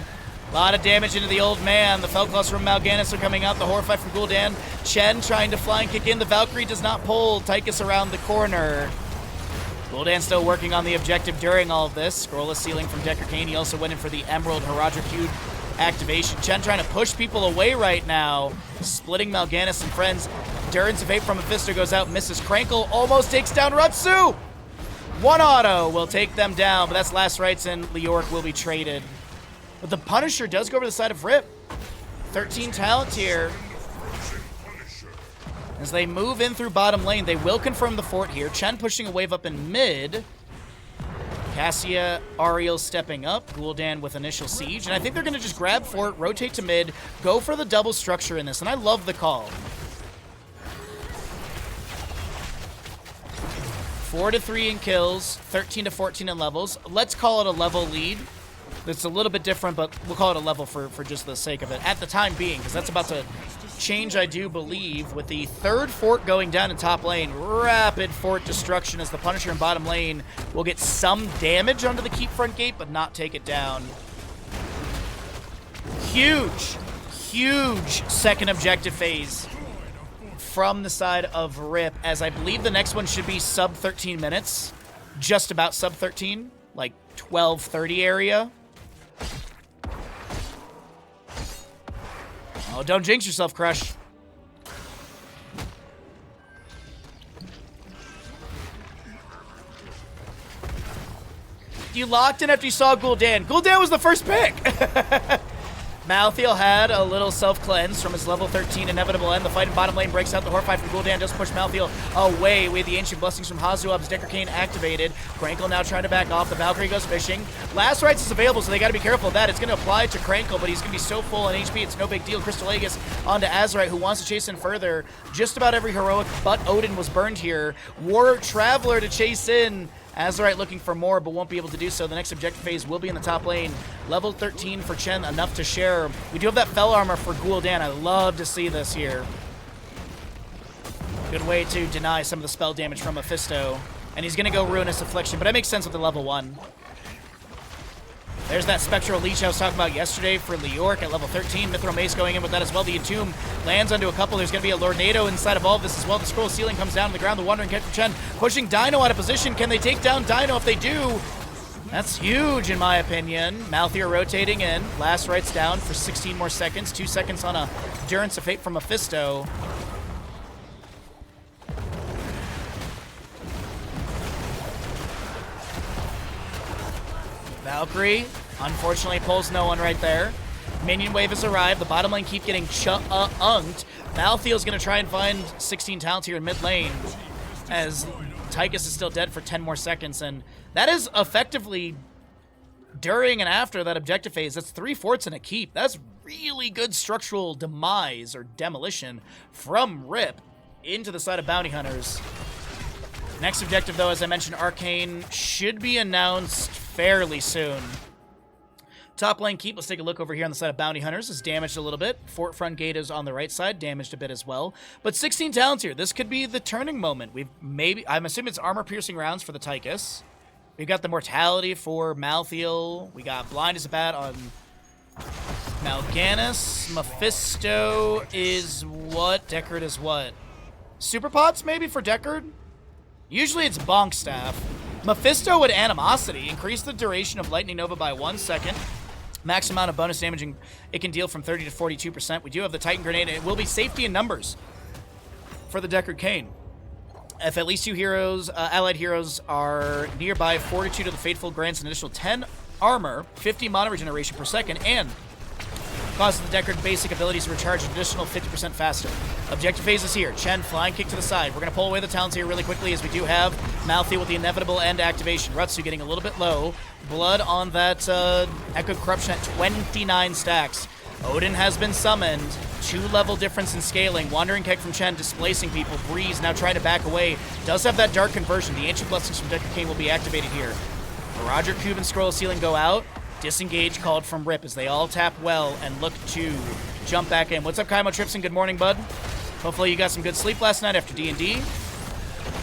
A lot of damage into the old man. The Felclaws from Mal'Ganis are coming out. The Horrify from Gul'dan. Chen trying to fly and kick in. The Valkyrie does not pull. Tychus around the corner. Gul'dan still working on the objective during all of this. Scrollless Ceiling from Decker Kane. He also went in for the Emerald Herodric Cube activation. Chen trying to push people away right now. Splitting Mal'Ganis and friends. Durance of Fate from Mephisto goes out. Misses Krankle. Almost takes down Rutsu. One auto will take them down. But that's last rites and Leoric will be traded. But the Punisher does go over the side of Rip. 13 talent here. As they move in through bottom lane, they will confirm the fort here. Chen pushing a wave up in mid. Cassia, Ariel stepping up. Gul'dan with initial siege. And I think they're going to just grab fort, rotate to mid, go for the double structure in this. And I love the call. 4-3 in kills, 13-14 in levels. Let's call it a level lead. It's a little bit different, but we'll call it a level for just the sake of it. At the time being, because that's about to change, I do believe, with the third fort going down in top lane. Rapid fort destruction as the Punisher in bottom lane will get some damage onto the keep front gate, but not take it down. Huge, huge second objective phase from the side of Rip, as I believe the next one should be sub 13 minutes. Just about sub 13, like 12:30 area. Oh, don't jinx yourself, Crush. You locked in after you saw Gul'dan. Gul'dan was the first pick. Malthael had a little self-cleanse from his level 13 inevitable end. The fight in bottom lane breaks out. The Horrify from Gul'dan does push Malthael away with the Ancient Blessings from Hazuab's Decker Kane activated. Krankle now trying to back off. The Valkyrie goes fishing. Last rites is available, so they got to be careful of that. It's going to apply to Krankle, but he's going to be so full on HP, it's no big deal. Crystal Aegis onto Azurite, who wants to chase in further. Just about every heroic but Odin was burned here. War Traveler to chase in. Azurite looking for more, but won't be able to do so. The next objective phase will be in the top lane. Level 13 for Chen, enough to share. We do have that Fell Armor for Gul'dan. I love to see this here. Good way to deny some of the spell damage from Mephisto. And he's going to go Ruinous Affliction, but it makes sense with the level 1. There's that Spectral Leech I was talking about yesterday for Leoric at level 13. Mithril Mace going in with that as well. The Entomb lands onto a couple. There's going to be a Lornado inside of all of this as well. The Scroll Ceiling comes down to the ground. The Wandering Keg from Chen pushing Dino out of position. Can they take down Dino? If they do, That's huge, in my opinion. Malthier rotating in. Last Right's down for 16 more seconds. 2 seconds on a Durance of Fate from Mephisto. Valkyrie, unfortunately, pulls no one right there. Minion wave has arrived. The bottom lane keep getting unked. Malthiel's going to try and find 16 talents here in mid lane, as Tychus is still dead for 10 more seconds, and that is effectively during and after that objective phase. That's 3 forts and a keep. That's really good structural demise or demolition from Rip into the side of Bounty Hunters. Next objective, though, as I mentioned, Arcane should be announced fairly soon. Top lane keep, let's take a look over here on the side of Bounty Hunters. Is damaged a little bit. Fort front gate is on the right side, damaged a bit as well. But 16 talents here. This could be the turning moment. I'm assuming it's armor-piercing rounds for the Tychus. We've got the Mortality for Malthiel. We got Blind as a Bat on Mal'Ganis. Mephisto is what? Deckard is what? Super Pots maybe for Deckard? Usually it's Bonk Staff. Mephisto with Animosity. Increase the duration of Lightning Nova by 1 second. Max amount of bonus damage it can deal from 30 to 42%. We do have the Titan Grenade, and it will be safety in numbers for the Deckard Cain. If at least 2 heroes, allied heroes are nearby, Fortitude of the Faithful grants an additional 10 armor, 50 mana regeneration per second, and causes the Deckard basic abilities to recharge an additional 50% faster. Objective phase is here. Chen, flying kick to the side. We're going to pull away the talents here really quickly, as we do have Malthiel with the inevitable end activation. Rutsu getting a little bit low. Blood on that Echo Corruption at 29 stacks. Odin has been summoned. 2-level difference in scaling. Wandering Keg from Chen displacing people. Breeze now trying to back away. Does have that Dark Conversion. The Ancient Blessings from Deckard Cain will be activated here. Roger Cube and Scroll Ceiling go out. Disengage called from Rip as they all tap well and look to jump back in. What's up, Kaimo Tripson? Good morning, bud. Hopefully you got some good sleep last night after D&D.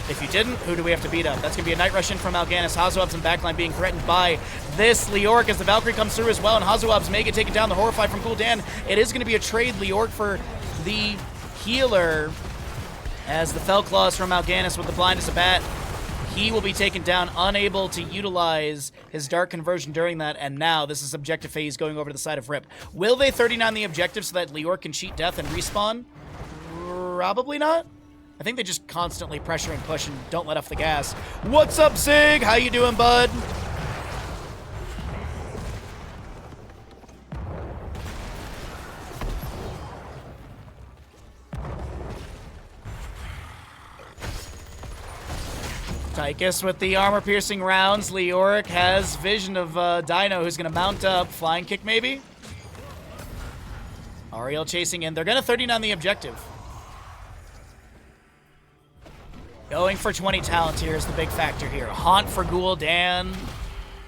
If you didn't, who do we have to beat up? That's going to be a Night Rush in from Mal'Ganis. Hazuab's in backline being threatened by this Leoric as the Valkyrie comes through as well, and Hazuab's may get taken down. The Horrify from Gul'dan. It is going to be a trade, Leoric for the healer, as the Fell Claws from Mal'Ganis with the Blind as a Bat. He will be taken down, unable to utilize his Dark Conversion during that, and now this is objective phase going over to the side of Rip. Will they 39 the objective so that Leoric can cheat death and respawn? Probably not. I think they just constantly pressure and push and don't let off the gas. What's up, Zig? How you doing, bud? Tychus with the armor-piercing rounds. Leoric has vision of Dino, who's going to mount up. Flying kick, maybe? Ariel chasing in. They're going to 39 the objective. Going for 20 talents here is the big factor here. Haunt for Gul'dan.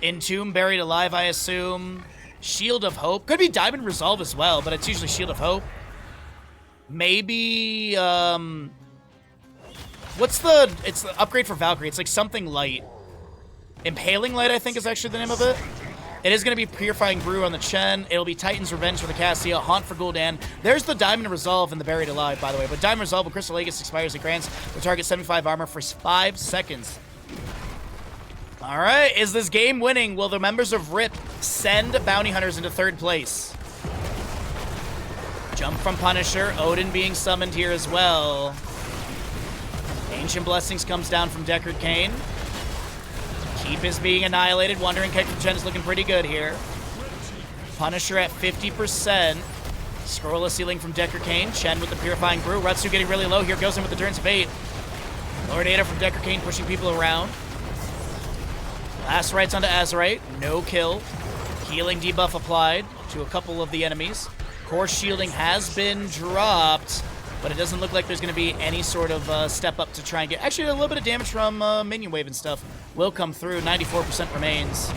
Entomb buried alive, I assume. Shield of Hope. Could be Diamond Resolve as well, but it's usually Shield of Hope. Maybe, it's the upgrade for Valkyrie. It's like something light. Impaling Light, I think, is actually the name of it. It is going to be Purifying Brew on the Chen. It'll be Titan's Revenge for the Cassia. Haunt for Gul'dan. There's the Diamond Resolve and the Buried Alive, by the way. But Diamond Resolve, when Crystal Aegis expires, it grants the target 75 armor for 5 seconds. All right, is this game winning? Will the members of RIP send Bounty Hunters into 3rd place? Jump from Punisher. Odin being summoned here as well. Ancient Blessings comes down from Deckard Cain. Keep is being annihilated. Wandering Keg from Chen is looking pretty good here. Punisher at 50%. Scroll of Ceiling from Deckard Cain. Chen with the Purifying Brew. Rutsu getting really low here. Goes in with the Durance of Fate. Lord Ada from Deckard Cain pushing people around. Last Rites onto Azerite. No kill. Healing debuff applied to a couple of the enemies. Course shielding has been dropped, but it doesn't look like there's going to be any sort of step up to try and get... Actually, a little bit of damage from Minion Wave and stuff will come through. 94% remains.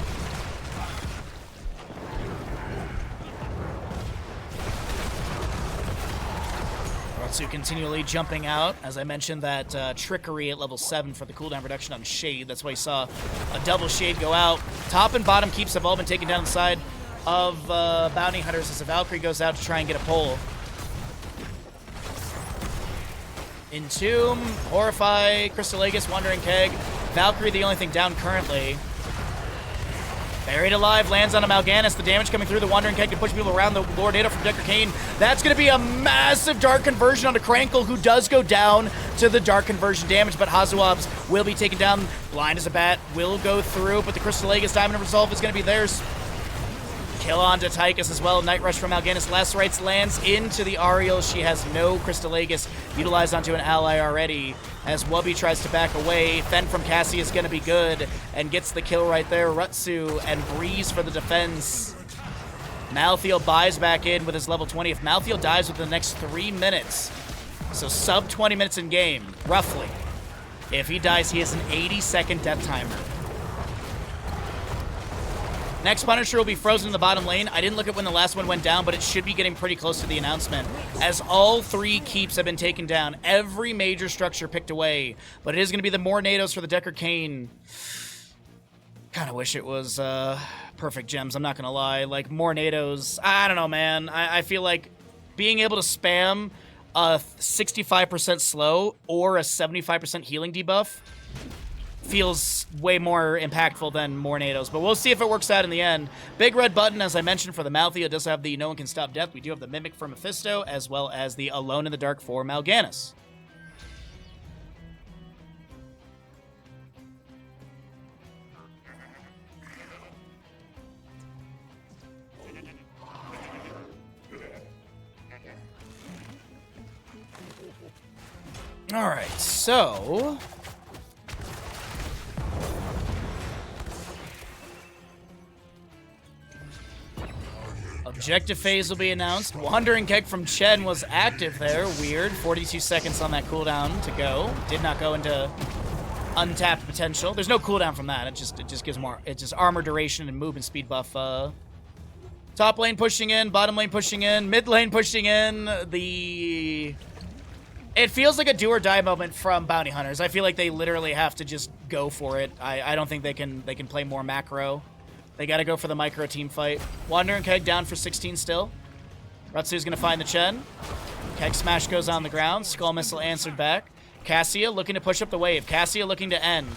Rotsu continually jumping out. As I mentioned, that Trickery at level 7 for the cooldown reduction on Shade. That's why you saw a double Shade go out. Top and bottom keeps have all been taken down the side of Bounty Hunters as the Valkyrie goes out to try and get a pull. Entomb, Horrify, Crystal Aegis, Wandering Keg. Valkyrie the only thing down currently. Buried alive, lands on a Mal'Ganis. The damage coming through the Wandering Keg to push people around the Lord Ada from Decker Kane. That's going to be a massive Dark Conversion onto Krankle, who does go down to the Dark Conversion damage, but Hazuabs will be taken down. Blind as a Bat will go through, but the Crystal Aegis Diamond of Resolve is going to be theirs. Kill onto Tychus as well. Night Rush from Mal'Ganis. Lacerates lands into the Ariel. She has no Crystal Aegis utilized onto an ally already. As Wubby tries to back away, Fen from Cassie is going to be good and gets the kill right there. Rutsu and Breeze for the defense. Malthael buys back in with his level 20. If Malthael dies within the next 3 minutes, so sub 20 minutes in game, roughly, if he dies, he has an 80-second death timer. Next Punisher will be frozen in the bottom lane. I didn't look at when the last one went down, but it should be getting pretty close to the announcement, as all 3 keeps have been taken down. Every major structure picked away, but it is going to be the Mornados for the Decker Kane. Kind of wish it was perfect gems, I'm not going to lie. Like, Mornados, I don't know, man. I feel like being able to spam a 65% slow or a 75% healing debuff feels way more impactful than Mornados, but we'll see if it works out in the end. Big red button, as I mentioned, for the Malthael does have the No One Can Stop Death. We do have the Mimic for Mephisto, as well as the Alone in the Dark for Mal'Ganis. All right, so objective phase will be announced. Wandering Keg from Chen was active there. Weird. 42 seconds on that cooldown to go. Did not go into untapped potential. There's no cooldown from that. It just gives more. It's just armor duration and movement speed buff. Top lane pushing in, bottom lane pushing in, mid lane pushing in. It feels like a do or die moment from Bounty Hunters. I feel like they literally have to just go for it. I don't think they can play more macro. They got to go for the micro team fight. Wandering Keg down for 16 still. Rutsu's going to find the Chen. Keg Smash goes on the ground. Skull Missile answered back. Cassia looking to push up the wave. Cassia looking to end.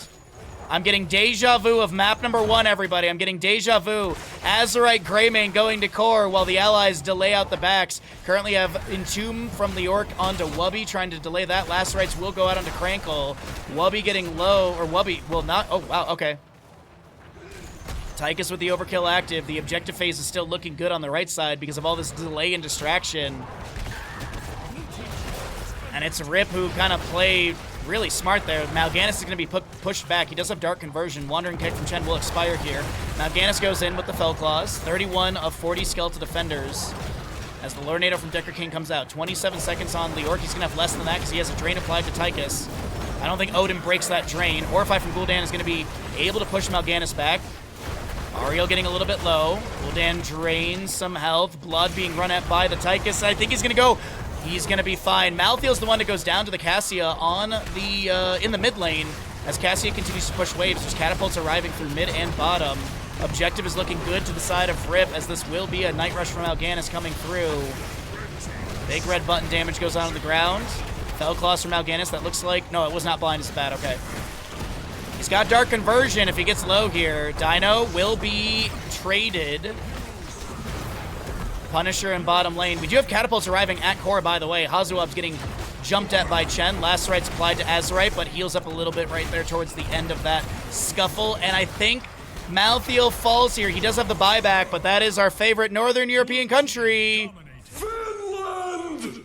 I'm getting deja vu of map number 1, everybody. I'm getting deja vu. Azurite Greymane going to core while the allies delay out the backs. Currently have Entomb from the Orc onto Wubby, trying to delay that. Lacerates will go out onto Krankle. Wubby getting low, or Wubby will not. Oh, wow, okay. Tychus with the overkill active. The objective phase is still looking good on the right side because of all this delay and distraction. And it's Rip who kind of played really smart there. Mal'Ganis is going to be pushed back. He does have Dark Conversion. Wandering Keg from Chen will expire here. Mal'Ganis goes in with the Fell Claws. 31 of 40 Skeletal Defenders. As the Lornado from Decker King comes out. 27 seconds on Leorc. He's going to have less than that because he has a Drain applied to Tychus. I don't think Odin breaks that Drain. Horrify from Gul'dan is going to be able to push Mal'Ganis back. Ariel getting a little bit low. Gul'dan drains some health. Blood being run at by the Tychus. I think he's going to go. He's going to be fine. Malthael's the one that goes down to the Cassia on the in the mid lane as Cassia continues to push waves. There's catapults arriving through mid and bottom. Objective is looking good to the side of Rip as this will be a Night Rush from Mal'Ganis coming through. Big red button damage goes on the ground. Fell Claws from Mal'Ganis. That looks like... No, it was not blind. It's bad. Okay. He's got Dark Conversion if he gets low here. Dino will be traded. Punisher in bottom lane. We do have catapults arriving at core, by the way. Hazuab's getting jumped at by Chen. Lacerite's applied to Azurite, but heals up a little bit right there towards the end of that scuffle. And I think Malthael falls here. He does have the buyback, but that is our favorite Northern European country. Finland!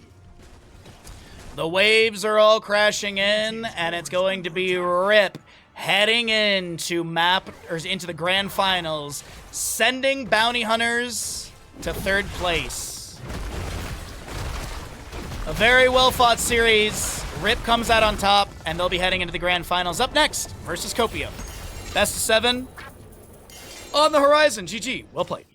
The waves are all crashing in, and it's going to be Rip heading into into the grand finals, sending Bounty Hunters to 3rd place. A very well-fought series. Rip comes out on top, and they'll be heading into the grand finals. Up next, versus Copio. Best of 7 on the horizon. GG. Well played.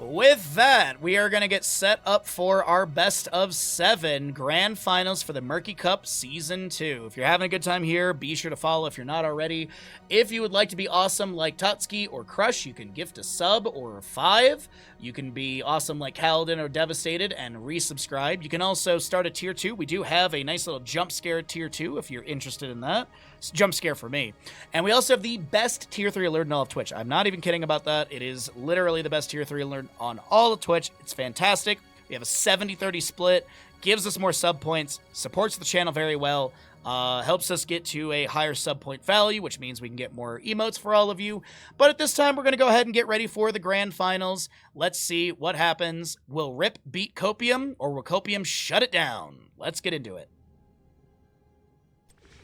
With that, we are going to get set up for our best of 7 grand finals for the Murky Cup Season 2. If you're having a good time here, be sure to follow if you're not already. If you would like to be awesome like Totski or Crush, you can gift a sub or 5. You can be awesome like Kaladin or Devastated and resubscribe. You can also start a tier 2. We do have a nice little jump scare tier 2 if you're interested in that. It's jump scare for me. And we also have the best tier 3 alert in all of Twitch. I'm not even kidding about that. It is literally the best tier 3 alert on all of Twitch. It's fantastic. We have a 70-30 split, gives us more sub points, supports the channel very well, helps us get to a higher sub point value, which means we can get more emotes for all of you. But at this time, we're going to go ahead and get ready for the grand finals. Let's see what happens. Will Rip beat Copium, or will Copium shut it down? Let's get into it.